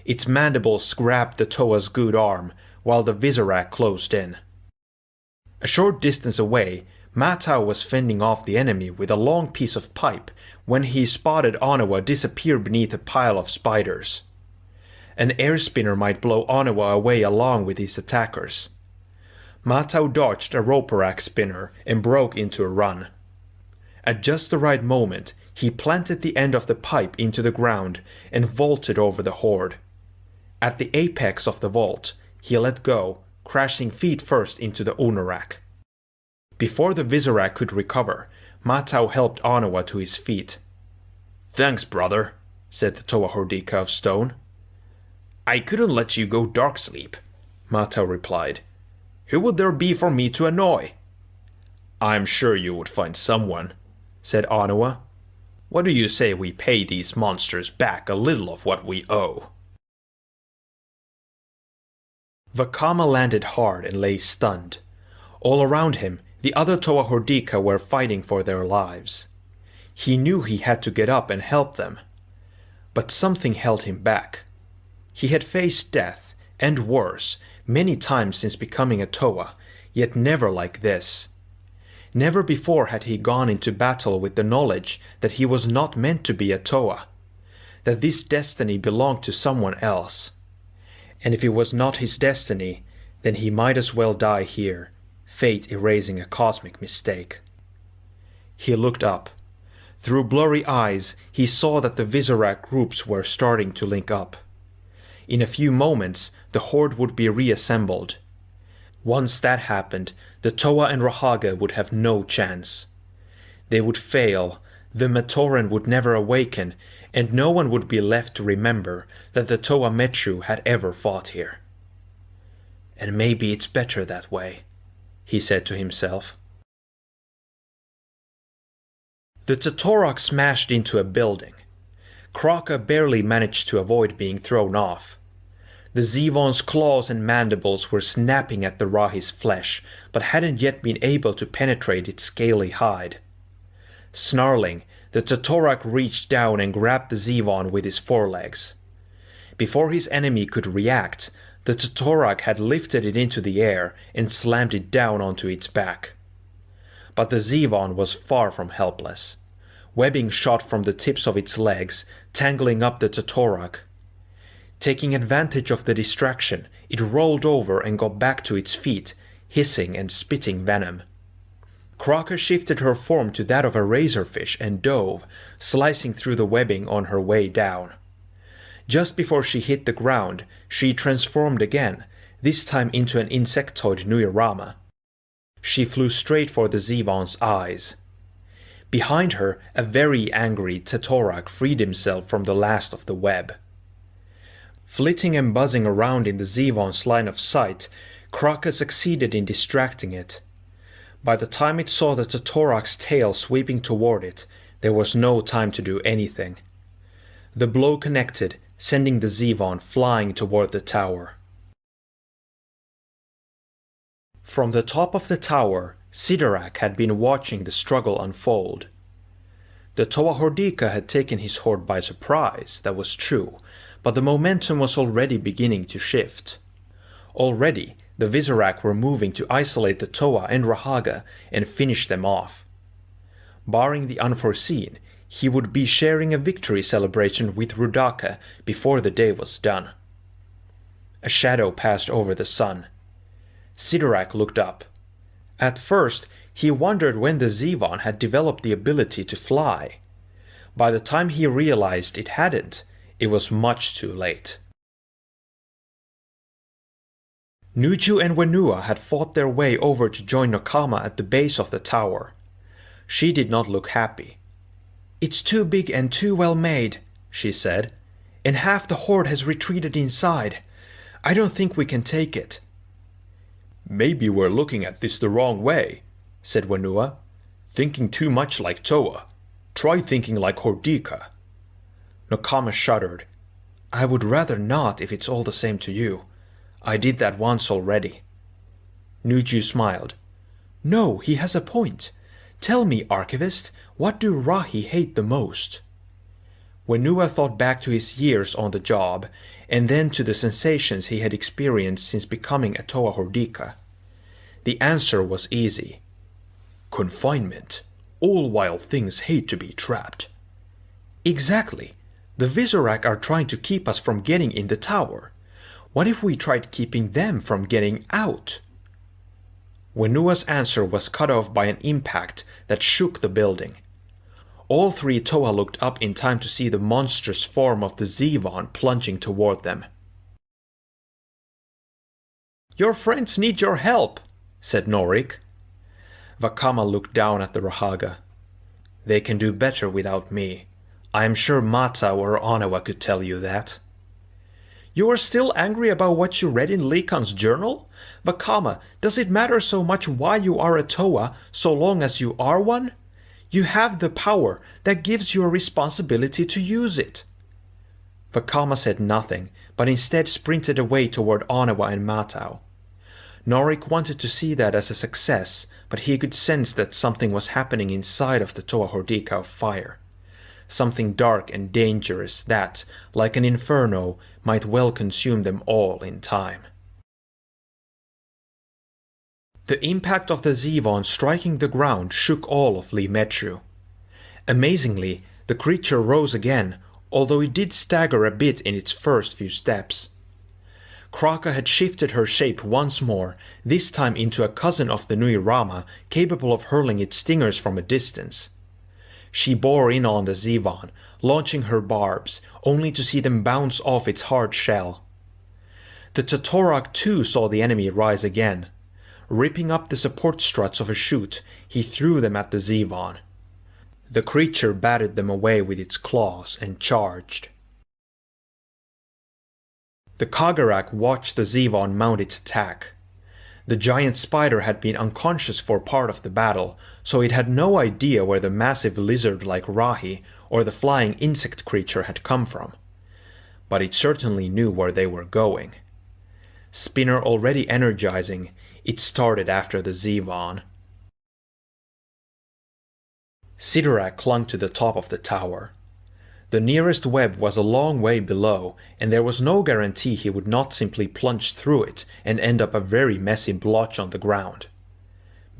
Its mandibles grabbed the Toa's good arm, while the Visorak closed in. A short distance away, Matau was fending off the enemy with a long piece of pipe when he spotted Anawa disappear beneath a pile of spiders. An air spinner might blow Anawa away along with his attackers. Matau dodged a Roparak spinner and broke into a run. At just the right moment, he planted the end of the pipe into the ground and vaulted over the horde. At the apex of the vault, he let go, crashing feet first into the Onorak. Before the Visorak could recover, Matau helped Anawa to his feet. "Thanks, brother," said the Toa Hordika of stone. "I couldn't let you go dark sleep," Matau replied. "Who would there be for me to annoy?" "I'm sure you would find someone," said Anawa. "What do you say we pay these monsters back a little of what we owe?" Vakama landed hard and lay stunned. All around him, the other Toa Hordika were fighting for their lives. He knew he had to get up and help them. But something held him back. He had faced death, and worse, many times since becoming a Toa, yet never like this. Never before had he gone into battle with the knowledge that he was not meant to be a Toa, that this destiny belonged to someone else. And if it was not his destiny, then he might as well die here, fate erasing a cosmic mistake. He looked up. Through blurry eyes, he saw that the Visorak groups were starting to link up. In a few moments, the horde would be reassembled. Once that happened, the Toa and Rahaga would have no chance. They would fail, the Matoran would never awaken, and no one would be left to remember that the Toa Metru had ever fought here. "And maybe it's better that way," he said to himself. The Tatorak smashed into a building. Kraka barely managed to avoid being thrown off. The Zevon's claws and mandibles were snapping at the Rahi's flesh, but hadn't yet been able to penetrate its scaly hide. Snarling, the Totorak reached down and grabbed the Zevon with his forelegs. Before his enemy could react, the Totorak had lifted it into the air and slammed it down onto its back. But the Zevon was far from helpless. Webbing shot from the tips of its legs, tangling up the Totorak. Taking advantage of the distraction, it rolled over and got back to its feet, hissing and spitting venom. Kraka shifted her form to that of a razorfish and dove, slicing through the webbing on her way down. Just before she hit the ground, she transformed again, this time into an insectoid Nuirama. She flew straight for the Zevon's eyes. Behind her, a very angry Totorak freed himself from the last of the web. Flitting and buzzing around in the Zevon's line of sight, Kraka succeeded in distracting it. By the time it saw the Totorak's tail sweeping toward it, there was no time to do anything. The blow connected, sending the Zevon flying toward the tower. From the top of the tower, Sidorak had been watching the struggle unfold. The Toa Hordika had taken his horde by surprise, that was true, but the momentum was already beginning to shift. Already, the Visorak were moving to isolate the Toa and Rahaga and finish them off. Barring the unforeseen, he would be sharing a victory celebration with Rudaka before the day was done. A shadow passed over the sun. Sidorak looked up. At first, he wondered when the Zevon had developed the ability to fly. By the time he realized it hadn't, it was much too late. Nuju and Wenua had fought their way over to join Nokama at the base of the tower. She did not look happy. "It's too big and too well made," she said, "and half the horde has retreated inside. I don't think we can take it." "Maybe we're looking at this the wrong way," said Wenua. "Thinking too much like Toa. Try thinking like Hordika." Nokama shuddered. "I would rather not if it's all the same to you. I did that once already." Nuju smiled. "No, he has a point. Tell me, Archivist, what do Rahi hate the most?" Wenua thought back to his years on the job, and then to the sensations he had experienced since becoming a Toa Hordika. The answer was easy. "Confinement. All wild things hate to be trapped." "Exactly. The Visorak are trying to keep us from getting in the tower. What if we tried keeping them from getting out?" Wenua's answer was cut off by an impact that shook the building. All three Toa looked up in time to see the monstrous form of the Zevon plunging toward them. "Your friends need your help," said Norik. Vakama looked down at the Rahaga. "They can do better without me. I am sure Mata or Onawa could tell you that." "You are still angry about what you read in Likan's journal? Vakama, does it matter so much why you are a Toa, so long as you are one? You have the power, that gives you a responsibility to use it." Vakama said nothing, but instead sprinted away toward Onawa and Matau. Norik wanted to see that as a success, but he could sense that something was happening inside of the Toa Hordika of Fire. Something dark and dangerous that, like an inferno, might well consume them all in time. The impact of the Zevon striking the ground shook all of Li Metru. Amazingly, the creature rose again, although it did stagger a bit in its first few steps. Kraka had shifted her shape once more, this time into a cousin of the Nui Rama, capable of hurling its stingers from a distance. She bore in on the Zevon, launching her barbs, only to see them bounce off its hard shell. The Totorak too saw the enemy rise again. Ripping up the support struts of a chute, he threw them at the Zevon. The creature batted them away with its claws and charged. The Kagarak watched the Zevon mount its attack. The giant spider had been unconscious for part of the battle, so it had no idea where the massive lizard like Rahi or the flying insect creature had come from. but it certainly knew where they were going. Spinner already energizing, it started after the Zevon. Sidorak clung to the top of the tower. The nearest web was a long way below, and there was no guarantee he would not simply plunge through it and end up a very messy blotch on the ground.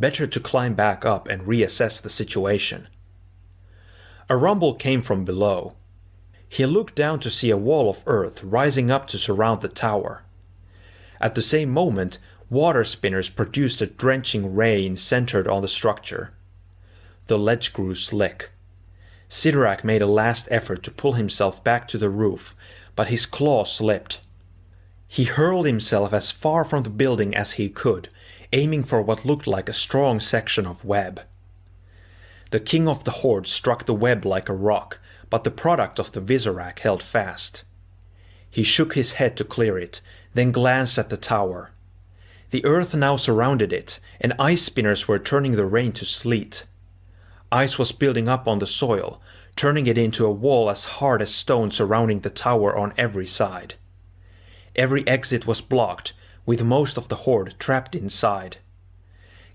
Better to climb back up and reassess the situation. A rumble came from below. He looked down to see a wall of earth rising up to surround the tower. At the same moment, water spinners produced a drenching rain centered on the structure. The ledge grew slick. Sidorak made a last effort to pull himself back to the roof, but his claw slipped. He hurled himself as far from the building as he could, aiming for what looked like a strong section of web. The king of the horde struck the web like a rock, but the product of the Visorak held fast. He shook his head to clear it, then glanced at the tower. The earth now surrounded it, and ice spinners were turning the rain to sleet. Ice was building up on the soil, turning it into a wall as hard as stone surrounding the tower on every side. Every exit was blocked, with most of the horde trapped inside.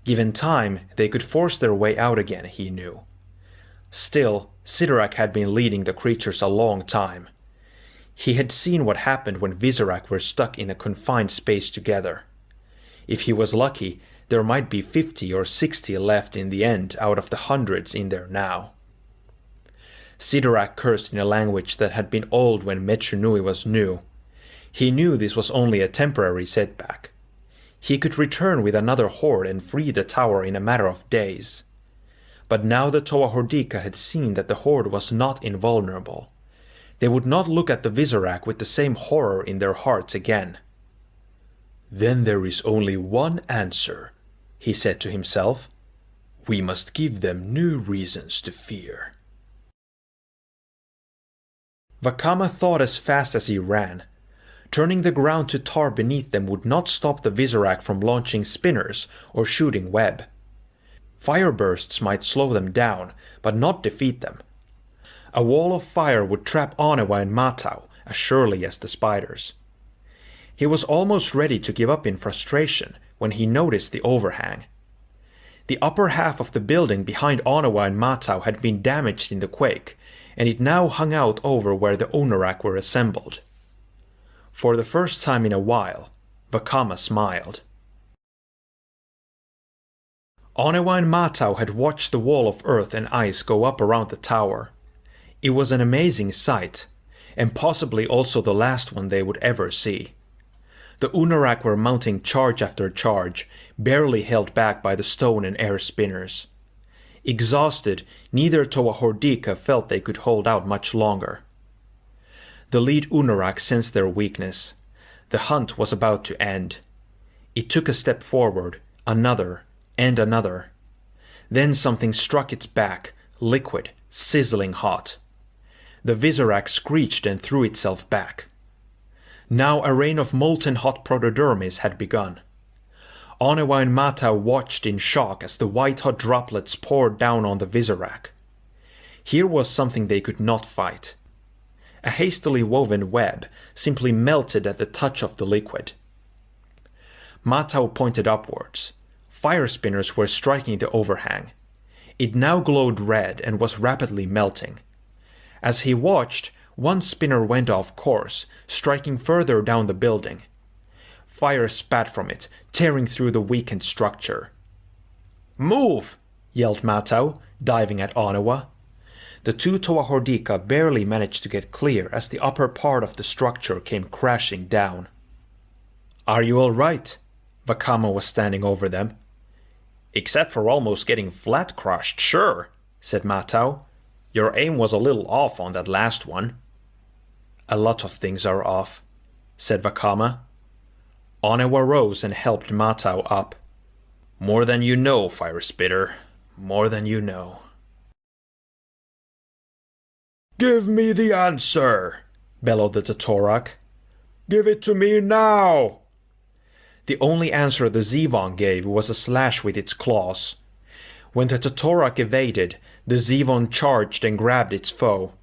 Given time, they could force their way out again, he knew. Still, Sidorak had been leading the creatures a long time. He had seen what happened when Visorak were stuck in a confined space together. If he was lucky, there might be 50 or 60 left in the end out of the hundreds in there now. Sidorak cursed in a language that had been old when Metru Nui was new. He knew this was only a temporary setback. He could return with another horde and free the tower in a matter of days. But now the Toa Hordika had seen that the horde was not invulnerable. They would not look at the Visorak with the same horror in their hearts again. "Then there is only one answer," he said to himself. "We must give them new reasons to fear." Vakama thought as fast as he ran. Turning the ground to tar beneath them would not stop the Visorak from launching spinners or shooting web. Fire bursts might slow them down, but not defeat them. A wall of fire would trap Onewa and Matau as surely as the spiders. He was almost ready to give up in frustration when he noticed the overhang. The upper half of the building behind Onewa and Matau had been damaged in the quake, and it now hung out over where the Unarak were assembled. For the first time in a while, Vakama smiled. Onewa and Matau had watched the wall of earth and ice go up around the tower. It was an amazing sight, and possibly also the last one they would ever see. The Unarak were mounting charge after charge, barely held back by the stone and air spinners. Exhausted, neither Toa Hordika felt they could hold out much longer. The lead Unarak sensed their weakness. The hunt was about to end. It took a step forward, another, and another. Then something struck its back, liquid, sizzling hot. The Visorak screeched and threw itself back. Now a rain of molten hot protodermis had begun. Onewa and Matau watched in shock as the white-hot droplets poured down on the Visorak. Here was something they could not fight. A hastily woven web simply melted at the touch of the liquid. Matau pointed upwards. Fire spinners were striking the overhang. It now glowed red and was rapidly melting. As he watched, one spinner went off course, striking further down the building. Fire spat from it, tearing through the weakened structure. "Move!" yelled Matau, diving at Onewa. The two Toa Hordika barely managed to get clear as the upper part of the structure came crashing down. "Are you all right?" Vakama was standing over them. "Except for almost getting flat crushed, sure," said Matau. "Your aim was a little off on that last one." "A lot of things are off," said Vakama. Onewa rose and helped Matau up. "More than you know, Fire Spitter. More than you know." "Give me the answer!" bellowed the Totorak. "Give it to me now!" The only answer the Zevon gave was a slash with its claws. When the Totorak evaded, the Zevon charged and grabbed its foe.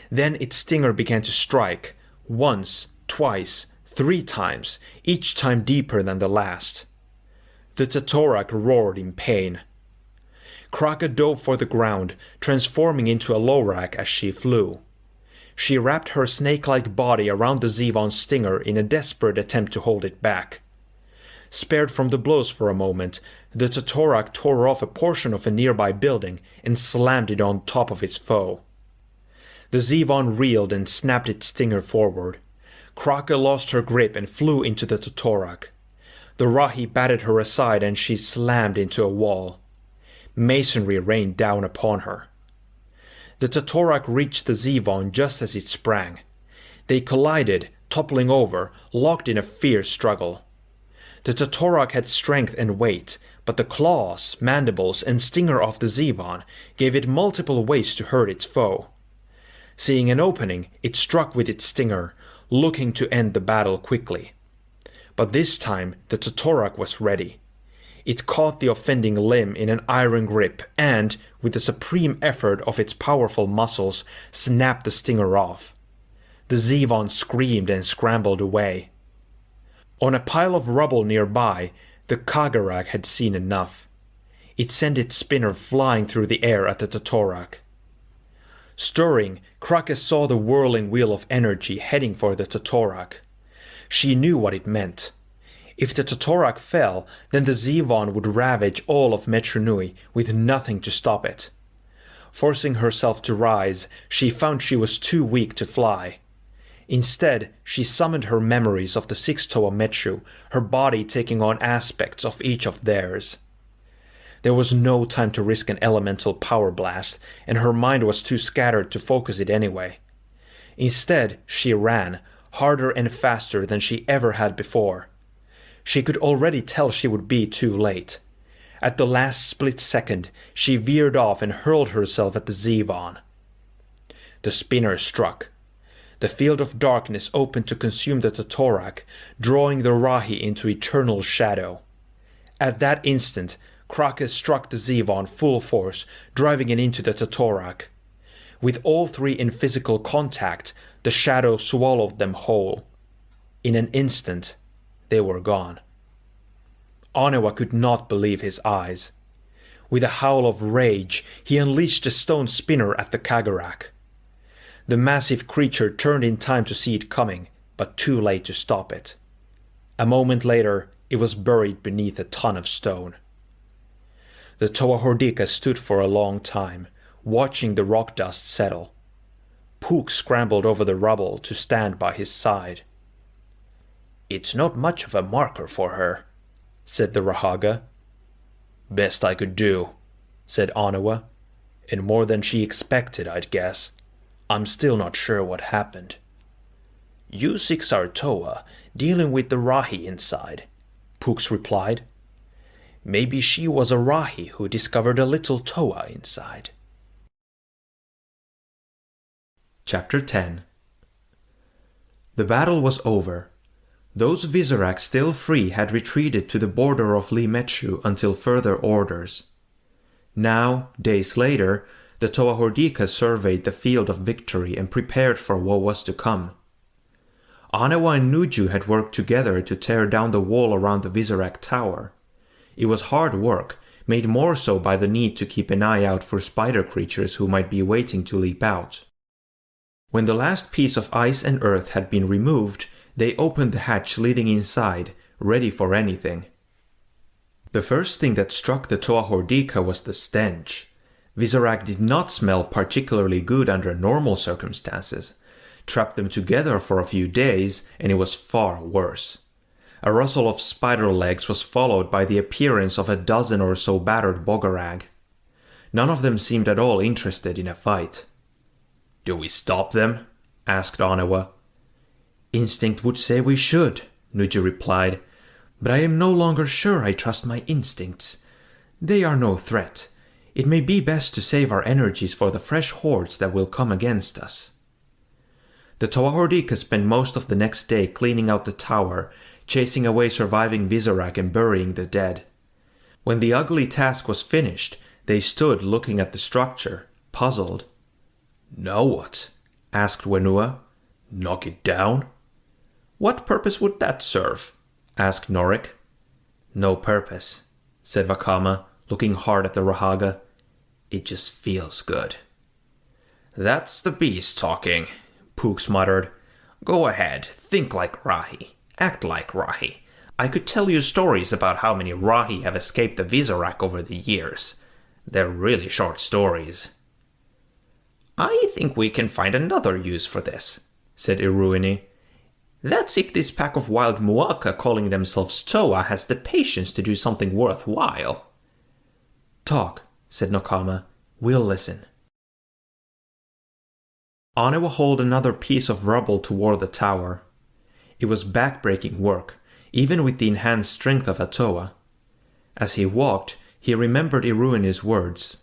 Then its stinger began to strike, Once, twice, 3 times, each time deeper than the last. The Tatorak roared in pain. Kraka dove for the ground, transforming into a Lorak as she flew. She wrapped her snake-like body around the Zevon's stinger in a desperate attempt to hold it back. Spared from the blows for a moment, the Tatorak tore off a portion of a nearby building and slammed it on top of its foe. The Zevon reeled and snapped its stinger forward. Kraka lost her grip and flew into the Tatorak. The Rahi batted her aside and she slammed into a wall. Masonry rained down upon her. The Tatorak reached the Zevon just as it sprang. They collided, toppling over, locked in a fierce struggle. The Tatorak had strength and weight, but the claws, mandibles, and stinger of the Zevon gave it multiple ways to hurt its foe. Seeing an opening, it struck with its stinger, looking to end the battle quickly. But this time the Tatorak was ready. It caught the offending limb in an iron grip and, with the supreme effort of its powerful muscles, snapped the stinger off. The Zevon screamed and scrambled away. On a pile of rubble nearby, the Kagarak had seen enough. It sent its spinner flying through the air at the Tatorak. Stirring, Kraka saw the whirling wheel of energy heading for the Tatorak. She knew what it meant. If the Tatorak fell, then the Zevon would ravage all of Metru Nui with nothing to stop it. Forcing herself to rise, she found she was too weak to fly. Instead, she summoned her memories of the 6 Toa Metru, her body taking on aspects of each of theirs. There was no time to risk an elemental power blast, and her mind was too scattered to focus it anyway. Instead, she ran, harder and faster than she ever had before. She could already tell she would be too late. At the last split second, she veered off and hurled herself at the Zevon. The spinner struck. The field of darkness opened to consume the Tatorak, drawing the Rahi into eternal shadow. At that instant, Kraka struck the Zevon full force, driving it into the Tatorak. With all 3 in physical contact, the shadow swallowed them whole. In an instant, they were gone. Onewa could not believe his eyes. With a howl of rage, he unleashed the stone spinner at the Kagarak. The massive creature turned in time to see it coming, but too late to stop it. A moment later, it was buried beneath a ton of stone. The Toa Hordika stood for a long time, watching the rock dust settle. Pook scrambled over the rubble to stand by his side. "It's not much of a marker for her," said the Rahaga. "Best I could do," said Onewa. "And more than she expected, I'd guess. I'm still not sure what happened." "You 6 are Toa, dealing with the Rahi inside," Pooks replied. "Maybe she was a Rahi who discovered a little Toa inside." Chapter 10. The battle was over. Those Visorak still free had retreated to the border of Li Metru until further orders. Now, days later, the Toa Hordika surveyed the field of victory and prepared for what was to come. Onewa and Nuju had worked together to tear down the wall around the Visorak tower. It was hard work, made more so by the need to keep an eye out for spider creatures who might be waiting to leap out. When the last piece of ice and earth had been removed, they opened the hatch leading inside, ready for anything. The first thing that struck the Toa Hordika was the stench. Visorak did not smell particularly good under normal circumstances. Trap them together for a few days, and it was far worse. A rustle of spider legs was followed by the appearance of a dozen or so battered bogarag. None of them seemed at all interested in a fight. "Do we stop them?" asked Onewa. "Instinct would say we should," Nuju replied, "but I am no longer sure I trust my instincts. They are no threat. It may be best to save our energies for the fresh hordes that will come against us." The Toa Hordika spent most of the next day cleaning out the tower, chasing away surviving Visorak and burying the dead. When the ugly task was finished, they stood looking at the structure, puzzled. "Now what?" asked Wenua. Knock it down? What purpose would that serve? Asked Norik. No purpose, said Vakama, looking hard at the Rahaga. It just feels good. That's the beast talking, Pooks muttered. Go ahead, think like Rahi. Act like Rahi. I could tell you stories about how many Rahi have escaped the Vizorak over the years. They're really short stories. I think we can find another use for this, said Iruini. That's if this pack of wild Muaka calling themselves Toa has the patience to do something worthwhile. Talk, said Nokama. We'll listen. Anewa hauled another piece of rubble toward the tower. It was back-breaking work, even with the enhanced strength of a Toa. As he walked, he remembered Iruini's words.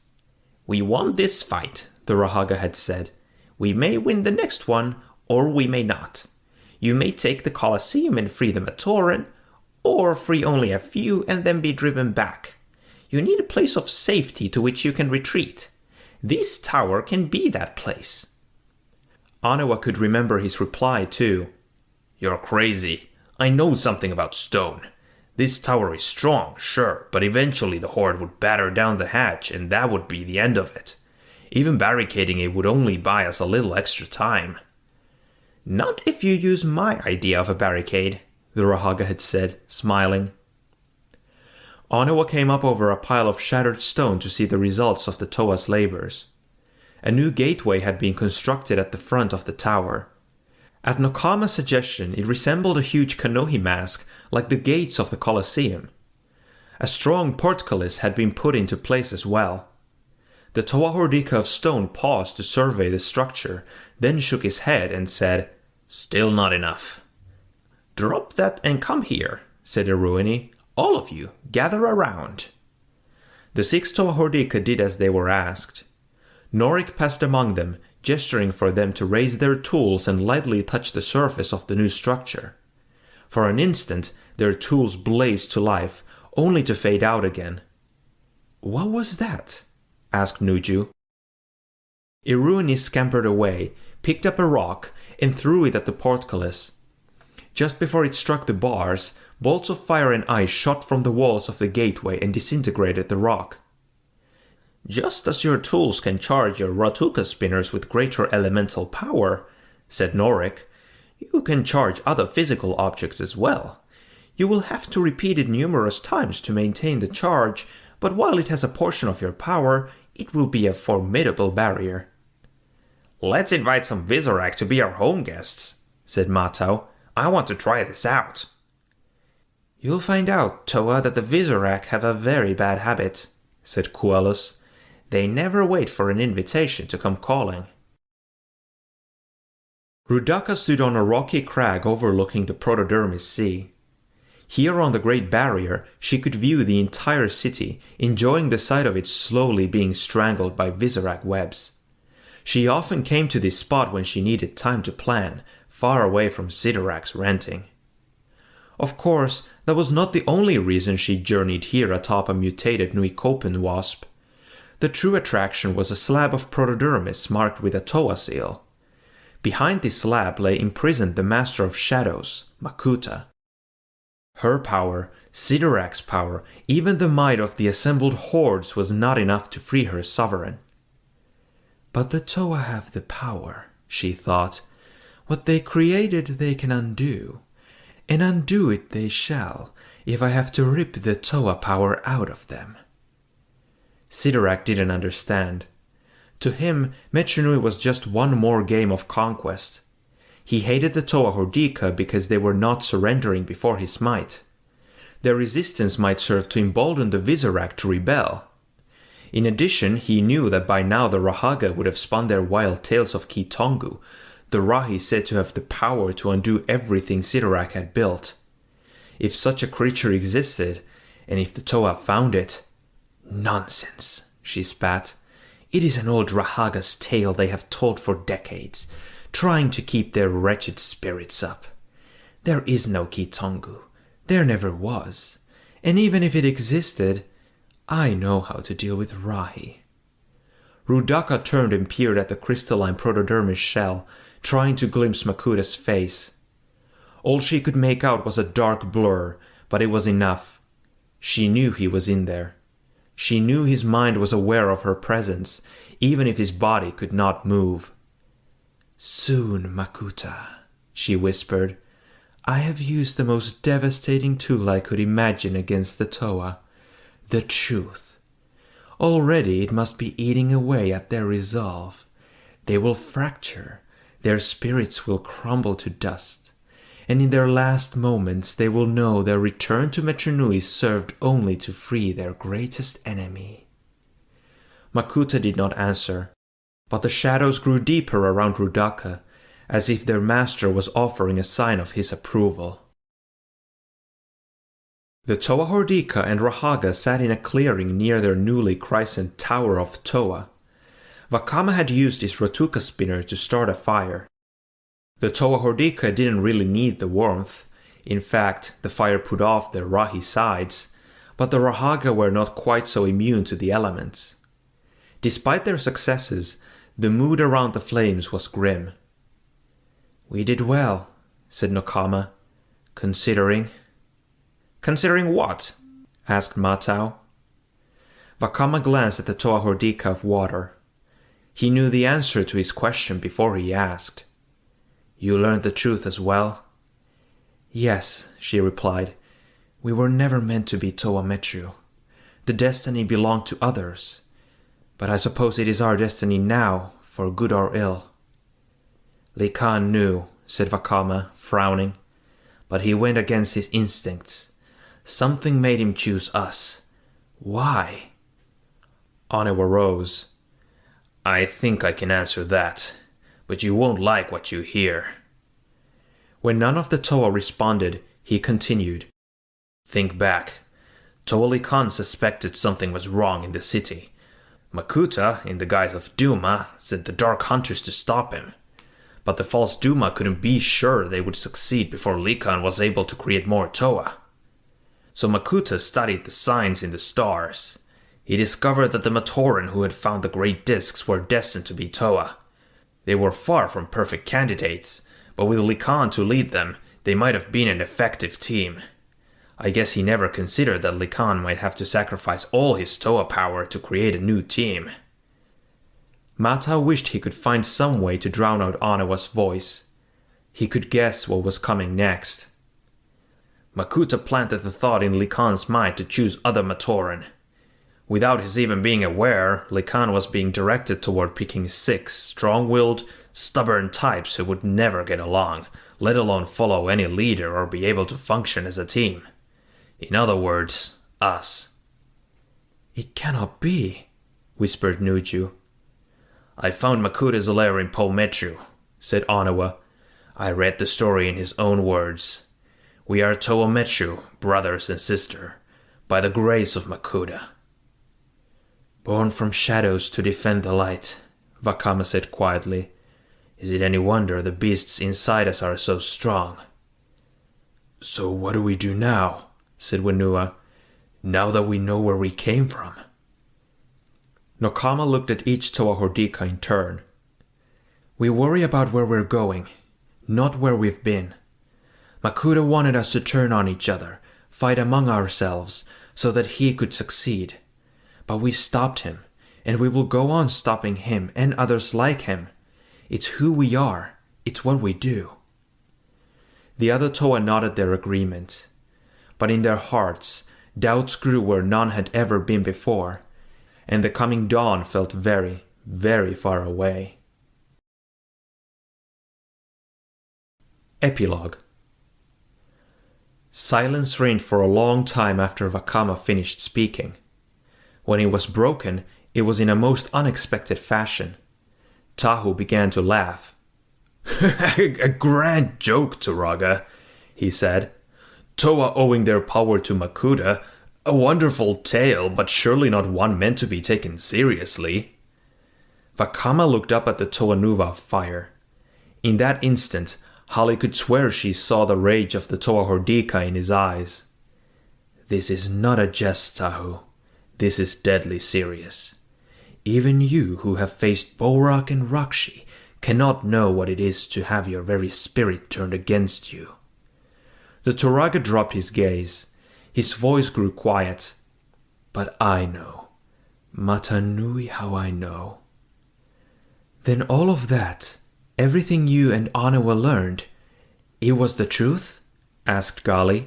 We won this fight, the Rahaga had said. We may win the next one, or we may not. You may take the Colosseum and free the Matoran, or free only a few and then be driven back. You need a place of safety to which you can retreat. This tower can be that place. Anewa could remember his reply, too. You're crazy. I know something about stone. This tower is strong, sure, but eventually the Horde would batter down the hatch and that would be the end of it. Even barricading it would only buy us a little extra time. Not if you use my idea of a barricade, the Rahaga had said, smiling. Anewa came up over a pile of shattered stone to see the results of the Toa's labors. A new gateway had been constructed at the front of the tower. At Nokama's suggestion, it resembled a huge kanohi mask like the gates of the Colosseum. A strong portcullis had been put into place as well. The Toa Hordika of stone paused to survey the structure, then shook his head and said, Still not enough. Drop that and come here, said Iruini. All of you, gather around. The 6 Toa Hordika did as they were asked. Norik passed among them, gesturing for them to raise their tools and lightly touch the surface of the new structure. For an instant, their tools blazed to life, only to fade out again. What was that? Asked Nuju. Iruini scampered away, picked up a rock, and threw it at the portcullis. Just before it struck the bars, bolts of fire and ice shot from the walls of the gateway and disintegrated the rock. Just as your tools can charge your Ratuka spinners with greater elemental power, said Norik, you can charge other physical objects as well. You will have to repeat it numerous times to maintain the charge, but while it has a portion of your power, it will be a formidable barrier. Let's invite some Vizorak to be our home guests, said Matau. I want to try this out. You'll find out, Toa, that the Vizorak have a very bad habit, said Kualus. They never wait for an invitation to come calling. Rudaka stood on a rocky crag overlooking the Protodermis Sea. Here on the Great Barrier, she could view the entire city, enjoying the sight of it slowly being strangled by Vizorak webs. She often came to this spot when she needed time to plan, far away from Sidorak's renting. Of course, that was not the only reason she journeyed here atop a mutated Nui Kopen wasp. The true attraction was a slab of Protodermis marked with a Toa seal. Behind this slab lay imprisoned the Master of Shadows, Makuta. Her power, Sidorak's power, even the might of the assembled hordes was not enough to free her sovereign. But the Toa have the power, she thought. What they created they can undo, and undo it they shall, if I have to rip the Toa power out of them. Sidorak didn't understand. To him, Metru Nui was just one more game of conquest. He hated the Toa Hordika because they were not surrendering before his might. Their resistance might serve to embolden the Vizorak to rebel. In addition, he knew that by now the Rahaga would have spun their wild tales of Kitongu, the Rahi said to have the power to undo everything Sidorak had built. If such a creature existed, and if the Toa found it... Nonsense, she spat. It is an old Rahaga's tale they have told for decades, trying to keep their wretched spirits up. There is no Kitongu. There never was. And even if it existed, I know how to deal with Rahi. Rudaka turned and peered at the crystalline protodermis shell, trying to glimpse Makuta's face. All she could make out was a dark blur, but it was enough. She knew he was in there. She knew his mind was aware of her presence, even if his body could not move. "Soon, Makuta," she whispered. "I have used the most devastating tool I could imagine against the Toa, the truth. Already it must be eating away at their resolve. They will fracture, their spirits will crumble to dust, and in their last moments they will know their return to Metru Nui served only to free their greatest enemy." Makuta did not answer, but the shadows grew deeper around Rudaka, as if their master was offering a sign of his approval. The Toa Hordika and Rahaga sat in a clearing near their newly christened Tower of Toa. Vakama had used his Rotuka spinner to start a fire. The Toa Hordika didn't really need the warmth. In fact, the fire put off their Rahi sides, but the Rahaga were not quite so immune to the elements. Despite their successes, the mood around the flames was grim. "We did well," said Nokama, "considering." "Considering what?" asked Matau. Vakama glanced at the Toa Hordika of water. He knew the answer to his question before he asked. "You learned the truth as well?" "Yes," she replied. "We were never meant to be Toa Metru. The destiny belonged to others. But I suppose it is our destiny now, for good or ill." "Likan knew," said Vakama, frowning. "But he went against his instincts. Something made him choose us. Why?" Onewa rose. "I think I can answer that, but you won't like what you hear." When none of the Toa responded, he continued. "Think back. Toa Likan suspected something was wrong in the city. Makuta, in the guise of Duma, sent the Dark Hunters to stop him. But the false Duma couldn't be sure they would succeed before Likan was able to create more Toa. So Makuta studied the signs in the stars. He discovered that the Matoran who had found the great discs were destined to be Toa. They were far from perfect candidates, but with Likan to lead them, they might have been an effective team. I guess he never considered that Likan might have to sacrifice all his Toa power to create a new team." Matau wished he could find some way to drown out Onewa's voice. He could guess what was coming next. Makuta planted the thought in Likan's mind to choose other Matoran. Without his even being aware, Likan was being directed toward picking 6 strong-willed, stubborn types who would never get along, let alone follow any leader or be able to function as a team. In other words, us. "It cannot be," whispered Nuju. "I found Makuta's lair in Po Metru," said Onewa. "I read the story in his own words. We are Toa Metru, brothers and sister, by the grace of Makuta." "Born from shadows to defend the light," Vakama said quietly. "Is it any wonder the beasts inside us are so strong?" "So what do we do now?" said Wenua. "Now that we know where we came from?" Nokama looked at each Toa Hordika in turn. "We worry about where we're going, not where we've been. Makuta wanted us to turn on each other, fight among ourselves, so that he could succeed. But we stopped him, and we will go on stopping him and others like him. It's who we are, it's what we do." The other Toa nodded their agreement. But in their hearts, doubts grew where none had ever been before, and the coming dawn felt very, very far away. Epilogue. Silence reigned for a long time after Vakama finished speaking. When it was broken, it was in a most unexpected fashion. Tahu began to laugh. "A grand joke, Turaga," he said. "Toa owing their power to Makuta, a wonderful tale, but surely not one meant to be taken seriously." Vakama looked up at the Toa Nuva of fire. In that instant, Holly could swear she saw the rage of the Toa Hordika in his eyes. "This is not a jest, Tahu. This is deadly serious. Even you who have faced Borak and Rakshi cannot know what it is to have your very spirit turned against you. The Toraga dropped his gaze. His voice grew quiet. But I know. Mata Nui, how I know. Then all of that, everything you and Anawa learned, it was the truth? Asked Gali.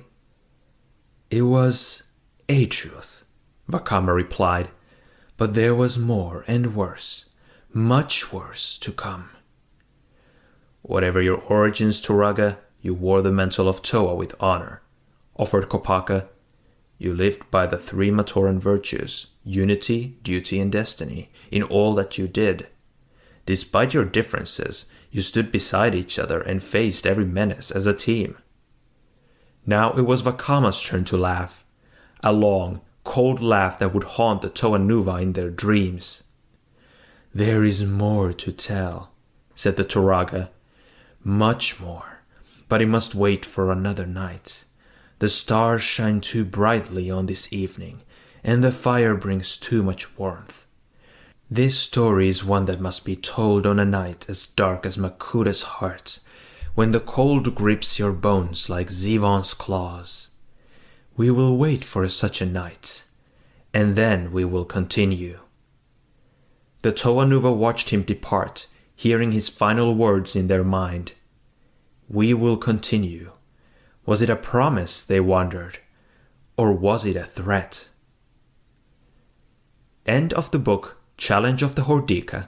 It was a truth, Vakama replied, but there was more and worse, much worse to come. Whatever your origins, Toraga, you wore the mantle of Toa with honor, offered Kopaka. You lived by the 3 Matoran virtues, unity, duty, and destiny, in all that you did. Despite your differences, you stood beside each other and faced every menace as a team. Now it was Vakama's turn to laugh, a long, cold laugh that would haunt the Toa Nuva in their dreams. There is more to tell, said the Toraga. Much more, but it must wait for another night. The stars shine too brightly on this evening, and the fire brings too much warmth. This story is one that must be told on a night as dark as Makura's heart, when the cold grips your bones like Zivon's claws. We will wait for such a night, and then we will continue. The Toa Nuva watched him depart, hearing his final words in their mind. We will continue. Was it a promise, they wondered, or was it a threat? End of the book Challenge of the Hordika